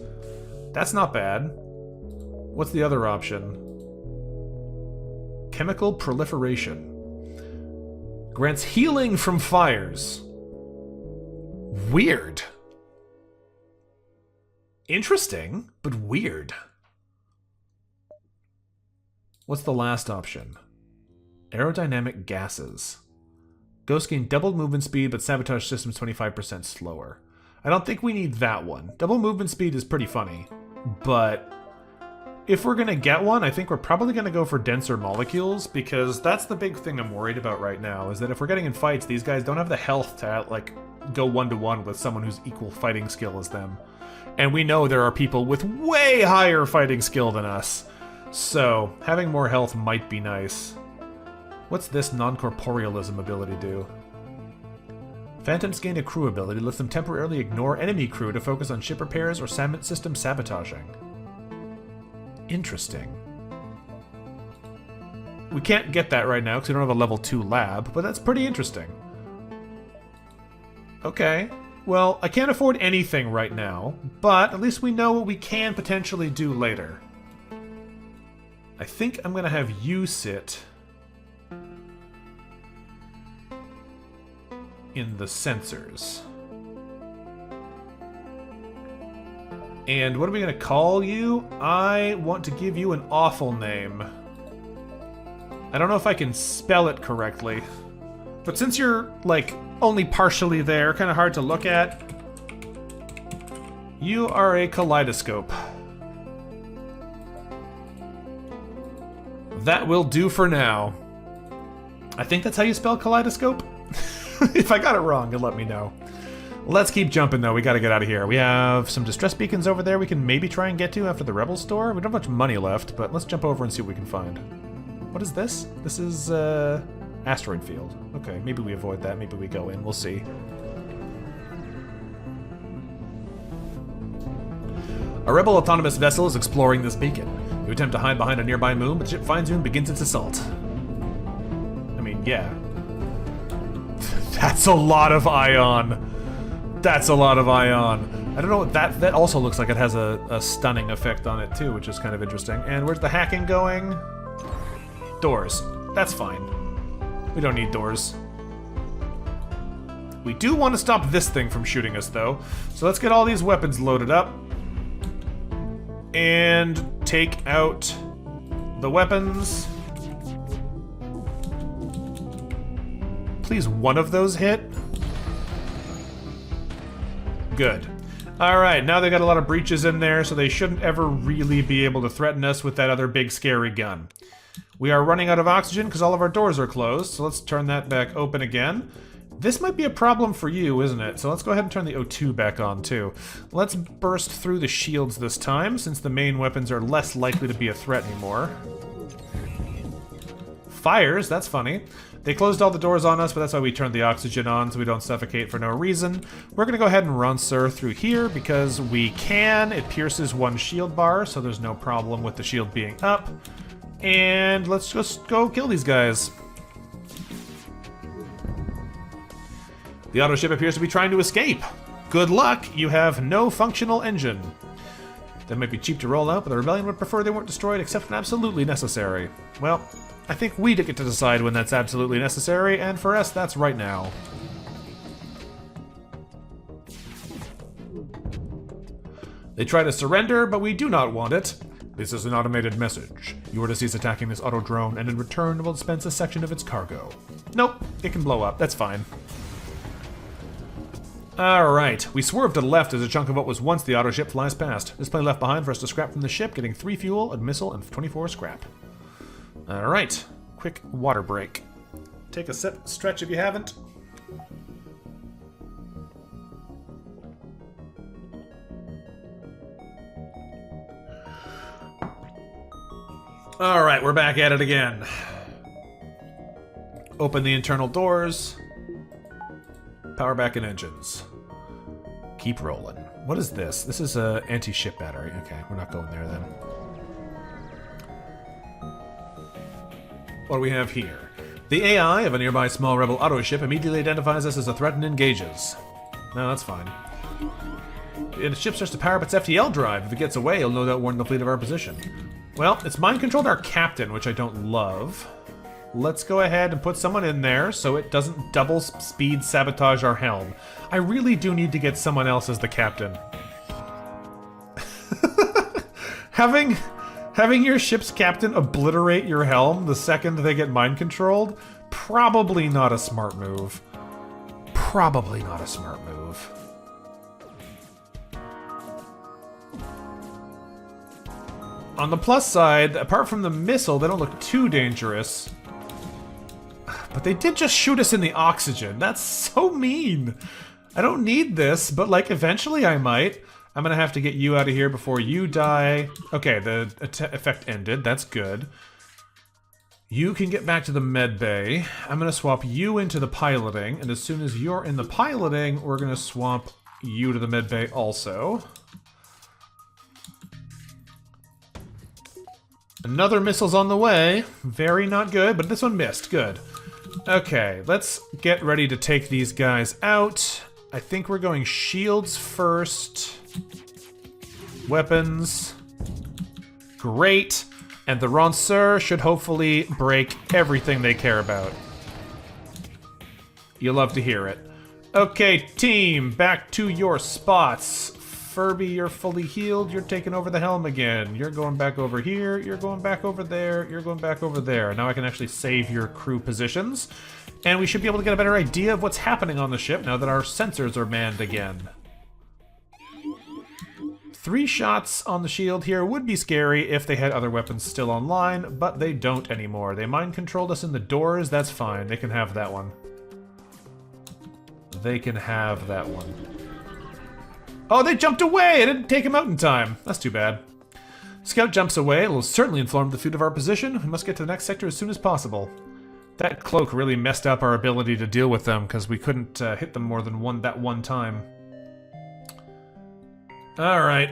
That's not bad. What's the other option? Chemical proliferation. Grants healing from fires. Weird. Interesting, but weird. What's the last option? Aerodynamic gases. Ghosts gain double movement speed, but sabotage systems 25% slower. I don't think we need that one. Double movement speed is pretty funny, but if we're gonna get one, I think we're probably gonna go for denser molecules, because that's the big thing I'm worried about right now, is that if we're getting in fights, these guys don't have the health to, like, go one-to-one with someone who's equal fighting skill as them. And we know there are people with way higher fighting skill than us. So, having more health might be nice. What's this non-corporealism ability do? Phantoms gain a crew ability, lets them temporarily ignore enemy crew to focus on ship repairs or system sabotaging. Interesting. We can't get that right now because we don't have a level 2 lab, but that's pretty interesting. Okay. Well, I can't afford anything right now, but at least we know what we can potentially do later. I think I'm going to have you sit in the sensors. And what are we going to call you? I want to give you an awful name. I don't know if I can spell it correctly. But since you're, like, only partially there, kind of hard to look at, you are a kaleidoscope. That will do for now. I think that's how you spell kaleidoscope? If I got it wrong, you'll let me know. Let's keep jumping, though. We gotta get out of here. We have some distress beacons over there we can maybe try and get to after the Rebel store. We don't have much money left, but let's jump over and see what we can find. What is this? This is, asteroid field. Okay, maybe we avoid that. Maybe we go in. We'll see. A Rebel autonomous vessel is exploring this beacon. You attempt to hide behind a nearby moon, but the ship finds you and begins its assault. I mean, yeah. That's a lot of ion. That's a lot of ion. I don't know, that also looks like it has a stunning effect on it too, which is kind of interesting. And where's the hacking going? Doors. That's fine. We don't need doors. We do want to stop this thing from shooting us though. So let's get all these weapons loaded up. And take out the weapons. Please, one of those hit. Good. Alright, now they got a lot of breaches in there, so they shouldn't ever really be able to threaten us with that other big scary gun. We are running out of oxygen because all of our doors are closed, so let's turn that back open again. This might be a problem for you, isn't it? So let's go ahead and turn the O2 back on, too. Let's burst through the shields this time, since the main weapons are less likely to be a threat anymore. Fires, that's funny. They closed all the doors on us, but that's why we turned the oxygen on, so we don't suffocate for no reason. We're gonna go ahead and run Sir through here, because we can. It pierces one shield bar, so there's no problem with the shield being up. And let's just go kill these guys. The auto ship appears to be trying to escape. Good luck, you have no functional engine. That might be cheap to roll out, but the Rebellion would prefer they weren't destroyed except when absolutely necessary. Well, I think we get to decide when that's absolutely necessary, and for us, that's right now. They try to surrender, but we do not want it. This is an automated message. You are to cease attacking this auto drone, and in return will dispense a section of its cargo. Nope, it can blow up. That's fine. Alright, we swerve to the left as a chunk of what was once the auto ship flies past. This plane left behind for us to scrap from the ship, getting 3 fuel, a missile, and 24 scrap. Alright, quick water break. Take a sip, stretch if you haven't. Alright, we're back at it again. Open the internal doors. Power back in engines. Keep rolling. What is this? This is a anti-ship battery. Okay, we're not going there then. What do we have here? The AI of a nearby small rebel auto ship immediately identifies us as a threat and engages. No, that's fine. The ship starts to power up its FTL drive. If it gets away, it'll no doubt warn the fleet of our position. Well, it's mind-controlled our captain, which I don't love. Let's go ahead and put someone in there so it doesn't double speed sabotage our helm. I really do need to get someone else as the captain. Having your ship's captain obliterate your helm the second they get mind-controlled? Probably not a smart move. Probably not a smart move. On the plus side, apart from the missile, they don't look too dangerous. But they did just shoot us in the oxygen. That's so mean. I don't need this, but like eventually I might. I'm gonna have to get you out of here before you die. Okay, the effect ended. That's good. You can get back to the med bay. I'm gonna swap you into the piloting, and as soon as you're in the piloting, we're gonna swap you to the med bay also. Another missile's on the way. Very not good, but this one missed. Good. Okay, let's get ready to take these guys out. I think we're going shields first. Weapons. Great. And the Ranceur should hopefully break everything they care about. You'll love to hear it. Okay, team, back to your spots. Furby, you're fully healed. You're taking over the helm again. You're going back over here. You're going back over there. You're going back over there. Now I can actually save your crew positions. And we should be able to get a better idea of what's happening on the ship now that our sensors are manned again. 3 shots on the shield here would be scary if they had other weapons still online, but they don't anymore. They mind-controlled us in the doors. That's fine. They can have that one. They can have that one. Oh, they jumped away! I didn't take him out in time. That's too bad. Scout jumps away. It will certainly inform the fleet of our position. We must get to the next sector as soon as possible. That cloak really messed up our ability to deal with them because we couldn't hit them more than that one time. Alright.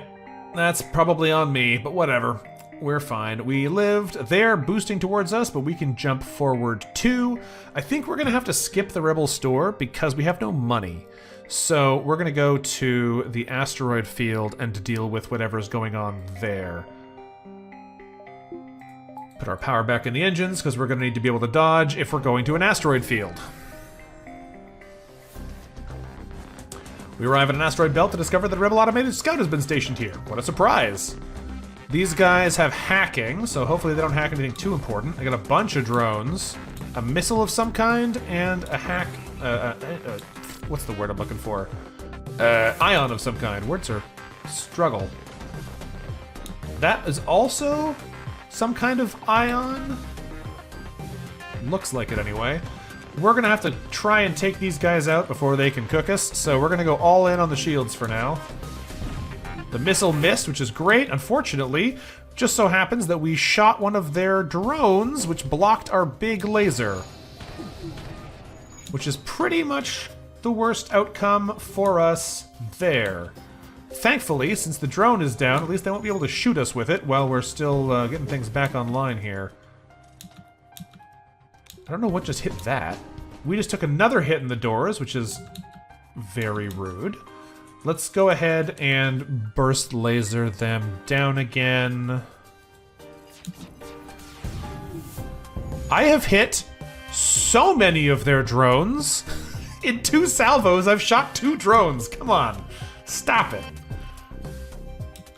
That's probably on me, but whatever. We're fine. We lived. They're boosting towards us, but we can jump forward too. I think we're going to have to skip the Rebel store because we have no money. So we're going to go to the asteroid field and to deal with whatever's going on there. Put our power back in the engines because we're going to need to be able to dodge if we're going to an asteroid field. We arrive at an asteroid belt to discover that a Rebel automated scout has been stationed here. What a surprise! These guys have hacking, so hopefully they don't hack anything too important. I got a bunch of drones, a missile of some kind, and a hack... what's the word I'm looking for? Ion of some kind. Words are struggle. That is also some kind of ion? Looks like it anyway. We're gonna have to try and take these guys out before they can cook us, so we're gonna go all in on the shields for now. The missile missed, which is great. Unfortunately, just so happens that we shot one of their drones, which blocked our big laser. Which is pretty much the worst outcome for us there. Thankfully, since the drone is down, at least they won't be able to shoot us with it while we're still getting things back online here. I don't know what just hit that. We just took another hit in the doors, which is very rude. Let's go ahead and burst laser them down again. I have hit so many of their drones. In 2 salvos, I've shot 2 drones. Come on, stop it.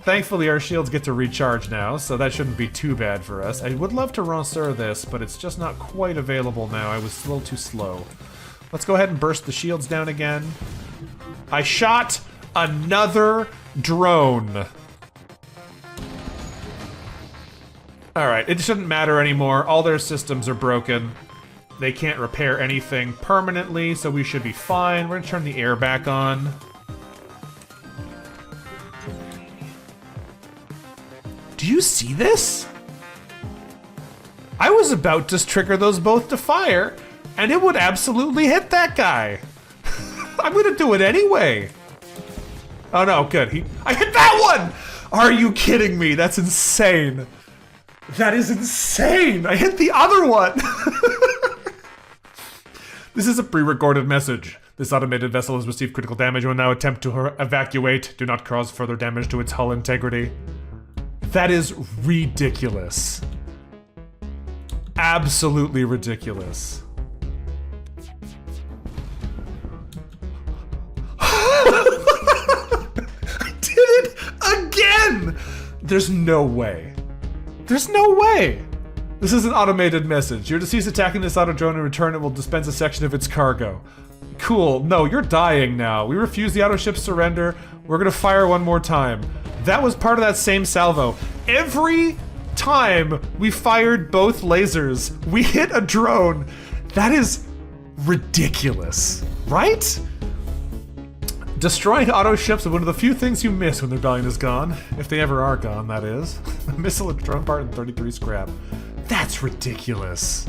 Thankfully, our shields get to recharge now, so that shouldn't be too bad for us. I would love to Ranceur this, but it's just not quite available now. I was a little too slow. Let's go ahead and burst the shields down again. I shot another drone. Alright, it shouldn't matter anymore. All their systems are broken. They can't repair anything permanently, so we should be fine. We're gonna turn the air back on. Do you see this? I was about to trigger those both to fire, and it would absolutely hit that guy. I'm gonna do it anyway. Oh no, good. I hit that one! Are you kidding me? That's insane. That is insane! I hit the other one! This is a pre-recorded message. This automated vessel has received critical damage and will now attempt to evacuate. Do not cause further damage to its hull integrity. That is ridiculous. Absolutely ridiculous. I did it again! There's no way. There's no way! This is an automated message. You're to cease attacking this auto drone and return it will dispense a section of its cargo. Cool. No, you're dying now. We refuse the auto ship's surrender. We're gonna fire one more time. That was part of that same salvo. Every time we fired both lasers, we hit a drone. That is ridiculous, right? Destroying auto ships is one of the few things you miss when their rebellion is gone. If they ever are gone, that is. Missile and drone part and 33 scrap. That's ridiculous.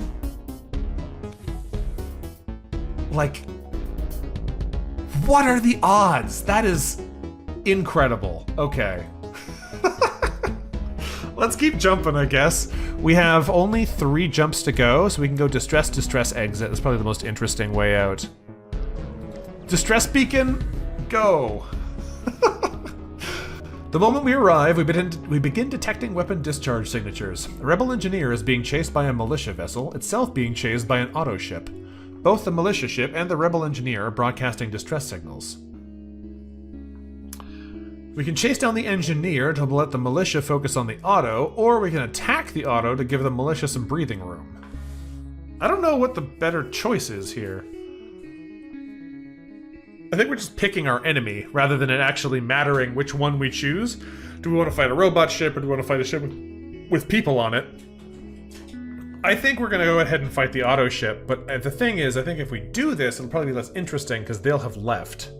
Like, what are the odds? That is incredible. Okay. Let's keep jumping, I guess. We have only 3 jumps to go, so we can go distress, distress, exit. That's probably the most interesting way out. Distress beacon, go. The moment we arrive, we begin detecting weapon discharge signatures. A rebel engineer is being chased by a militia vessel, itself being chased by an auto ship. Both the militia ship and the rebel engineer are broadcasting distress signals. We can chase down the engineer to let the militia focus on the auto, or we can attack the auto to give the militia some breathing room. I don't know what the better choice is here. I think we're just picking our enemy, rather than it actually mattering which one we choose. Do we want to fight a robot ship, or do we want to fight a ship with people on it? I think we're going to go ahead and fight the auto ship, but the thing is, I think if we do this, it'll probably be less interesting, because they'll have left.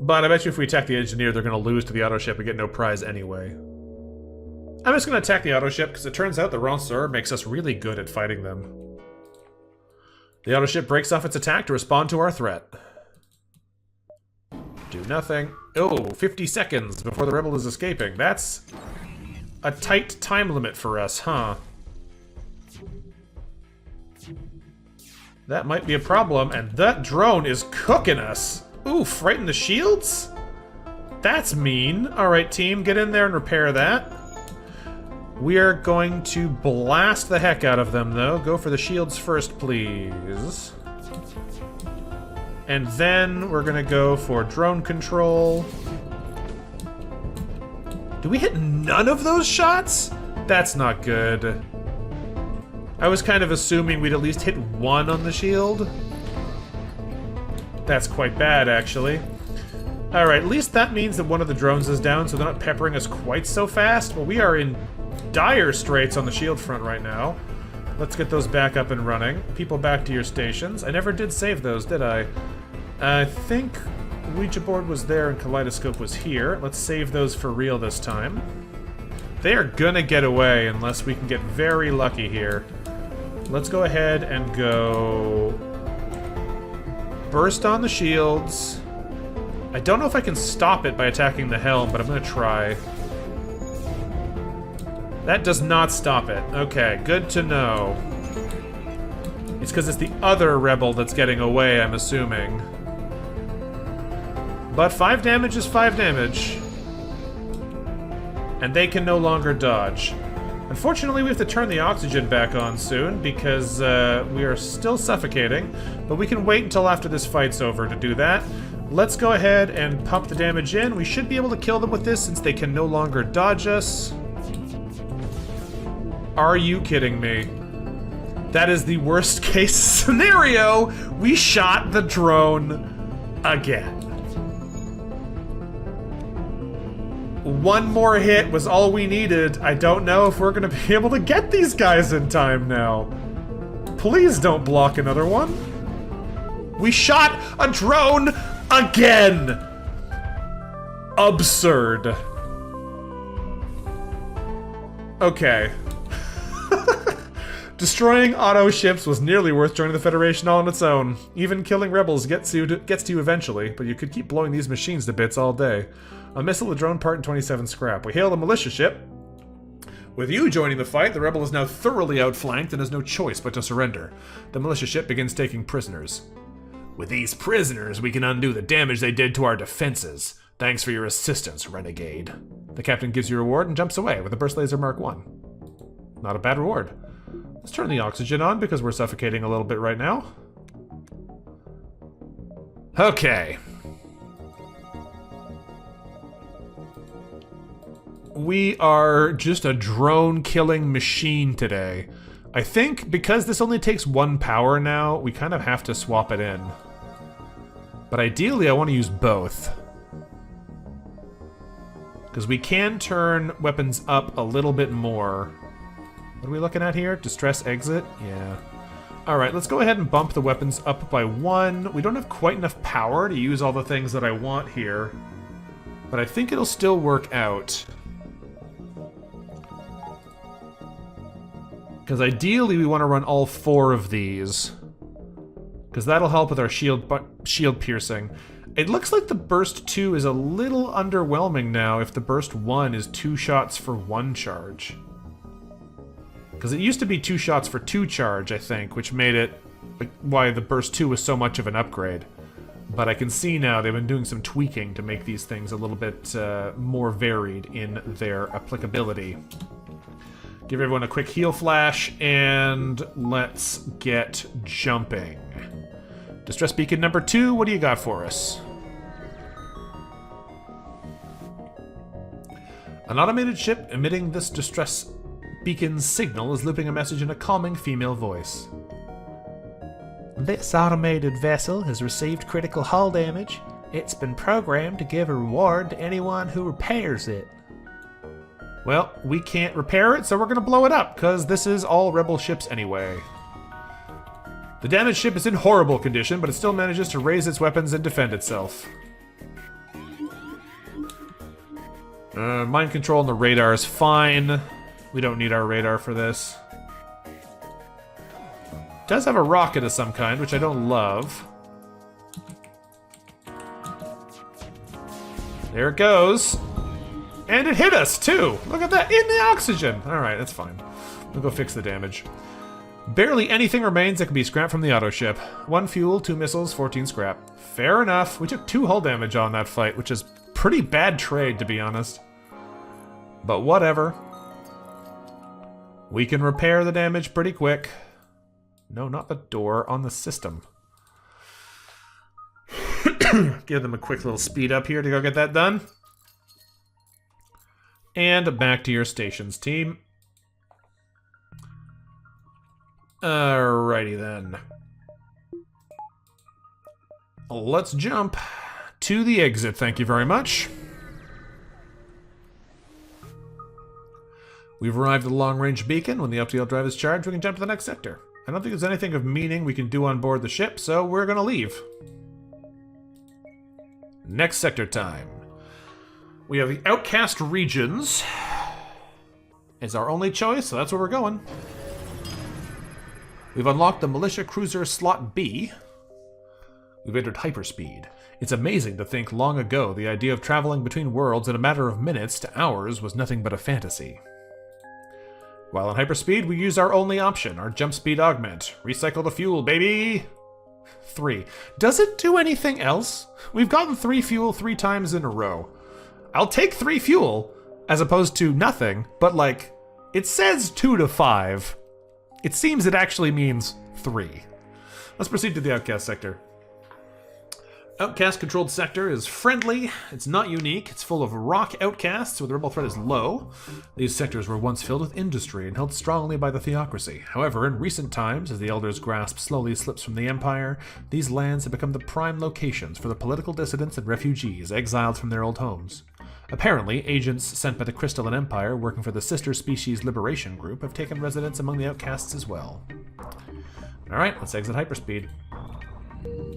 But I bet you if we attack the engineer, they're going to lose to the auto ship and get no prize anyway. I'm just going to attack the auto ship, because it turns out the Ranceur makes us really good at fighting them. The auto ship breaks off its attack to respond to our threat. Do nothing. Oh, 50 seconds before the rebel is escaping. That's a tight time limit for us, huh? That might be a problem, and that drone is cooking us. Oof, right in the shields? That's mean. Alright, team, get in there and repair that. We are going to blast the heck out of them, though. Go for the shields first, please. And then we're gonna go for drone control. Do we hit none of those shots? That's not good. I was kind of assuming we'd at least hit one on the shield. That's quite bad, actually. Alright, at least that means that one of the drones is down, so they're not peppering us quite so fast. Well, we are in dire straits on the shield front right now. Let's get those back up and running. People back to your stations. I never did save those, did I? I think Ouija board was there and Kaleidoscope was here. Let's save those for real this time. They are gonna get away unless we can get very lucky here. Let's go ahead and go... burst on the shields. I don't know if I can stop it by attacking the helm, but I'm gonna try. That does not stop it. Okay, good to know. It's because it's the other rebel that's getting away, I'm assuming. But 5 damage is 5 damage. And they can no longer dodge. Unfortunately, we have to turn the oxygen back on soon because we are still suffocating. But we can wait until after this fight's over to do that. Let's go ahead and pump the damage in. We should be able to kill them with this since they can no longer dodge us. Are you kidding me? That is the worst case scenario. We shot the drone again. One more hit was all we needed. I don't know if we're gonna be able to get these guys in time now. Please don't block another one. We shot a drone again. Absurd. Okay. Destroying auto ships was nearly worth joining the Federation all on its own. Even killing rebels gets to you eventually, but you could keep blowing these machines to bits all day. A missile, a drone part, and 27 scrap. We hail the militia ship. With you joining the fight, the rebel is now thoroughly outflanked and has no choice but to surrender. The militia ship begins taking prisoners. With these prisoners, we can undo the damage they did to our defenses. Thanks for your assistance, renegade. The captain gives you a reward and jumps away with a burst laser Mark 1. Not a bad reward. Let's turn the oxygen on because we're suffocating a little bit right now. Okay. We are just a drone-killing machine today. I think because this only takes 1 power now, we kind of have to swap it in. But ideally, I want to use both. Because we can turn weapons up a little bit more. What are we looking at here? Distress exit? Yeah. Alright, let's go ahead and bump the weapons up by 1. We don't have quite enough power to use all the things that I want here. But I think it'll still work out. Because ideally we want to run all 4 of these. Because that'll help with our shield piercing. It looks like the burst 2 is a little underwhelming now if the burst 1 is 2 shots for 1 charge. Because it used to be 2 shots for 2 charge, I think, which made it why the burst 2 was so much of an upgrade. But I can see now they've been doing some tweaking to make these things a little bit more varied in their applicability. Give everyone a quick heal flash, and let's get jumping. Distress beacon number 2, what do you got for us? An automated ship emitting this distress beacon's signal is looping a message in a calming female voice. This automated vessel has received critical hull damage. It's been programmed to give a reward to anyone who repairs it. Well, we can't repair it, so we're gonna blow it up, because this is all Rebel ships anyway. The damaged ship is in horrible condition, but it still manages to raise its weapons and defend itself. Mind control on the radar is fine. We don't need our radar for this. It does have a rocket of some kind, which I don't love. There it goes. And it hit us, too! Look at that, in the oxygen! Alright, that's fine. We'll go fix the damage. Barely anything remains that can be scrapped from the auto ship. 1 fuel, 2 missiles, 14 scrap. Fair enough. We took 2 hull damage on that fight, which is pretty bad trade, to be honest. But whatever. We can repair the damage pretty quick. No, not the door, on the system. Give them a quick little speed up here to go get that done. And back to your stations, team. Alrighty then. Let's jump to the exit, thank you very much. We've arrived at the long-range beacon. When the FTL drive is charged, we can jump to the next sector. I don't think there's anything of meaning we can do on board the ship, so we're gonna leave. Next sector time. We have the Outcast regions. It's our only choice, so that's where we're going. We've unlocked the Militia Cruiser Slot B. We've entered hyperspeed. It's amazing to think long ago the idea of traveling between worlds in a matter of minutes to hours was nothing but a fantasy. While in hyperspeed, we use our only option, our jump speed augment. Recycle the fuel, baby! 3. Does it do anything else? We've gotten 3 fuel 3 times in a row. I'll take 3 fuel, as opposed to nothing, but like, it says 2 to 5. It seems it actually means 3. Let's proceed to the Outcast sector. Outcast-controlled sector is friendly. It's not unique. It's full of rock outcasts where the rebel threat is low. These sectors were once filled with industry and held strongly by the theocracy. However, in recent times, as the Elder's grasp slowly slips from the Empire, these lands have become the prime locations for the political dissidents and refugees exiled from their old homes. Apparently, agents sent by the Crystalline Empire working for the Sister Species Liberation Group have taken residence among the outcasts as well. Alright, let's exit hyperspeed.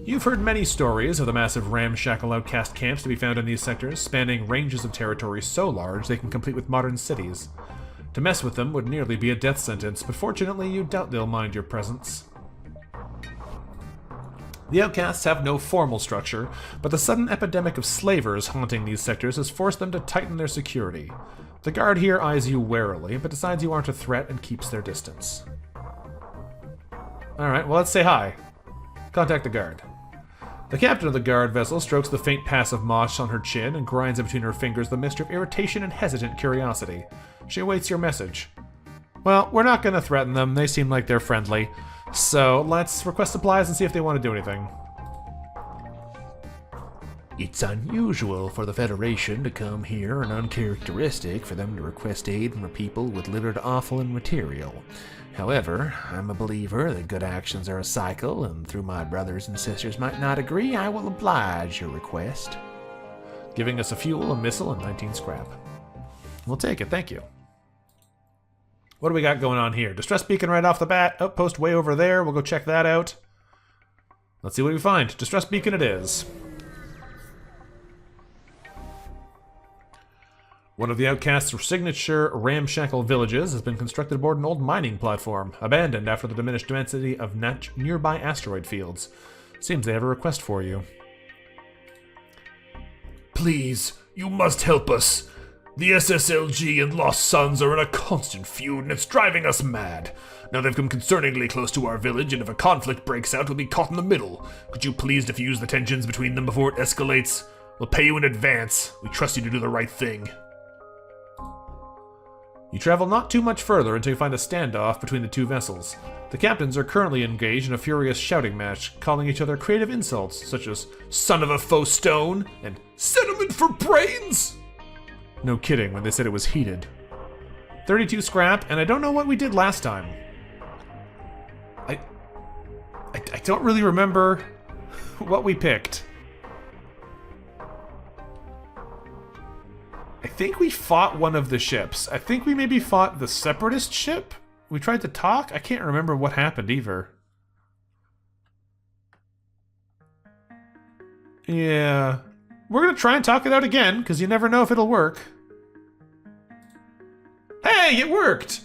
You've heard many stories of the massive ramshackle outcast camps to be found in these sectors, spanning ranges of territory so large they can compete with modern cities. To mess with them would nearly be a death sentence, but fortunately you doubt they'll mind your presence. The outcasts have no formal structure, but the sudden epidemic of slavers haunting these sectors has forced them to tighten their security. The guard here eyes you warily, but decides you aren't a threat and keeps their distance. Alright, well let's say hi. Contact the guard. The captain of the guard vessel strokes the faint pass of moss on her chin and grinds it between her fingers the mixture of irritation and hesitant curiosity. She awaits your message. Well, we're not going to threaten them. They seem like they're friendly. So let's request supplies and see if they want to do anything. It's unusual for the Federation to come here and uncharacteristic for them to request aid from a people with littered offal and material. However, I'm a believer that good actions are a cycle, and though my brothers and sisters might not agree, I will oblige your request. giving us a fuel, a missile, and 19 scrap. We'll take it, thank you. What do we got going on here? Distress beacon right off the bat. Outpost way over there. We'll go check that out. Let's see what we find. Distress beacon it is. One of the Outcast's signature ramshackle villages has been constructed aboard an old mining platform, abandoned after the diminished density of nearby asteroid fields. Seems they have a request for you. Please, you must help us. The SSLG and Lost Sons are in a constant feud, and it's driving us mad. Now they've come concerningly close to our village, and if a conflict breaks out, we'll be caught in the middle. Could you please diffuse the tensions between them before it escalates? We'll pay you in advance. We trust you to do the right thing. You travel not too much further until you find a standoff between the two vessels. The captains are currently engaged in a furious shouting match, calling each other creative insults such as "son of a faux stone" and "sentiment for brains." No kidding when they said it was heated. 32 scrap, and I don't know what we did last time. I don't really remember what we picked. I think we fought one of the ships. I think we maybe fought the Separatist ship? We tried to talk? I can't remember what happened either. Yeah. We're gonna try and talk it out again, because you never know if it'll work. Hey, it worked!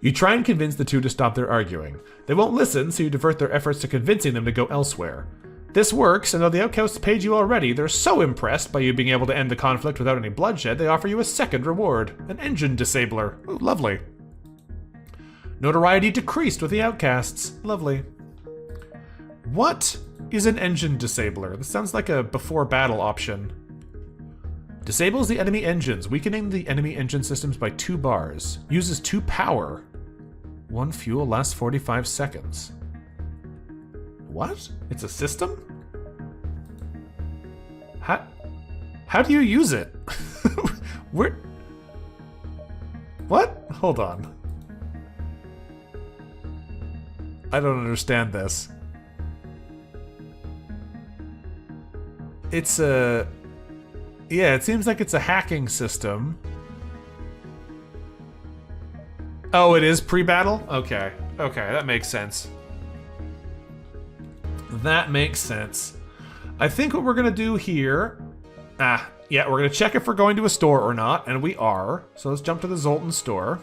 You try and convince the two to stop their arguing. They won't listen, so you divert their efforts to convincing them to go elsewhere. This works, and though the Outcasts paid you already, they're so impressed by you being able to end the conflict without any bloodshed, they offer you a second reward, an engine disabler. Ooh, lovely. Notoriety decreased with the Outcasts. Lovely. What is an engine disabler? This sounds like a before battle option. Disables the enemy engines, weakening the enemy engine systems by 2 bars. Uses 2 power. 1 fuel lasts 45 seconds. What? It's a system? How do you use it? Where? What? Hold on. I don't understand this. It's a... Yeah, it seems like it's a hacking system. Oh, it is pre-battle? Okay. Okay, that makes sense. That makes sense. I think what we're gonna do here... yeah, we're gonna check if we're going to a store or not, and we are. So let's jump to the Zoltan store.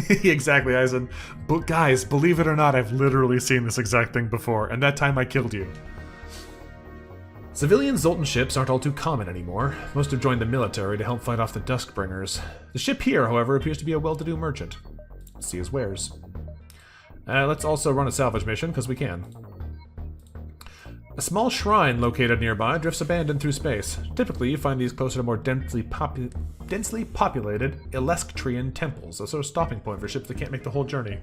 Exactly, Eisen. But guys, believe it or not, I've literally seen this exact thing before, and that time I killed you. Civilian Zoltan ships aren't all too common anymore. Most have joined the military to help fight off the Duskbringers. The ship here, however, appears to be a well-to-do merchant. Let's see his wares. Let's also run a salvage mission, because we can. A small shrine located nearby drifts abandoned through space. Typically, you find these closer to more densely populated Elesctrian temples, a sort of stopping point for ships that can't make the whole journey.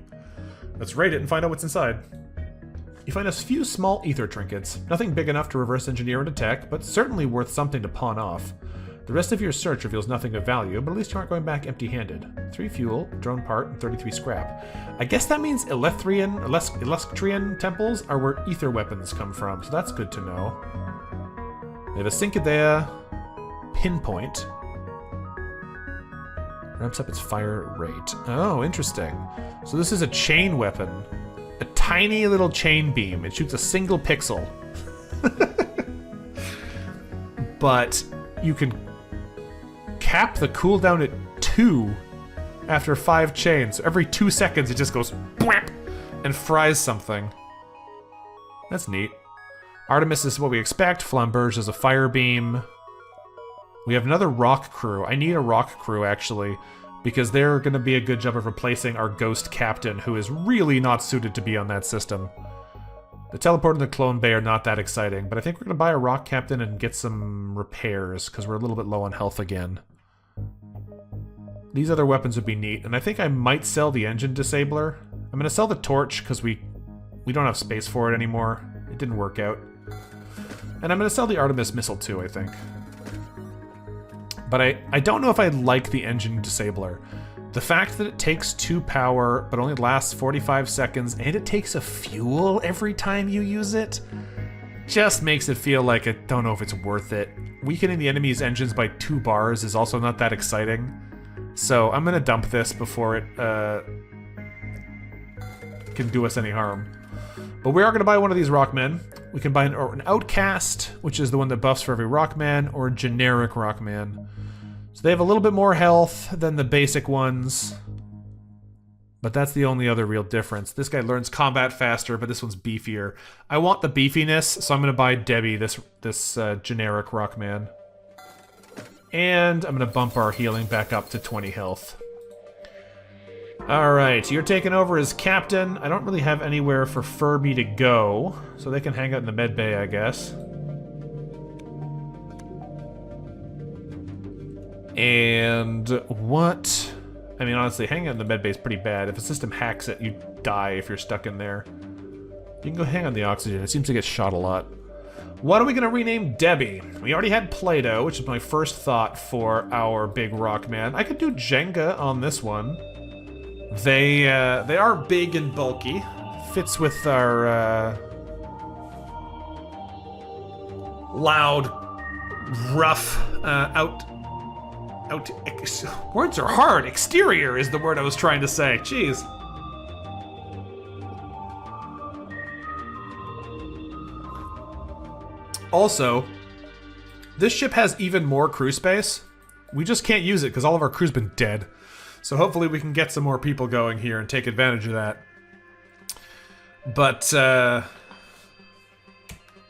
Let's raid it and find out what's inside. You find a few small ether trinkets, nothing big enough to reverse engineer and attack, but certainly worth something to pawn off. The rest of your search reveals nothing of value, but at least you aren't going back empty-handed. 3 fuel, drone part, and 33 scrap. I guess that means Elesctrian temples are where ether weapons come from, so that's good to know. We have a Cincadea pinpoint. Ramps up its fire rate. Oh, interesting. So this is a chain weapon. A tiny little chain beam. It shoots a single pixel. But you can cap the cooldown at 2 after 5 chains. So every 2 seconds it just goes bwap and fries something. That's neat. Artemis is what we expect. Flamberge is a fire beam. We have another rock crew. I need a rock crew, actually, because they're going to be a good job of replacing our ghost captain, who is really not suited to be on that system. The teleport and the clone bay are not that exciting, but I think we're going to buy a rock captain and get some repairs, because we're a little bit low on health again. These other weapons would be neat, and I think I might sell the engine disabler. I'm going to sell the torch, because we don't have space for it anymore. It didn't work out. And I'm going to sell the Artemis missile too, I think. But I don't know if I like the engine disabler. The fact that it takes 2 power, but only lasts 45 seconds, and it takes a fuel every time you use it, just makes it feel like I don't know if it's worth it. Weakening the enemy's engines by 2 bars is also not that exciting. So I'm gonna dump this before it can do us any harm. But we are gonna buy one of these Rockmen. We can buy an Outcast, which is the one that buffs for every Rockman, or a generic Rockman. So they have a little bit more health than the basic ones. But that's the only other real difference. This guy learns combat faster, but this one's beefier. I want the beefiness, so I'm going to buy Debbie, this generic Rockman. And I'm going to bump our healing back up to 20 health. Alright, you're taking over as captain. I don't really have anywhere for Furby to go, so they can hang out in the med bay, I guess. And what... I mean, honestly, hanging out in the medbay is pretty bad. If a system hacks it, you die if you're stuck in there. You can go hang on the oxygen. It seems to get shot a lot. What are we going to rename Debbie? We already had Play-Doh, which is my first thought for our big Rockman. I could do Jenga on this one. They are big and bulky. Fits with our loud, rough, words are hard. Exterior is the word I was trying to say. Jeez. Also, this ship has even more crew space. We just can't use it because all of our crew's been dead. So hopefully we can get some more people going here and take advantage of that. But, I'm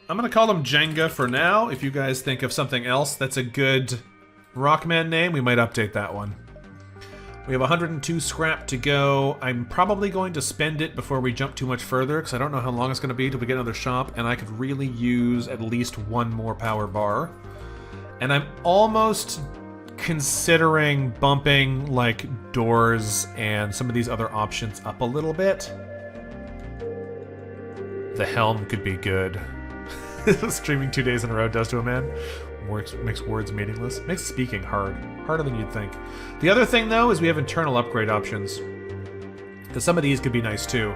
gonna call them Jenga for now. If you guys think of something else that's a good Rockman name, we might update that one. We have 102 scrap to go. I'm probably going to spend it before we jump too much further, because I don't know how long it's going to be till we get another shop, and I could really use at least 1 more power bar. And I'm almost considering bumping, like, doors and some of these other options up a little bit. The helm could be good. Streaming 2 days in a row does to a man. Makes words meaningless. Makes speaking hard. Harder than you'd think. The other thing, though, is we have internal upgrade options. Because some of these could be nice, too.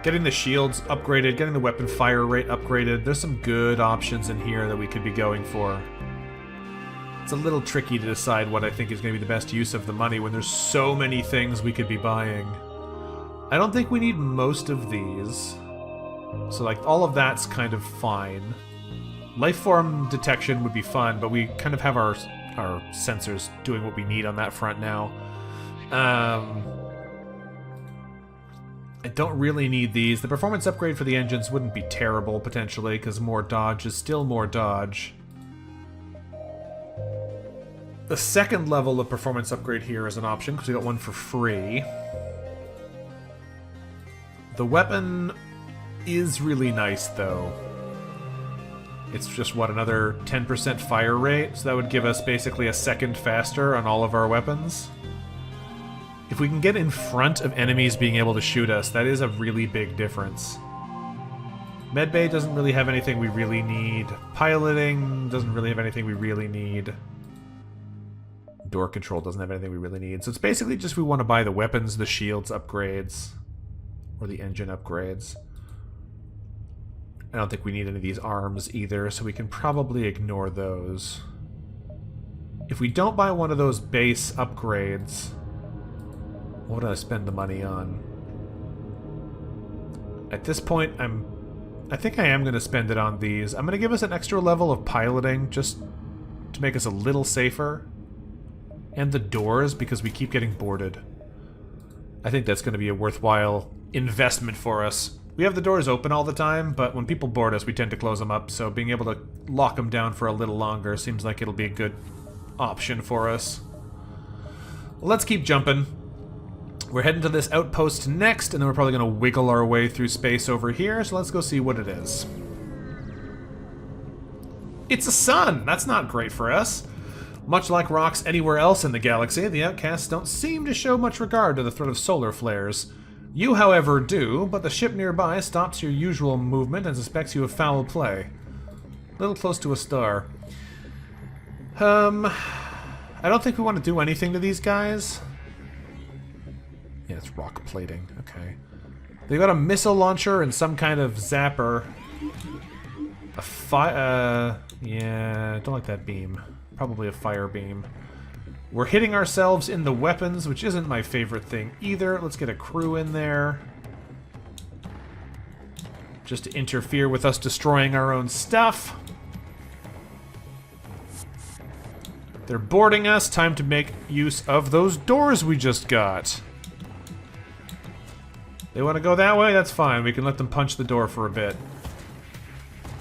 Getting the shields upgraded, getting the weapon fire rate upgraded. There's some good options in here that we could be going for. It's a little tricky to decide what I think is going to be the best use of the money when there's so many things we could be buying. I don't think we need most of these. So, like, all of that's kind of fine. Lifeform detection would be fun, but we kind of have our sensors doing what we need on that front now. I don't really need these. The performance upgrade for the engines wouldn't be terrible, potentially, because more dodge is still more dodge. The second level of performance upgrade here is an option, because we got one for free. The weapon is really nice, though. It's just, what, another 10% fire rate? So that would give us basically a second faster on all of our weapons. If we can get in front of enemies being able to shoot us, that is a really big difference. Medbay doesn't really have anything we really need. Piloting doesn't really have anything we really need. Door control doesn't have anything we really need. So it's basically just we want to buy the weapons, the shields upgrades, or the engine upgrades. I don't think we need any of these arms either, so we can probably ignore those. If we don't buy one of those base upgrades, what do I spend the money on? At this point, I think I am going to spend it on these. I'm going to give us an extra level of piloting, just to make us a little safer. And the doors, because we keep getting boarded. I think that's going to be a worthwhile investment for us. We have the doors open all the time, but when people board us, we tend to close them up, so being able to lock them down for a little longer seems like it'll be a good option for us. Well, let's keep jumping. We're heading to this outpost next, and then we're probably going to wiggle our way through space over here, so let's go see what it is. It's a sun! That's not great for us. Much like rocks anywhere else in the galaxy, the Outcasts don't seem to show much regard to the threat of solar flares. You, however, do, but the ship nearby stops your usual movement and suspects you of foul play. A little close to a star. I don't think we want to do anything to these guys. Yeah, it's rock plating. Okay. They got a missile launcher and some kind of zapper. Yeah, don't like that beam. Probably a fire beam. We're hitting ourselves in the weapons, which isn't my favorite thing either. Let's get a crew in there. Just to interfere with us destroying our own stuff. They're boarding us. Time to make use of those doors we just got. They want to go that way? That's fine. We can let them punch the door for a bit.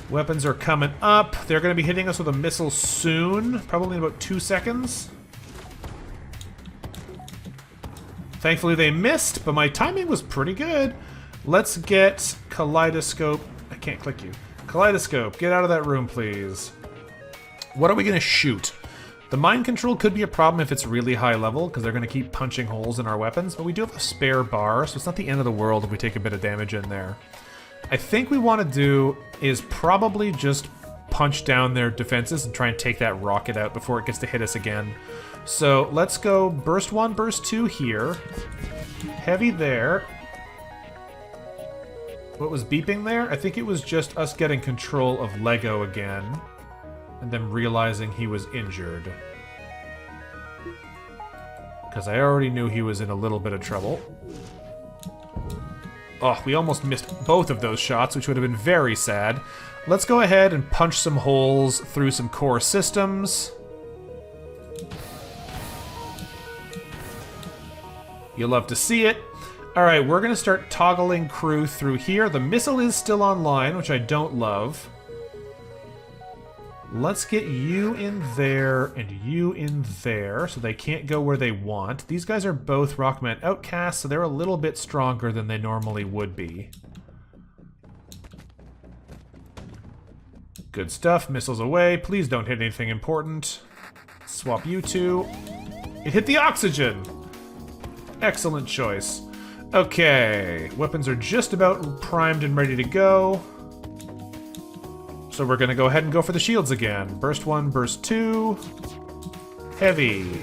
Weapons are coming up. They're going to be hitting us with a missile soon. Probably in about 2 seconds. Thankfully they missed, but my timing was pretty good. Let's get Kaleidoscope. I can't click you. Kaleidoscope, get out of that room, please. What are we going to shoot? The mind control could be a problem if it's really high level, because they're going to keep punching holes in our weapons, but we do have a spare bar, so it's not the end of the world if we take a bit of damage in there. I think we want to do is probably just punch down their defenses and try and take that rocket out before it gets to hit us again. So let's go burst 1, burst 2 here. Heavy there. What was beeping there? I think it was just us getting control of Lego again. And then realizing he was injured. Because I already knew he was in a little bit of trouble. Oh, we almost missed both of those shots, which would have been very sad. Let's go ahead and punch some holes through some core systems. You'll love to see it. Alright, we're going to start toggling crew through here. The missile is still online, which I don't love. Let's get you in there and you in there, so they can't go where they want. These guys are both Rockman outcasts, so they're a little bit stronger than they normally would be. Good stuff. Missiles away. Please don't hit anything important. Swap you two. It hit the oxygen! Excellent choice. Okay, weapons are just about primed and ready to go. So we're gonna go ahead and go for the shields again. Burst 1, burst 2. Heavy.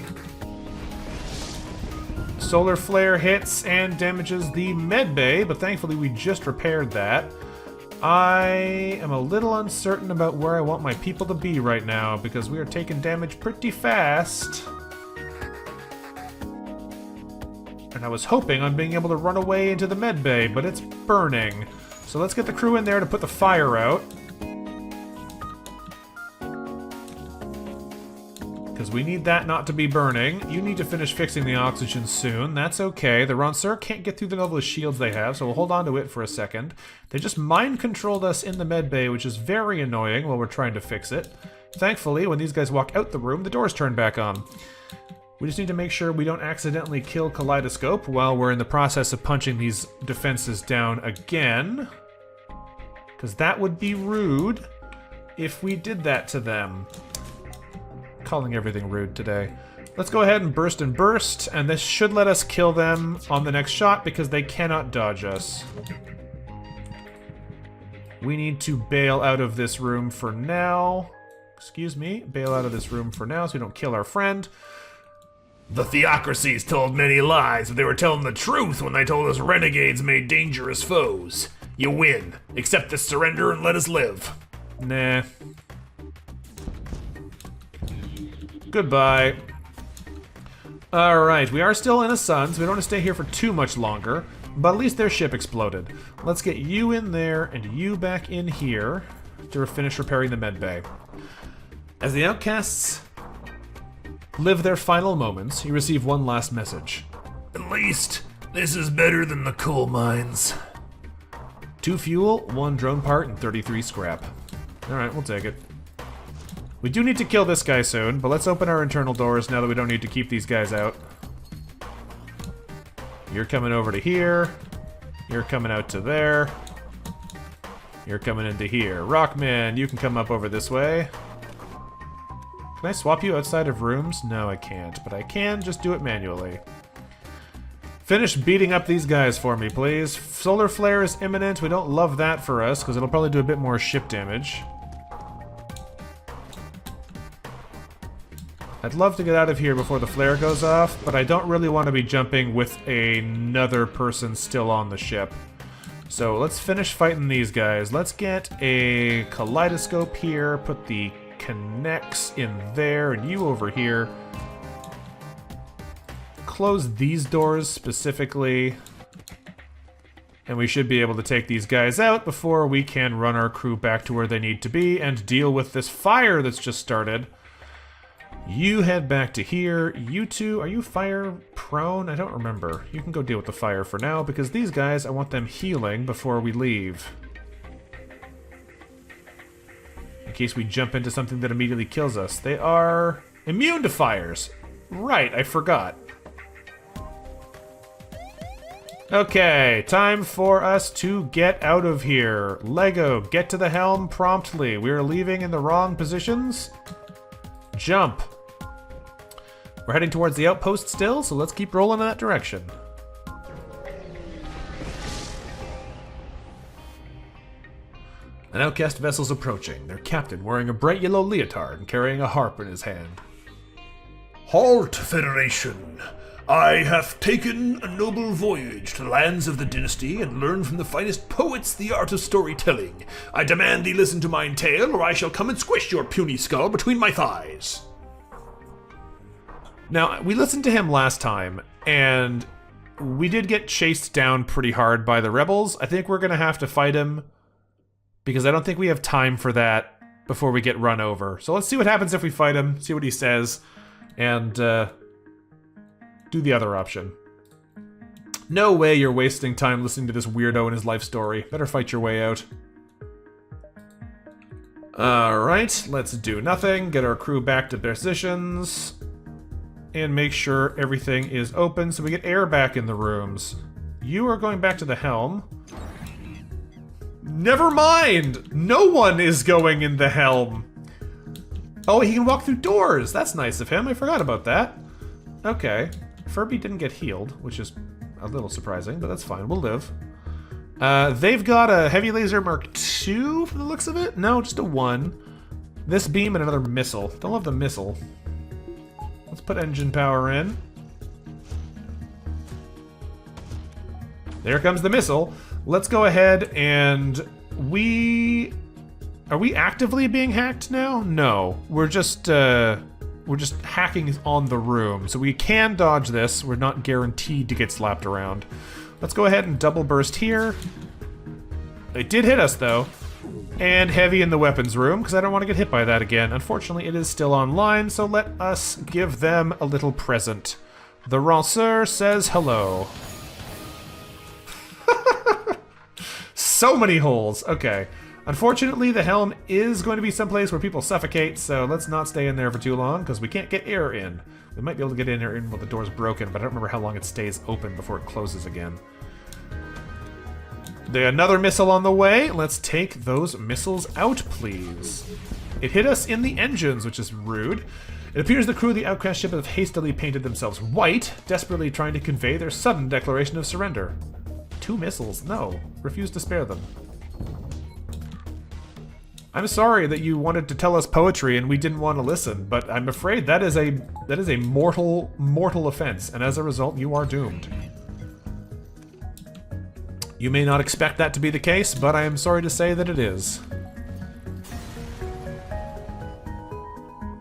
Solar flare hits and damages the med bay, but thankfully we just repaired that. I am a little uncertain about where I want my people to be right now because we are taking damage pretty fast. And I was hoping on being able to run away into the med bay, but it's burning. So let's get the crew in there to put the fire out. Because we need that not to be burning. You need to finish fixing the oxygen soon. That's okay. The Ronsur can't get through the level of shields they have, so we'll hold on to it for a second. They just mind-controlled us in the med bay, which is very annoying while we're trying to fix it. Thankfully, when these guys walk out the room, the doors turn back on. We just need to make sure we don't accidentally kill Kaleidoscope while we're in the process of punching these defenses down again. Because that would be rude if we did that to them. Calling everything rude today. Let's go ahead and burst, and this should let us kill them on the next shot because they cannot dodge us. We need to bail out of this room for now. Excuse me, bail out of this room for now so we don't kill our friend. The Theocracies told many lies, but they were telling the truth when they told us renegades made dangerous foes. You win. Accept this surrender and let us live. Nah. Goodbye. Alright, we are still in a sun, so we don't want to stay here for too much longer. But at least their ship exploded. Let's get you in there and you back in here to finish repairing the medbay. As the outcasts live their final moments, you receive one last message. At least this is better than the coal mines. 2 fuel, 1 drone part, and 33 scrap. Alright, we'll take it. We do need to kill this guy soon, but let's open our internal doors now that we don't need to keep these guys out. You're coming over to here. You're coming out to there. You're coming into here. Rockman, you can come up over this way. Can I swap you outside of rooms? No, I can't, but I can just do it manually. Finish beating up these guys for me, please. Solar flare is imminent. We don't love that for us, because it'll probably do a bit more ship damage. I'd love to get out of here before the flare goes off, but I don't really want to be jumping with another person still on the ship. So let's finish fighting these guys. Let's get a kaleidoscope here, put the connects in there, and you over here. Close these doors specifically, and we should be able to take these guys out before we can run our crew back to where they need to be and deal with this fire that's just started. You head back to here. You two, are you fire prone? I don't remember. You can go deal with the fire for now, because these guys, I want them healing before we leave. In case we jump into something that immediately kills us. They are immune to fires. Right, I forgot. Okay, time for us to get out of here. Lego, get to the helm promptly. We are leaving in the wrong positions. Jump. We're heading towards the outpost still, so let's keep rolling in that direction. An outcast vessel's approaching, their captain wearing a bright yellow leotard and carrying a harp in his hand. Halt, Federation! I have taken a noble voyage to the lands of the dynasty and learned from the finest poets the art of storytelling. I demand thee listen to mine tale, or I shall come and squish your puny skull between my thighs. Now, we listened to him last time, and we did get chased down pretty hard by the rebels. I think we're going to have to fight him, because I don't think we have time for that before we get run over. So let's see what happens if we fight him, see what he says, and do the other option. No way you're wasting time listening to this weirdo and his life story. Better fight your way out. Alright, let's do nothing. Get our crew back to positions. And make sure everything is open so we get air back in the rooms. You are going back to the helm. Never mind! No one is going in the helm! Oh, he can walk through doors! That's nice of him, I forgot about that. Okay. Furby didn't get healed, which is a little surprising, but that's fine, we'll live. They've got a Heavy Laser Mark II from the looks of it? No, just a 1. This beam and another missile. Don't love the missile. Let's put engine power in. There comes the missile. Let's go ahead and are we actively being hacked now? No, we're just hacking on the room, so we can dodge this. We're not guaranteed to get slapped around. Let's go ahead and double burst here. They did hit us though. And heavy in the weapons room, because I don't want to get hit by that again. Unfortunately, it is still online, so let us give them a little present. The Ranceur says hello. So many holes. Okay. Unfortunately, the helm is going to be someplace where people suffocate, so let's not stay in there for too long, because we can't get air in. We might be able to get in there while the door's broken, but I don't remember how long it stays open before it closes again. Another missile on the way. Let's take those missiles out, please. It hit us in the engines, which is rude. It appears the crew of the outcast ship have hastily painted themselves white, desperately trying to convey their sudden declaration of surrender. 2 missiles. No. Refuse to spare them. I'm sorry that you wanted to tell us poetry and we didn't want to listen, but I'm afraid that is a mortal offense, and as a result, you are doomed. You may not expect that to be the case, but I am sorry to say that it is.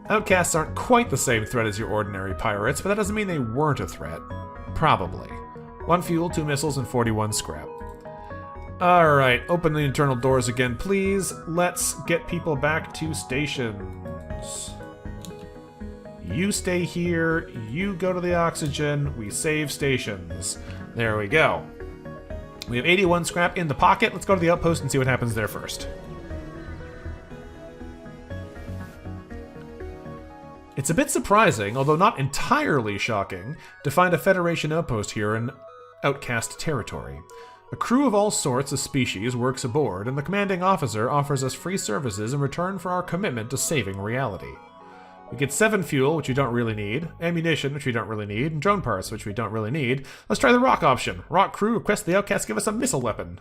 Outcasts aren't quite the same threat as your ordinary pirates, but that doesn't mean they weren't a threat. Probably. 1 fuel, 2 missiles, and 41 scrap. Alright, open the internal doors again, please. Let's get people back to stations. You stay here, you go to the oxygen, we save stations. There we go. We have 81 scrap in the pocket. Let's go to the outpost and see what happens there first. It's a bit surprising, although not entirely shocking, to find a Federation outpost here in outcast territory. A crew of all sorts of species works aboard, and the commanding officer offers us free services in return for our commitment to saving reality. We get 7 fuel, which we don't really need, ammunition, which we don't really need, and drone parts, which we don't really need. Let's try the rock option. Rock crew requests the outcast give us a missile weapon.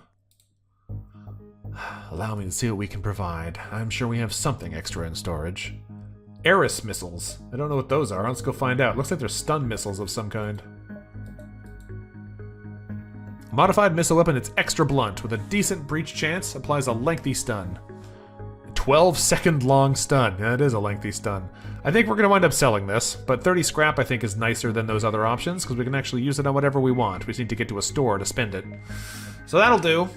Allow me to see what we can provide. I'm sure we have something extra in storage. Eris missiles. I don't know what those are. Let's go find out. Looks like they're stun missiles of some kind. Modified missile weapon, it's extra blunt. With a decent breach chance, applies a lengthy stun. 12-second long stun. Yeah, it is a lengthy stun. I think we're going to wind up selling this, but 30 scrap I think is nicer than those other options, because we can actually use it on whatever we want. We just need to get to a store to spend it. So that'll do.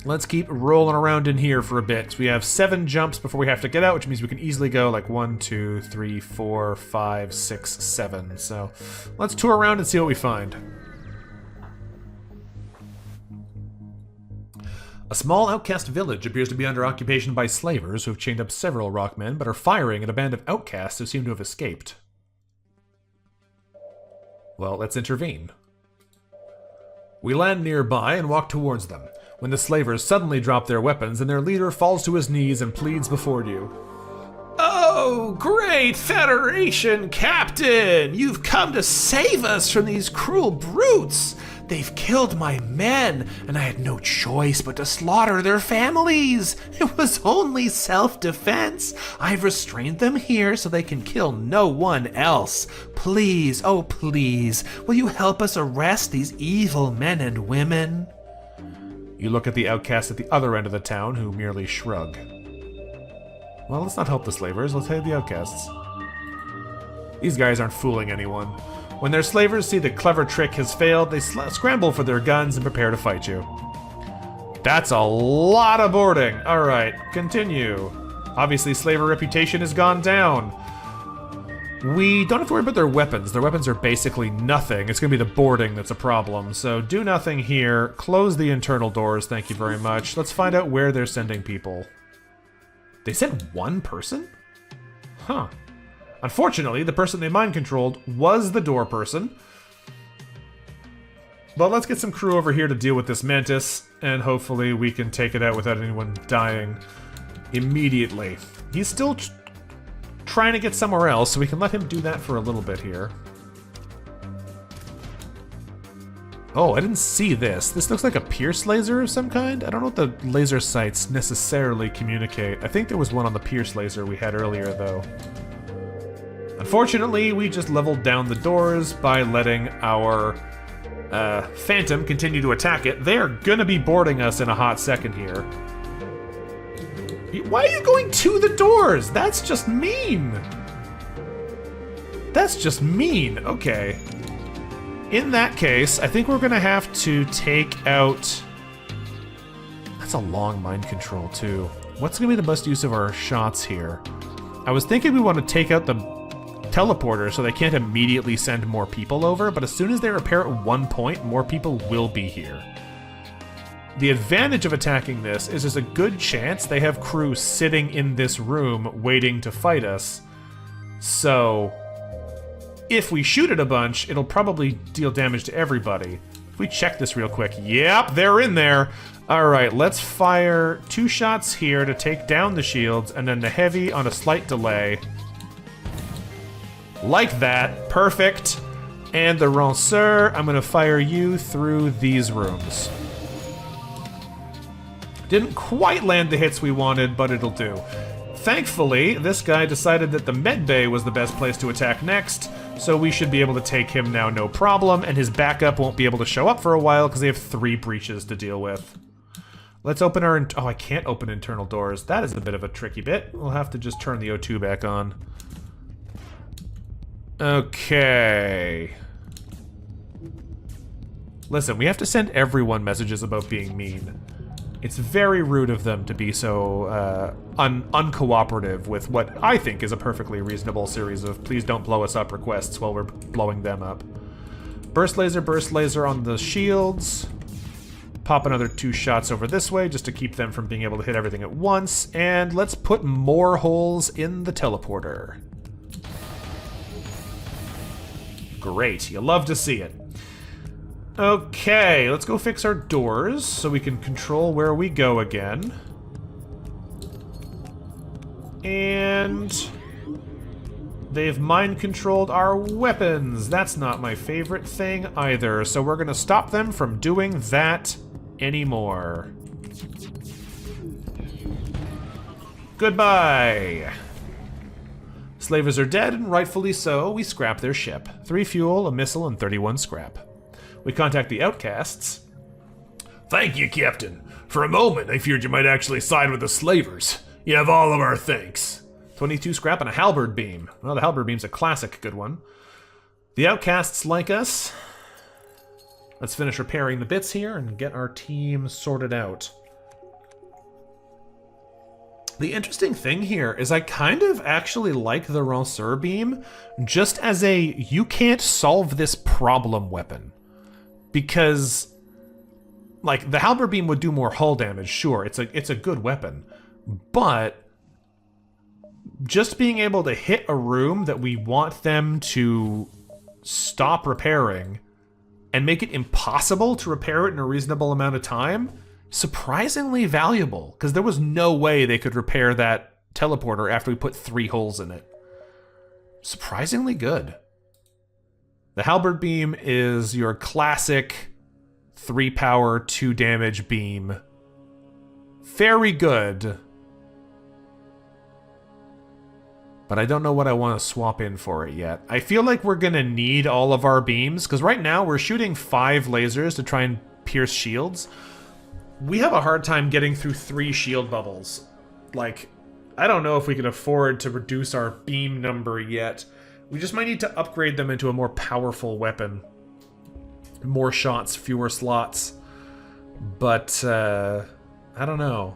Let's keep rolling around in here for a bit. We have 7 jumps before we have to get out, which means we can easily go like 1, 2, 3, 4, 5, 6, 7. So let's tour around and see what we find. A small outcast village appears to be under occupation by slavers who have chained up several rockmen, but are firing at a band of outcasts who seem to have escaped. Well, let's intervene. We land nearby and walk towards them, when the slavers suddenly drop their weapons and their leader falls to his knees and pleads before you. Oh, great Federation Captain! You've come to save us from these cruel brutes! They've killed my men, and I had no choice but to slaughter their families. It was only self-defense. I've restrained them here so they can kill no one else. Please, oh please, will you help us arrest these evil men and women? You look at the outcasts at the other end of the town, who merely shrug. Well, let's not help the slavers, let's help the outcasts. These guys aren't fooling anyone. When their slavers see the clever trick has failed, they scramble for their guns and prepare to fight you. That's a lot of boarding. Alright, continue. Obviously, slaver reputation has gone down. We don't have to worry about their weapons. Their weapons are basically nothing. It's going to be the boarding that's a problem. So do nothing here. Close the internal doors, thank you very much. Let's find out where they're sending people. They sent one person? Huh. Unfortunately, the person they mind-controlled was the door person. But let's get some crew over here to deal with this mantis, and hopefully we can take it out without anyone dying immediately. He's still trying to get somewhere else, so we can let him do that for a little bit here. Oh, I didn't see this. This looks like a pierce laser of some kind. I don't know what the laser sights necessarily communicate. I think there was one on the pierce laser we had earlier, though. Unfortunately, we just leveled down the doors by letting our Phantom continue to attack it. They're gonna be boarding us in a hot second here. Why are you going to the doors? That's just mean. That's just mean. Okay. In that case, I think we're gonna have to take out... That's a long mind control, too. What's gonna be the best use of our shots here? I was thinking we want to take out the teleporter so they can't immediately send more people over, but as soon as they repair at one point, more people will be here. The advantage of attacking this is there's a good chance they have crew sitting in this room waiting to fight us. So, if we shoot it a bunch, it'll probably deal damage to everybody. If we check this real quick, yep, they're in there. Alright, let's fire 2 shots here to take down the shields, and then the heavy on a slight delay. Like that. Perfect. And the Ranceur, I'm going to fire you through these rooms. Didn't quite land the hits we wanted, but it'll do. Thankfully, this guy decided that the med bay was the best place to attack next, so we should be able to take him now no problem, and his backup won't be able to show up for a while because they have 3 breaches to deal with. Let's open our... Oh, I can't open internal doors. That is a bit of a tricky bit. We'll have to just turn the O2 back on. Okay. Listen, we have to send everyone messages about being mean. It's very rude of them to be so uncooperative with what I think is a perfectly reasonable series of please don't blow us up requests while we're blowing them up. Burst laser on the shields. Pop another 2 shots over this way just to keep them from being able to hit everything at once. And let's put more holes in the teleporter. Great, you love to see it. Okay, let's go fix our doors so we can control where we go again. And they've mind-controlled our weapons. That's not my favorite thing either, so we're gonna stop them from doing that anymore. Goodbye. Slavers are dead, and rightfully so. We scrap their ship. 3 fuel, a missile, and 31 scrap. We contact the outcasts. Thank you, Captain. For a moment, I feared you might actually side with the slavers. You have all of our thanks. 22 scrap and a halberd beam. Well, the halberd beam's a classic good one. The outcasts like us. Let's finish repairing the bits here and get our team sorted out. The interesting thing here is I kind of actually like the Ranceur beam just as a you can't solve this problem weapon. Because, like, the halberd beam would do more hull damage, sure, it's a good weapon. But just being able to hit a room that we want them to stop repairing and make it impossible to repair it in a reasonable amount of time, surprisingly valuable, because there was no way they could repair that teleporter after we put 3 holes in it. Surprisingly good. The halberd beam is your classic 3 power, 2 damage beam. Very good. But I don't know what I want to swap in for it yet. I feel like we're going to need all of our beams, because right now we're shooting 5 lasers to try and pierce shields. We have a hard time getting through 3 shield bubbles. Like, I don't know if we can afford to reduce our beam number yet. We just might need to upgrade them into a more powerful weapon. More shots, fewer slots. But, I don't know.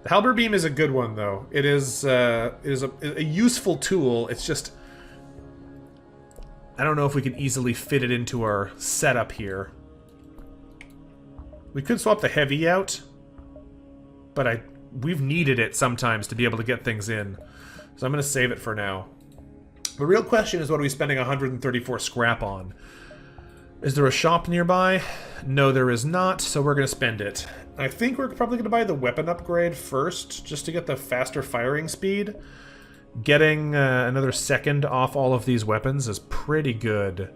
The halberd beam is a good one, though. It is a useful tool. It's just, I don't know if we can easily fit it into our setup here. We could swap the heavy out, but we've needed it sometimes to be able to get things in. So I'm going to save it for now. The real question is, what are we spending 134 scrap on? Is there a shop nearby? No, there is not, so we're going to spend it. I think we're probably going to buy the weapon upgrade first, just to get the faster firing speed. Getting another second off all of these weapons is pretty good.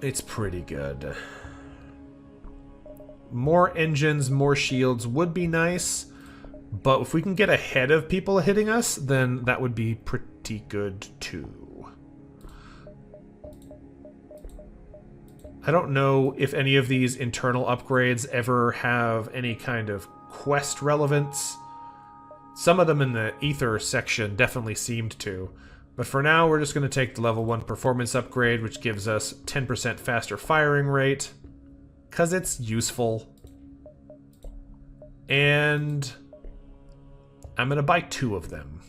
It's pretty good. More engines, more shields would be nice, but if we can get ahead of people hitting us, then that would be pretty good too. I don't know if any of these internal upgrades ever have any kind of quest relevance. Some of them in the Ether section definitely seemed to. But for now, we're just going to take the level 1 performance upgrade, which gives us 10% faster firing rate, because it's useful. And I'm going to buy 2 of them.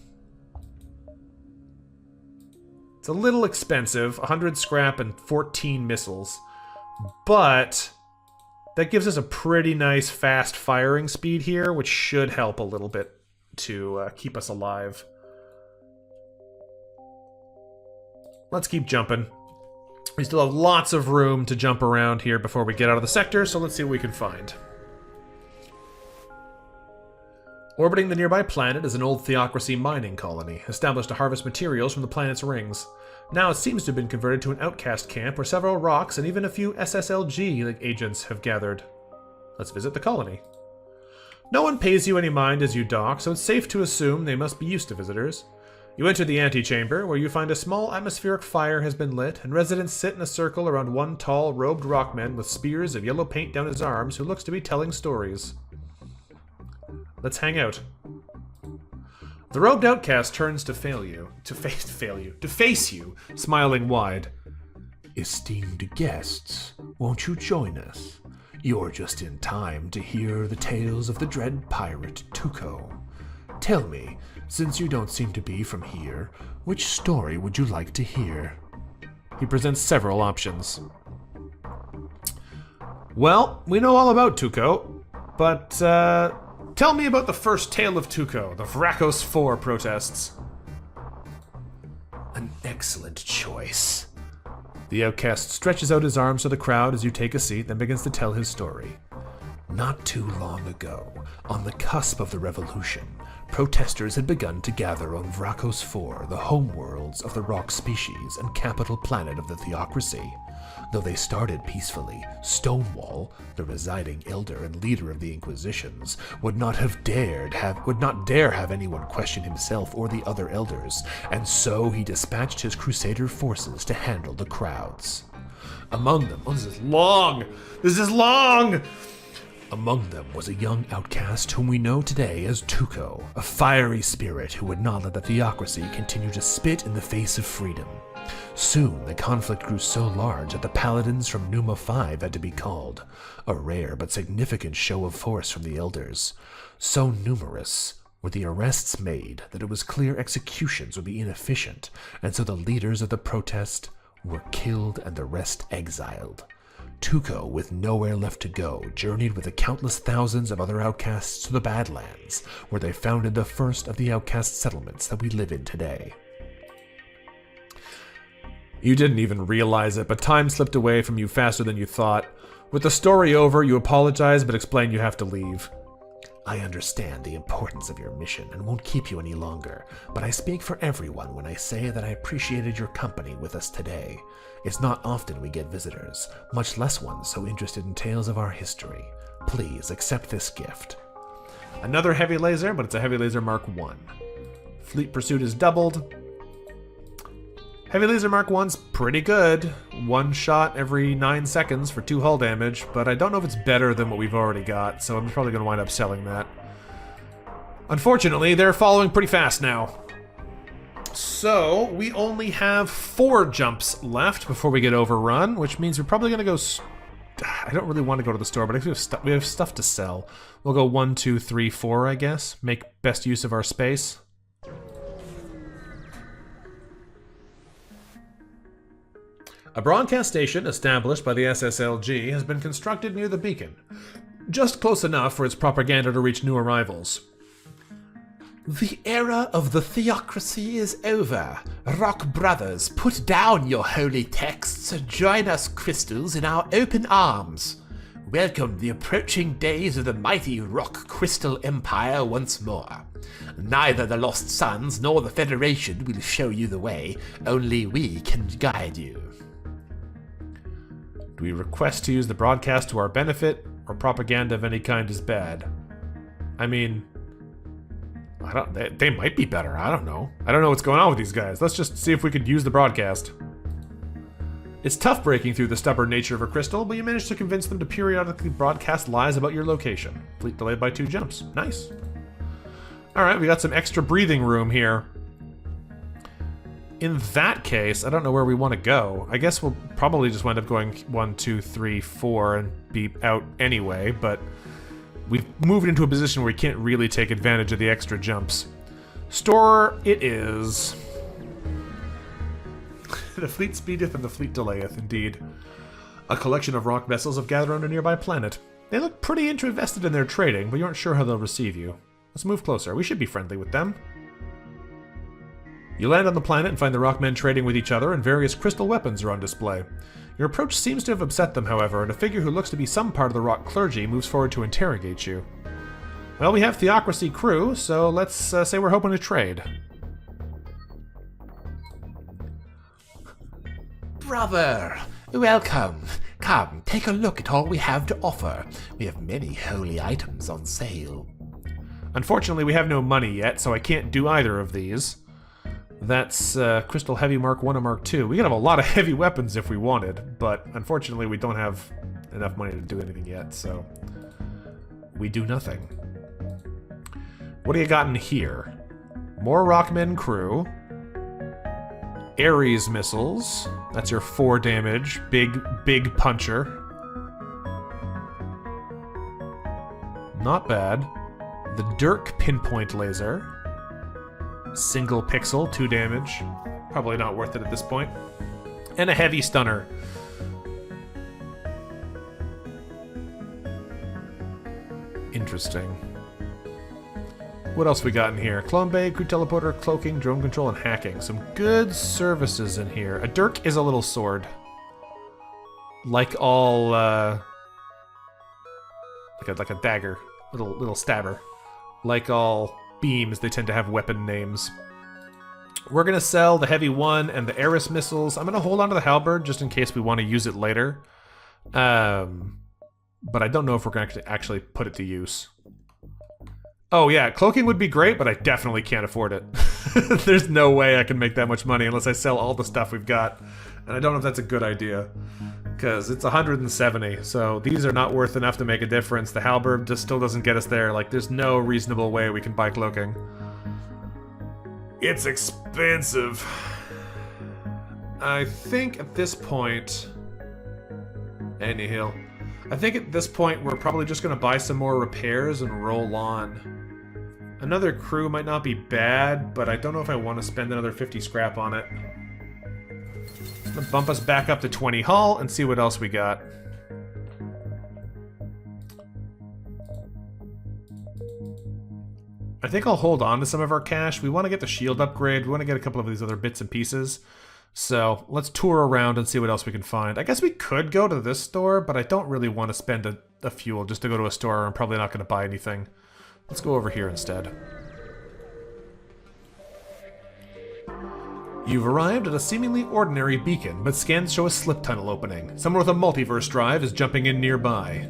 It's a little expensive, 100 scrap and 14 missiles, but that gives us a pretty nice fast firing speed here, which should help a little bit to keep us alive. Let's keep jumping. We still have lots of room to jump around here before we get out of the sector, so let's see what we can find. Orbiting the nearby planet is an old theocracy mining colony, established to harvest materials from the planet's rings. Now it seems to have been converted to an outcast camp where several rocks and even a few SSLG agents have gathered. Let's visit the colony. No one pays you any mind as you dock, so it's safe to assume they must be used to visitors. You enter the antechamber, where you find a small atmospheric fire has been lit, and residents sit in a circle around one tall, robed rockman with spears of yellow paint down his arms who looks to be telling stories. Let's hang out. The robed outcast turns to face you, smiling wide. Esteemed guests, won't you join us? You're just in time to hear the tales of the dread pirate Tuco. Tell me, since you don't seem to be from here, which story would you like to hear? He presents several options. Well, we know all about Tuco, but tell me about the first tale of Tuco, the Vrakos 4 protests. An excellent choice. The outcast stretches out his arms to the crowd as you take a seat, then begins to tell his story. Not too long ago, on the cusp of the revolution, protesters had begun to gather on Vrakos 4, the homeworlds of the rock species and capital planet of the theocracy. Though they started peacefully, Stonewall, the residing elder and leader of the Inquisitions, would not dare have anyone question himself or the other elders, and so he dispatched his Crusader forces to handle the crowds. Among them, This is long! This is long! Among them was a young outcast whom we know today as Tuco, a fiery spirit who would not let the theocracy continue to spit in the face of freedom. Soon the conflict grew so large that the paladins from Numa 5 had to be called, a rare but significant show of force from the elders. So numerous were the arrests made that it was clear executions would be inefficient, and so the leaders of the protest were killed and the rest exiled. Tuco, with nowhere left to go, journeyed with the countless thousands of other outcasts to the Badlands, where they founded the first of the outcast settlements that we live in today. You didn't even realize it, but time slipped away from you faster than you thought. With the story over, you apologize but explain you have to leave. I understand the importance of your mission and won't keep you any longer, but I speak for everyone when I say that I appreciated your company with us today. It's not often we get visitors, much less ones so interested in tales of our history. Please accept this gift. Another heavy laser, but it's a heavy laser Mark 1. Fleet pursuit is doubled. Heavy laser Mark 1's pretty good. One shot every 9 seconds for 2 hull damage, but I don't know if it's better than what we've already got, so I'm probably going to wind up selling that. Unfortunately, they're following pretty fast now. So, we only have 4 jumps left before we get overrun, which means we're probably going to go... I don't really want to go to the store, but we have stuff to sell. We'll go 1, 2, 3, 4, I guess. Make best use of our space. A broadcast station established by the SSLG has been constructed near the beacon, just close enough for its propaganda to reach new arrivals. The era of the theocracy is over. Rock brothers, put down your holy texts and join us crystals in our open arms. Welcome the approaching days of the mighty Rock Crystal Empire once more. Neither the Lost Sons nor the Federation will show you the way, only we can guide you. Do we request to use the broadcast to our benefit, or propaganda of any kind is bad? I mean... They might be better, I don't know. I don't know what's going on with these guys. Let's just see if we could use the broadcast. It's tough breaking through the stubborn nature of a crystal, but you managed to convince them to periodically broadcast lies about your location. Fleet delayed by 2 jumps. Nice. Alright, we got some extra breathing room here. In that case, I don't know where we want to go. I guess we'll probably just wind up going 1, 2, 3, 4 and be out anyway, but we've moved into a position where we can't really take advantage of the extra jumps. Store it is. The fleet speedeth and the fleet delayeth, indeed. A collection of rock vessels have gathered on a nearby planet. They look pretty interested in their trading, but you aren't sure how they'll receive you. Let's move closer. We should be friendly with them. You land on the planet and find the rockmen trading with each other, and various crystal weapons are on display. Your approach seems to have upset them, however, and a figure who looks to be some part of the rock clergy moves forward to interrogate you. Well, we have Theocracy crew, so let's say we're hoping to trade. Brother, welcome. Come, take a look at all we have to offer. We have many holy items on sale. Unfortunately, we have no money yet, so I can't do either of these. That's Crystal Heavy Mark 1 and Mark 2. We could have a lot of heavy weapons if we wanted, but unfortunately we don't have enough money to do anything yet, so we do nothing. What do you got in here? More Rockmen crew. Ares missiles. That's your 4 damage. Big puncher. Not bad. The Dirk pinpoint laser. Single pixel, 2 damage. Probably not worth it at this point. And a heavy stunner. Interesting. What else we got in here? Clone Bay, crew teleporter, cloaking, drone control, and hacking. Some good services in here. A Dirk is a little sword. Like all, like a dagger. Little stabber. Like all beams, they tend to have weapon names. We're going to sell the heavy one and the Eris missiles. I'm going to hold on to the halberd just in case we want to use it later. But I don't know if we're going to actually put it to use. Oh yeah, cloaking would be great, but I definitely can't afford it. There's no way I can make that much money unless I sell all the stuff we've got. And I don't know if that's a good idea. Because it's 170, so these are not worth enough to make a difference. The halberd just still doesn't get us there. Like, there's no reasonable way we can buy cloaking. It's expensive. I think at this point... Anyhill. I think at this point we're probably just going to buy some more repairs and roll on. Another crew might not be bad, but I don't know if I want to spend another 50 scrap on it. I'm going to bump us back up to 20 hull and see what else we got. I think I'll hold on to some of our cash. We want to get the shield upgrade. We want to get a couple of these other bits and pieces. So let's tour around and see what else we can find. I guess we could go to this store, but I don't really want to spend a fuel just to go to a store. I'm probably not going to buy anything. Let's go over here instead. You've arrived at a seemingly ordinary beacon, but scans show a slip tunnel opening. Someone with a multiverse drive is jumping in nearby.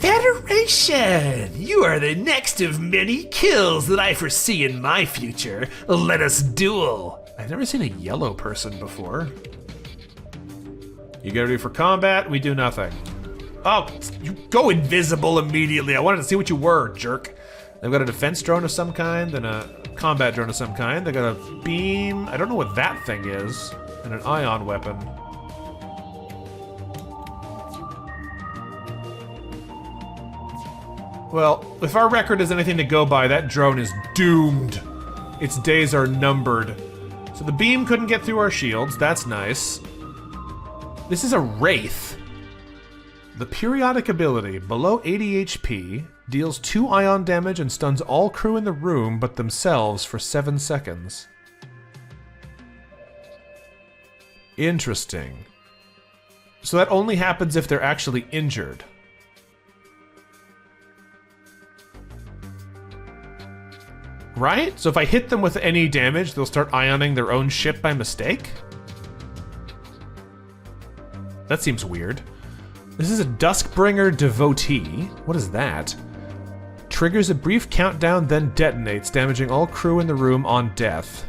Federation! You are the next of many kills that I foresee in my future. Let us duel. I've never seen a yellow person before. You get ready for combat, we do nothing. Oh, you go invisible immediately. I wanted to see what you were, jerk. They've got a defense drone of some kind, and a combat drone of some kind. They got a beam, I don't know what that thing is, and an ion weapon. Well, if our record is anything to go by, that drone is doomed. Its days are numbered. So the beam couldn't get through our shields, that's nice. This is a Wraith. The periodic ability, below 80 HP, deals 2 ion damage and stuns all crew in the room but themselves for 7 seconds. Interesting. So that only happens if they're actually injured. Right? So if I hit them with any damage, they'll start ioning their own ship by mistake? That seems weird. This is a Duskbringer Devotee. What is that? Triggers a brief countdown, then detonates, damaging all crew in the room on death.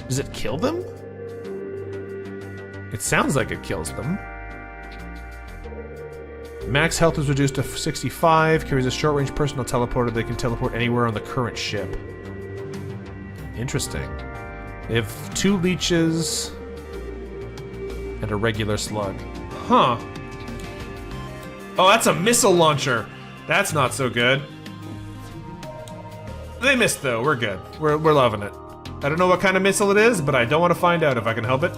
Does it kill them? It sounds like it kills them. Max health is reduced to 65, carries a short-range personal teleporter. They can teleport anywhere on the current ship. Interesting. They have 2 leeches and a regular slug. Huh. Oh, that's a missile launcher. That's not so good. They missed, though. We're good. We're loving it. I don't know what kind of missile it is, but I don't want to find out if I can help it.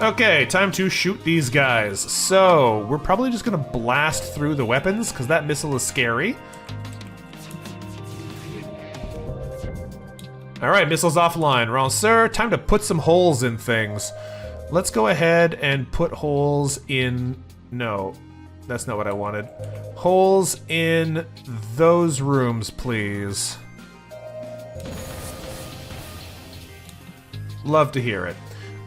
Okay, time to shoot these guys. So, we're probably just going to blast through the weapons, because that missile is scary. Alright, missiles offline. Wrong, sir. Time to put some holes in things. Let's go ahead and put holes in... No, that's not what I wanted. Holes in those rooms, please. Love to hear it.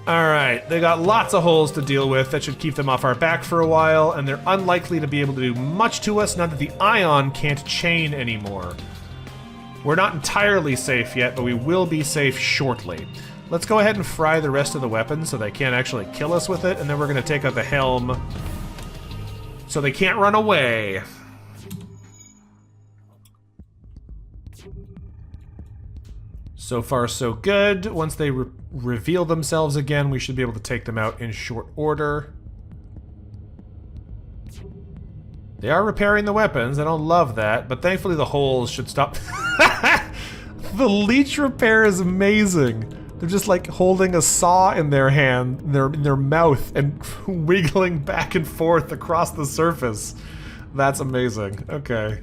Alright, they got lots of holes to deal with. That should keep them off our back for a while, and they're unlikely to be able to do much to us now that the ion can't chain anymore. We're not entirely safe yet, but we will be safe shortly. Let's go ahead and fry the rest of the weapons so they can't actually kill us with it, and then we're going to take out the helm so they can't run away. So far, so good. Once they reveal themselves again, we should be able to take them out in short order. They are repairing the weapons. I don't love that, but thankfully the holes should stop. The leech repair is amazing. They're just like holding a saw in their hand, in their mouth, and wiggling back and forth across the surface. That's amazing. Okay.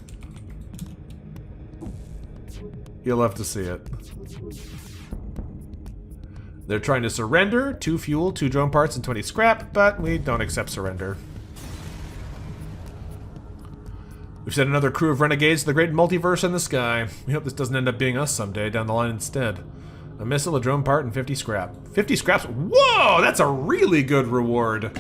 You'll have to see it. They're trying to surrender. 2 fuel, 2 drone parts, and 20 scrap, but we don't accept surrender. We've sent another crew of renegades to the great multiverse in the sky. We hope this doesn't end up being us someday down the line instead. A missile, a drone part, and 50 scrap. 50 scraps? Whoa! That's a really good reward. I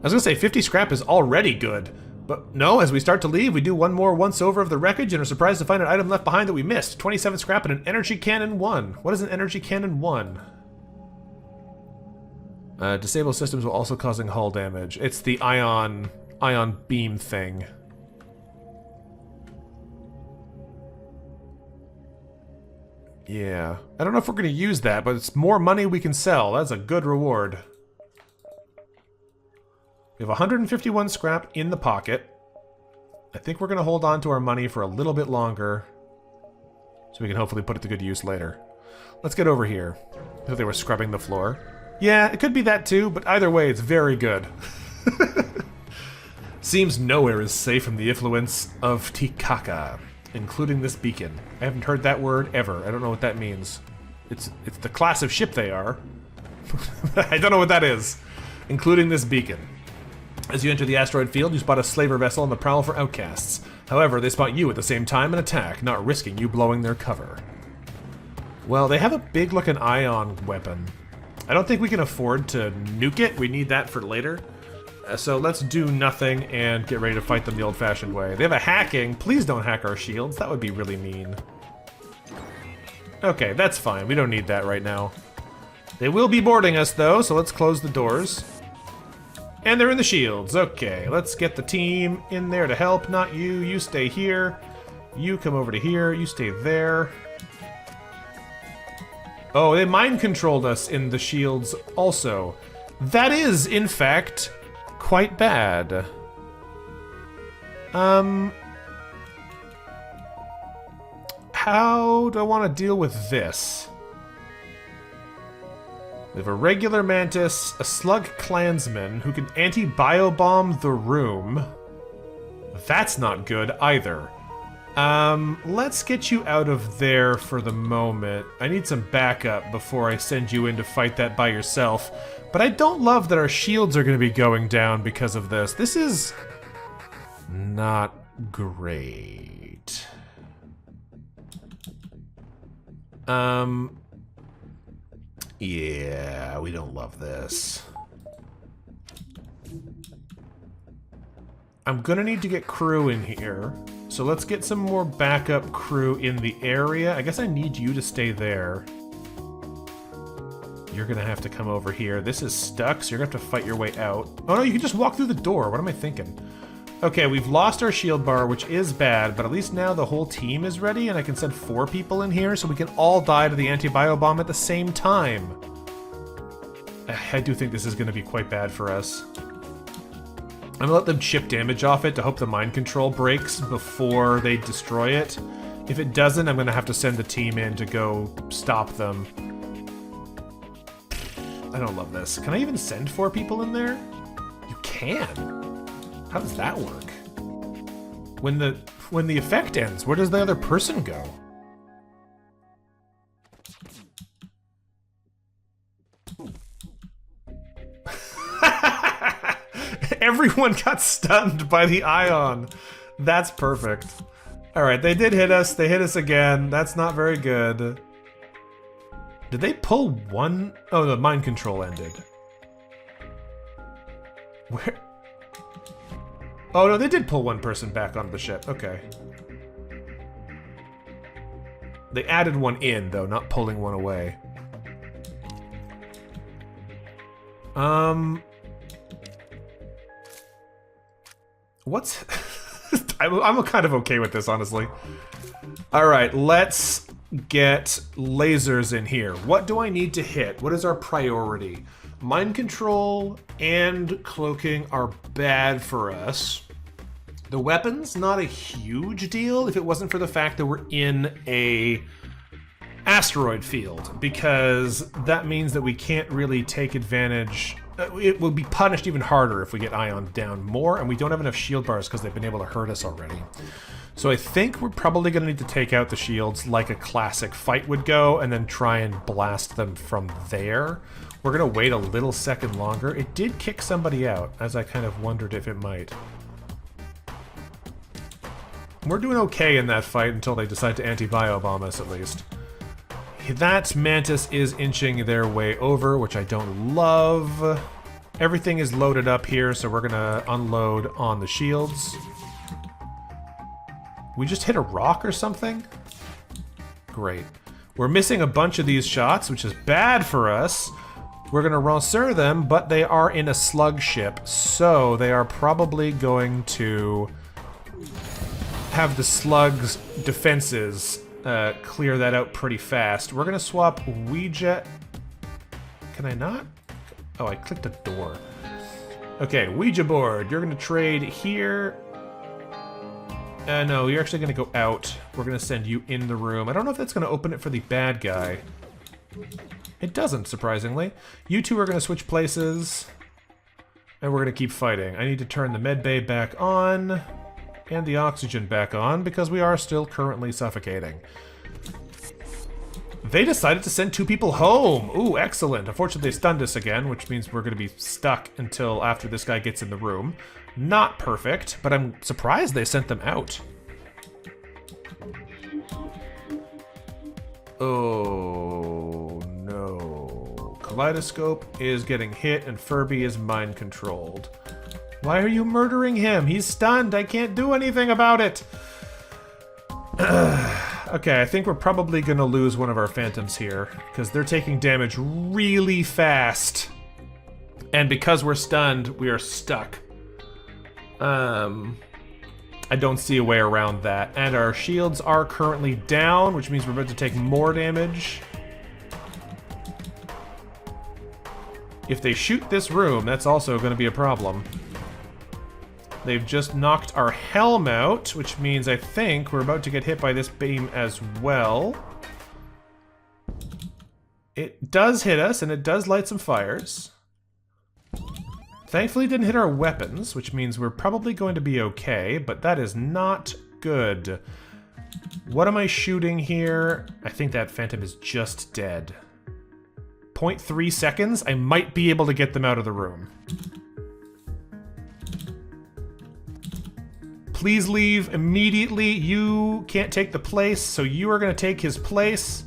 was gonna say 50 scrap is already good. But no, as we start to leave, we do one more once-over of the wreckage and are surprised to find an item left behind that we missed. 27 scrap and an energy cannon 1. What is an energy cannon 1? Disable systems while also causing hull damage. It's the ion beam thing. Yeah. I don't know if we're going to use that, but it's more money we can sell. That's a good reward. We have 151 scrap in the pocket. I think we're going to hold on to our money for a little bit longer, so we can hopefully put it to good use later. Let's get over here. I thought they were scrubbing the floor. Yeah, it could be that too, but either way, it's very good. Seems nowhere is safe from the influence of Tikaka, including this beacon. I haven't heard that word ever. I don't know what that means. It's the class of ship they are. I don't know what that is. Including this beacon. As you enter the asteroid field, you spot a slaver vessel on the prowl for outcasts. However, they spot you at the same time and attack, not risking you blowing their cover. Well, they have a big-looking ion weapon. I don't think we can afford to nuke it. We need that for later. So let's do nothing and get ready to fight them the old-fashioned way. They have a hacking. Please don't hack our shields. That would be really mean. Okay, that's fine. We don't need that right now. They will be boarding us, though, so let's close the doors. And they're in the shields. Okay, let's get the team in there to help. Not you. You stay here. You come over to here. You stay there. Oh, they mind-controlled us in the shields also. That is, in fact, quite bad. How do I want to deal with this? We have a regular mantis, a slug clansman who can anti-biobomb the room. That's not good either. Let's get you out of there for the moment. I need some backup before I send you in to fight that by yourself. But I don't love that our shields are going to be going down because of this. This is not great. Yeah, we don't love this. I'm gonna need to get crew in here. So let's get some more backup crew in the area. I guess I need you to stay there. You're gonna have to come over here. This is stuck, so you're gonna have to fight your way out. Oh no, you can just walk through the door. What am I thinking? Okay, we've lost our shield bar, which is bad, but at least now the whole team is ready, and I can send 4 people in here so we can all die to the anti-biobomb at the same time. I do think this is gonna be quite bad for us. I'm gonna let them chip damage off it to hope the mind control breaks before they destroy it. If it doesn't, I'm gonna have to send the team in to go stop them. I don't love this. Can I even send 4 people in there? You can. How does that work? When the effect ends, where does the other person go? Everyone got stunned by the ion. That's perfect. Alright, they did hit us. They hit us again. That's not very good. Did they pull one? Oh, the mind control ended. Where? Oh, no, they did pull one person back onto the ship. Okay. They added one in, though, not pulling one away. What's... I'm kind of okay with this, honestly. Alright, let's get lasers in here. What do I need to hit? What is our priority? Mind control and cloaking are bad for us. The weapons, not a huge deal if it wasn't for the fact that we're in a asteroid field, because that means that we can't really take advantage. It will be punished even harder if we get ion down more, and we don't have enough shield bars because they've been able to hurt us already. So I think we're probably going to need to take out the shields like a classic fight would go, and then try and blast them from there. We're going to wait a little second longer. It did kick somebody out, as I kind of wondered if it might. We're doing okay in that fight until they decide to anti-bio bomb us, at least. That Mantis is inching their way over, which I don't love. Everything is loaded up here, so we're gonna unload on the shields. We just hit a rock or something? Great. We're missing a bunch of these shots, which is bad for us. We're gonna ranceur them, but they are in a slug ship, so they are probably going to have the slug's defenses clear that out pretty fast. We're gonna swap Ouija. Can I not? Oh, I clicked a door. Okay, Ouija board. You're gonna trade here. No, you're actually gonna go out. We're gonna send you in the room. I don't know if that's gonna open it for the bad guy. It doesn't, surprisingly. You two are gonna switch places. And we're gonna keep fighting. I need to turn the med bay back on. And the oxygen back on, because we are still currently suffocating. They decided to send 2 people home! Ooh, excellent. Unfortunately, they stunned us again, which means we're gonna be stuck until after this guy gets in the room. Not perfect, but I'm surprised they sent them out. Oh, no. Kaleidoscope is getting hit and Furby is mind-controlled. Why are you murdering him? He's stunned. I can't do anything about it. Okay, I think we're probably going to lose one of our phantoms here, because they're taking damage really fast. And because we're stunned, we are stuck. I don't see a way around that. And our shields are currently down, which means we're about to take more damage. If they shoot this room, that's also going to be a problem. They've just knocked our helm out, which means I think we're about to get hit by this beam as well. It does hit us, and it does light some fires. Thankfully, it didn't hit our weapons, which means we're probably going to be okay, but that is not good. What am I shooting here? I think that phantom is just dead. 0.3 seconds? I might be able to get them out of the room. Please leave immediately. You can't take the place, so you are going to take his place.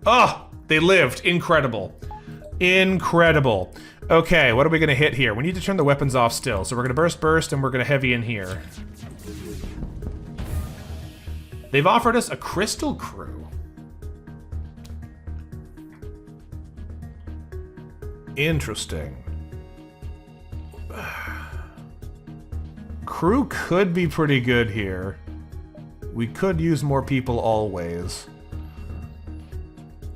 Oh! They lived. Incredible. Incredible. Okay, what are we going to hit here? We need to turn the weapons off still. So we're going to burst, and we're going to heavy in here. They've offered us a crystal crew. Interesting. Crew could be pretty good here. We could use more people always.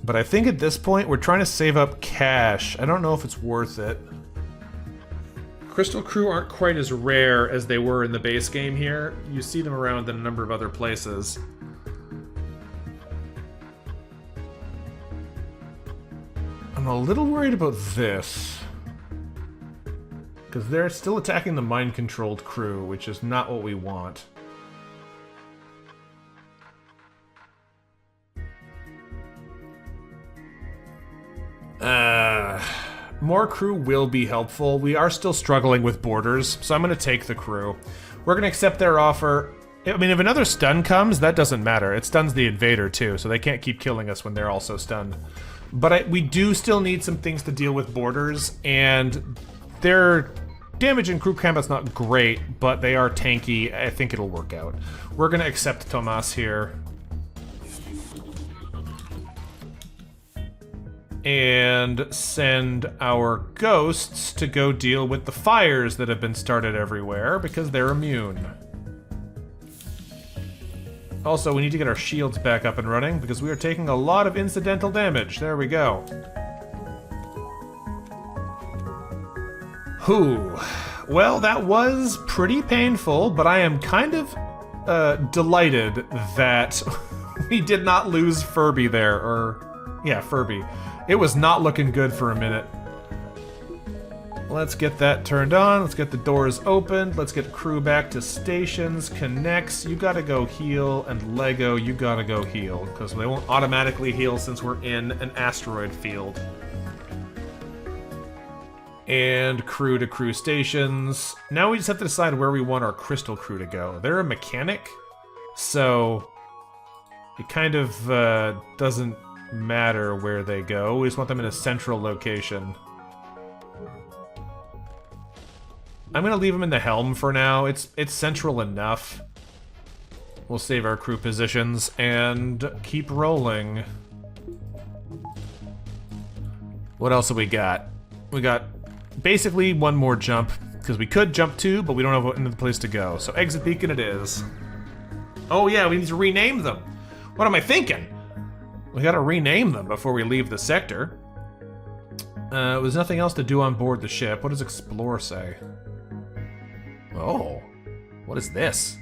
But I think at this point, we're trying to save up cash. I don't know if it's worth it. Crystal Crew aren't quite as rare as they were in the base game here. You see them around in a number of other places. I'm a little worried about this. Because they're still attacking the mind-controlled crew, which is not what we want. More crew will be helpful. We are still struggling with borders, so I'm going to take the crew. We're going to accept their offer. I mean, if another stun comes, that doesn't matter. It stuns the invader, too, so they can't keep killing us when they're also stunned. But we do still need some things to deal with borders, and their damage in crew combat's not great, but they are tanky. I think it'll work out. We're going to accept Tomas here. And send our ghosts to go deal with the fires that have been started everywhere, because they're immune. Also, we need to get our shields back up and running, because we are taking a lot of incidental damage. There we go. Whew. Well, that was pretty painful, but I am kind of delighted that we did not lose Furby there, or... yeah, Furby. It was not looking good for a minute. Let's get that turned on. Let's get the doors opened. Let's get crew back to stations. Connects, you gotta go heal. And Lego, you gotta go heal. Because they won't automatically heal since we're in an asteroid field. And crew to crew stations. Now we just have to decide where we want our crystal crew to go. They're a mechanic, so it kind of doesn't matter where they go. We just want them in a central location. I'm gonna leave them in the helm for now. It's central enough. We'll save our crew positions and keep rolling. What else have we got? We got basically one more jump, because we could jump 2, but we don't have another place to go. So exit beacon it is. Oh yeah, we need to rename them. What am I thinking? We gotta rename them before we leave the sector. There's nothing else to do on board the ship. What does explore say? Oh, what is this?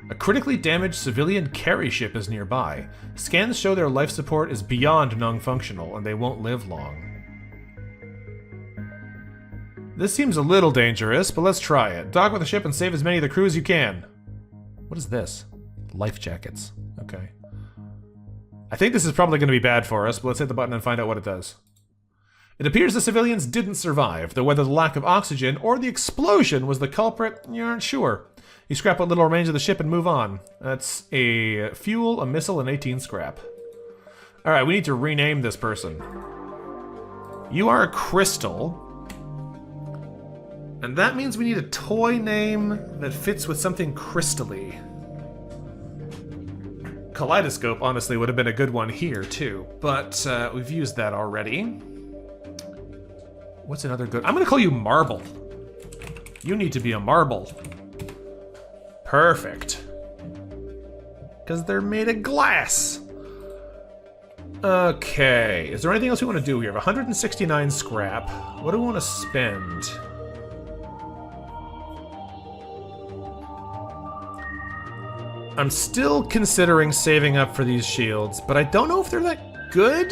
A critically damaged civilian carry ship is nearby. Scans show their life support is beyond non-functional, and they won't live long. This seems a little dangerous, but let's try it. Dock with the ship and save as many of the crew as you can. What is this? Life jackets. Okay. I think this is probably going to be bad for us, but let's hit the button and find out what it does. It appears the civilians didn't survive, though whether the lack of oxygen or the explosion was the culprit, you aren't sure. You scrap what little remains of the ship and move on. That's a fuel, a missile, and 18 scrap. Alright, we need to rename this person. You are a crystal. And that means we need a toy name that fits with something crystally. Kaleidoscope, honestly, would have been a good one here, too. But we've used that already. What's another good... I'm gonna call you Marble. You need to be a marble. Perfect. Because they're made of glass. Okay. Is there anything else we want to do here? We have 169 scrap. What do we want to spend? I'm still considering saving up for these shields, but I don't know if they're that good.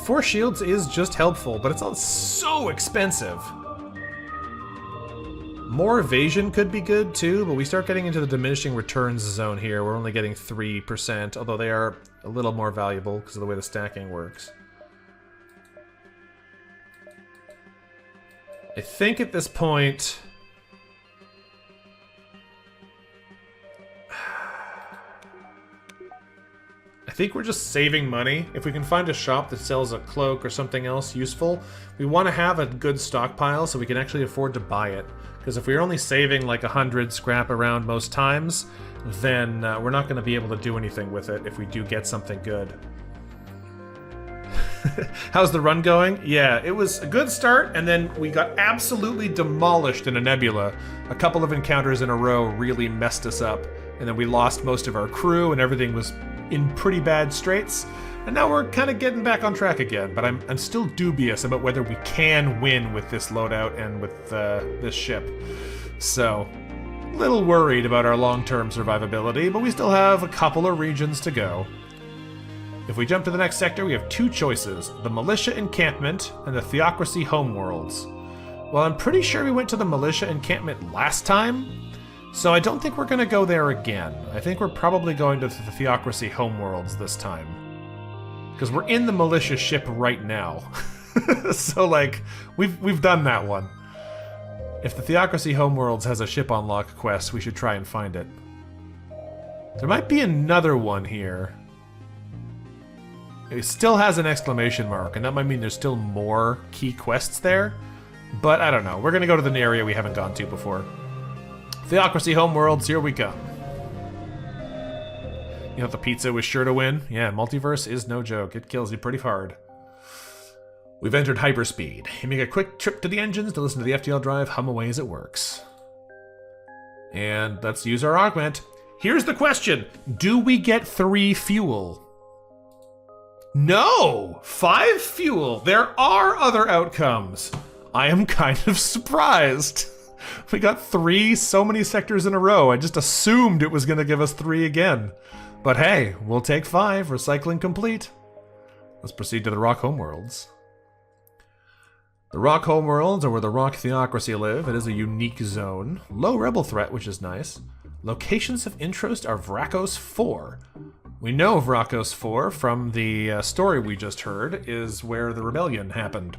4 shields is just helpful, but it's all so expensive. More evasion could be good too, but we start getting into the diminishing returns zone here. We're only getting 3%, although they are a little more valuable because of the way the stacking works. I think at this point... I think we're just saving money. If we can find a shop that sells a cloak or something else useful, we want to have a good stockpile so we can actually afford to buy it. Because if we're only saving like 100 scrap around most times, then we're not going to be able to do anything with it if we do get something good. How's the run going? Yeah, it was a good start, and then we got absolutely demolished in a nebula. A couple of encounters in a row really messed us up, and then we lost most of our crew, and everything was in pretty bad straits. And now we're kind of getting back on track again, but I'm still dubious about whether we can win with this loadout and with this ship. So, a little worried about our long-term survivability, but we still have a couple of regions to go. If we jump to the next sector, we have 2 choices, the Militia Encampment and the Theocracy Homeworlds. Well, I'm pretty sure we went to the Militia Encampment last time, so I don't think we're going to go there again. I think we're probably going to the Theocracy Homeworlds this time. Because we're in the Militia ship right now. So, like, we've done that one. If the Theocracy Homeworlds has a ship unlock quest, we should try and find it. There might be another one here. It still has an exclamation mark, and that might mean there's still more key quests there. But I don't know. We're going to go to the area we haven't gone to before. Theocracy Homeworlds, here we come. You know, the pizza was sure to win. Yeah, Multiverse is no joke. It kills you pretty hard. We've entered hyperspeed. You make a quick trip to the engines to listen to the FTL drive hum away as it works. And let's use our augment. Here's the question. Do we get 3 fuel? No! 5 fuel! There are other outcomes! I am kind of surprised. We got 3 so many sectors in a row. I just assumed it was going to give us 3 again. But hey, we'll take 5. Recycling complete. Let's proceed to the Rock Homeworlds. The Rock Homeworlds are where the Rock Theocracy live. It is a unique zone. Low rebel threat, which is nice. Locations of interest are Vrakos 4. We know Vrakos 4 from the story we just heard is where the rebellion happened.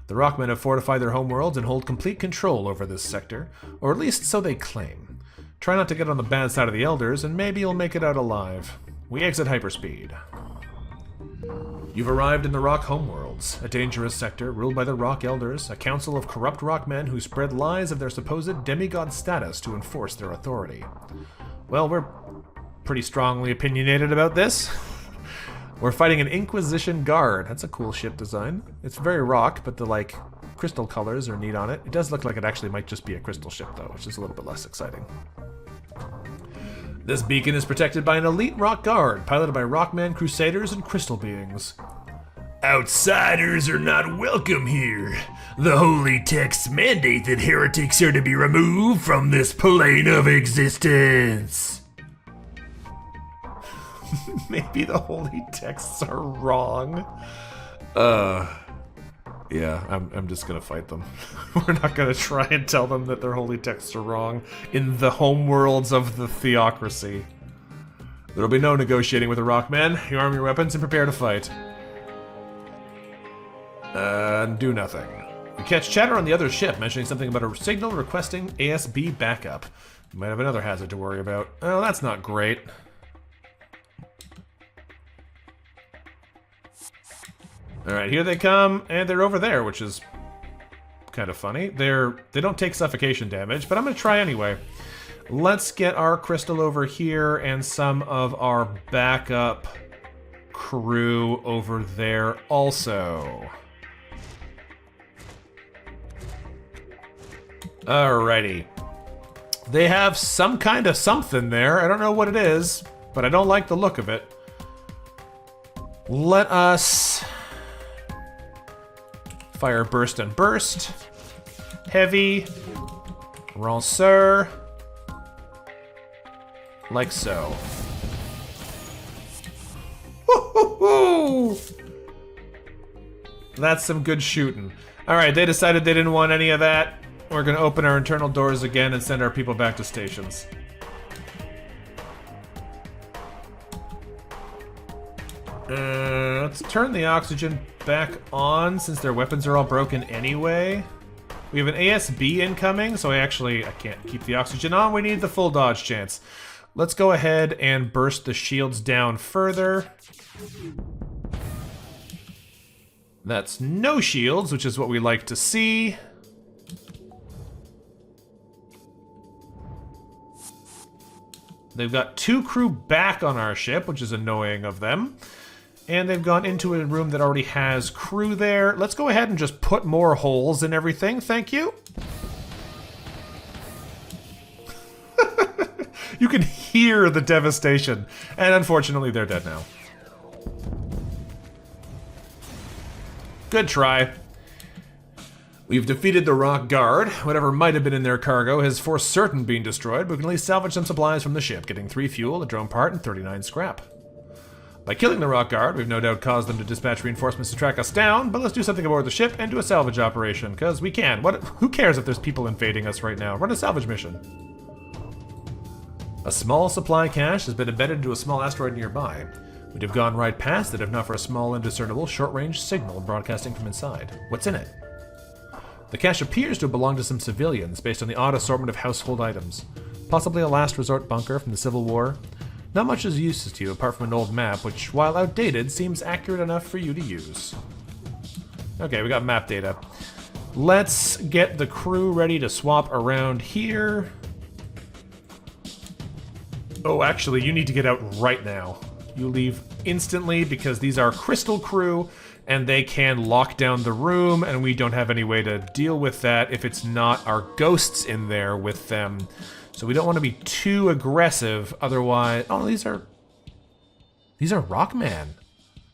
The Rockmen have fortified their homeworlds and hold complete control over this sector, or at least so they claim. Try not to get on the bad side of the Elders, and maybe you'll make it out alive. We exit hyperspeed. You've arrived in the Rock homeworlds, a dangerous sector ruled by the Rock Elders, a council of corrupt Rockmen who spread lies of their supposed demigod status to enforce their authority. Well, we're pretty strongly opinionated about this. We're fighting an Inquisition guard. That's a cool ship design. It's very Rock, but the, like, crystal colors are neat on it. It does look like it actually might just be a crystal ship, though, which is a little bit less exciting. This beacon is protected by an elite Rock guard, piloted by Rockman Crusaders and Crystal Beings. Outsiders are not welcome here. The holy texts mandate that heretics are to be removed from this plane of existence. Maybe the holy texts are wrong. Yeah, I'm just gonna fight them. We're not gonna try and tell them that their holy texts are wrong in the homeworlds of the theocracy. There'll be no negotiating with the Rockmen. You arm your weapons and prepare to fight. Do nothing. We catch chatter on the other ship mentioning something about a signal requesting ASB backup. You might have another hazard to worry about. Oh, that's not great. Alright, here they come, and they're over there, which is kind of funny. They don't take suffocation damage, but I'm gonna try anyway. Let's get our crystal over here and some of our backup crew over there also. Alrighty. They have some kind of something there. I don't know what it is, but I don't like the look of it. Let us fire burst and burst. Heavy. Ranceur. Like so. Woo-hoo-hoo! That's some good shooting. Alright, they decided they didn't want any of that. We're gonna open our internal doors again and send our people back to stations. Let's turn the oxygen back on since their weapons are all broken anyway. We have an ASB incoming, so I can't keep the oxygen on. We need the full dodge chance. Let's go ahead and burst the shields down further. That's no shields, which is what we like to see. They've got 2 crew back on our ship, which is annoying of them. And they've gone into a room that already has crew there. Let's go ahead and just put more holes in everything. Thank you. You can hear the devastation. And unfortunately, they're dead now. Good try. We've defeated the Rock Guard. Whatever might have been in their cargo has for certain been destroyed, but we can at least salvage some supplies from the ship, getting 3 fuel, a drone part, and 39 scrap. By killing the Rock Guard, we've no doubt caused them to dispatch reinforcements to track us down, but let's do something aboard the ship and do a salvage operation, because we can. Who cares if there's people invading us right now? Run a salvage mission. A small supply cache has been embedded into a small asteroid nearby. We'd have gone right past it if not for a small, indiscernible, short-range signal broadcasting from inside. What's in it? The cache appears to have belonged to some civilians based on the odd assortment of household items. Possibly a last resort bunker from the Civil War. Not much is useless to you apart from an old map, which, while outdated, seems accurate enough for you to use. Okay, we got map data. Let's get the crew ready to swap around here. Oh, actually, you need to get out right now. You leave instantly because these are Crystal crew, and they can lock down the room, and we don't have any way to deal with that if it's not our ghosts in there with them. So we don't want to be too aggressive, otherwise... Oh, these are Rockman.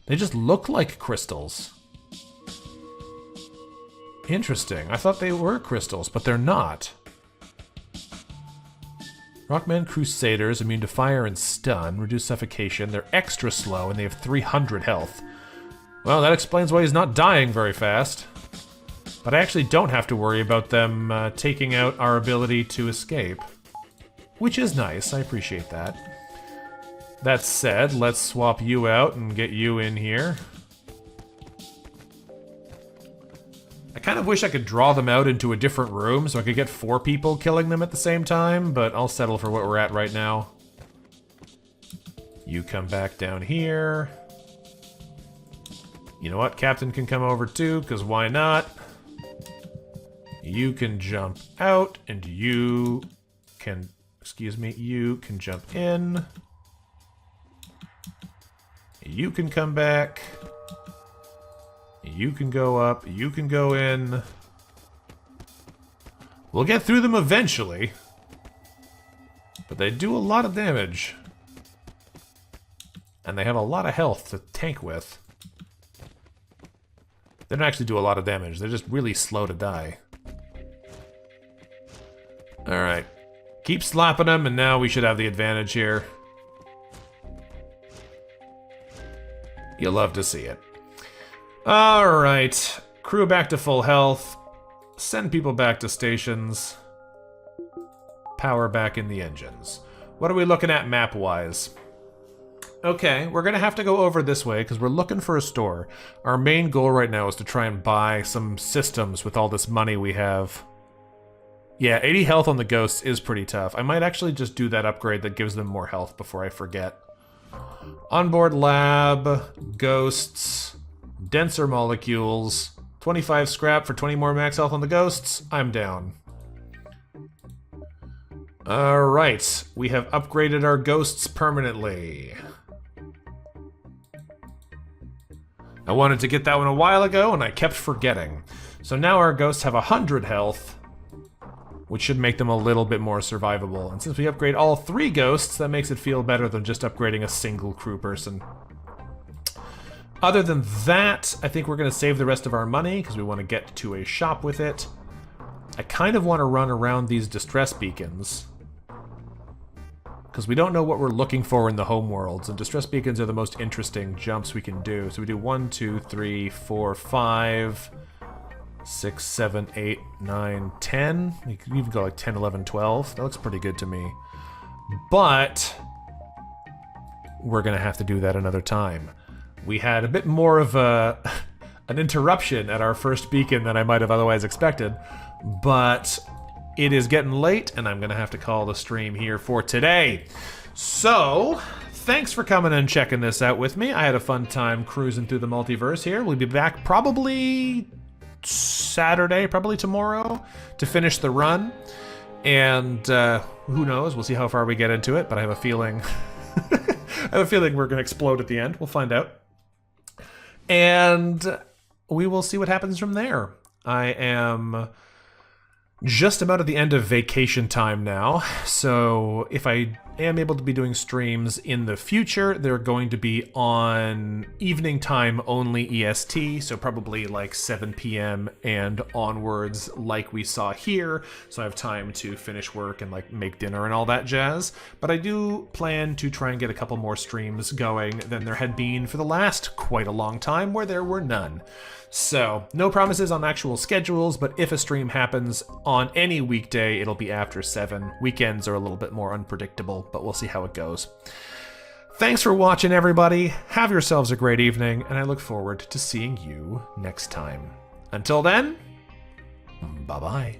They just look like crystals. Interesting. I thought they were crystals, but they're not. Rockman Crusaders, immune to fire and stun, reduce suffocation. They're extra slow, and they have 300 health. Well, that explains why he's not dying very fast. But I actually don't have to worry about them taking out our ability to escape. Which is nice, I appreciate that. That said, let's swap you out and get you in here. I kind of wish I could draw them out into a different room so I could get 4 people killing them at the same time, but I'll settle for what we're at right now. You come back down here. You know what? Captain can come over too, because why not? You can jump out, and you can... Excuse me, you can jump in. You can come back. You can go up. You can go in. We'll get through them eventually. But they do a lot of damage. And they have a lot of health to tank with. They don't actually do a lot of damage. They're just really slow to die. Alright. Keep slapping them, and now we should have the advantage here. You'll love to see it. Alright. Crew back to full health. Send people back to stations. Power back in the engines. What are we looking at map-wise? Okay, we're gonna have to go over this way because we're looking for a store. Our main goal right now is to try and buy some systems with all this money we have. Yeah, 80 health on the ghosts is pretty tough. I might actually just do that upgrade that gives them more health before I forget. Onboard lab, ghosts, denser molecules, 25 scrap for 20 more max health on the ghosts. I'm down. Alright, we have upgraded our ghosts permanently. I wanted to get that one a while ago, and I kept forgetting. So now our ghosts have 100 health, which should make them a little bit more survivable. And since we upgrade all 3 ghosts, that makes it feel better than just upgrading a single crew person. Other than that, I think we're going to save the rest of our money, because we want to get to a shop with it. I kind of want to run around these distress beacons, because we don't know what we're looking for in the home worlds, and distress beacons are the most interesting jumps we can do. So we do 1, 2, 3, 4, 5, 6, 7, 8, 9, 10. You can even go like 10, 11, 12. That looks pretty good to me. But we're going to have to do that another time. We had a bit more of an interruption at our first beacon than I might have otherwise expected, but it is getting late, and I'm going to have to call the stream here for today. So, thanks for coming and checking this out with me. I had a fun time cruising through the multiverse here. We'll be back probably Saturday, probably tomorrow, to finish the run. And who knows? We'll see how far we get into it, but I have a feeling... I have a feeling we're going to explode at the end. We'll find out. And we will see what happens from there. I am just about at the end of vacation time now, so if I am able to be doing streams in the future, they're going to be on evening time only EST, so probably like 7 p.m. and onwards like we saw here, so I have time to finish work and like make dinner and all that jazz. But I do plan to try and get a couple more streams going than there had been for the last quite a long time, where there were none. So, no promises on actual schedules, but if a stream happens on any weekday, it'll be after 7. Weekends are a little bit more unpredictable, but we'll see how it goes. Thanks for watching, everybody. Have yourselves a great evening, and I look forward to seeing you next time. Until then, bye-bye.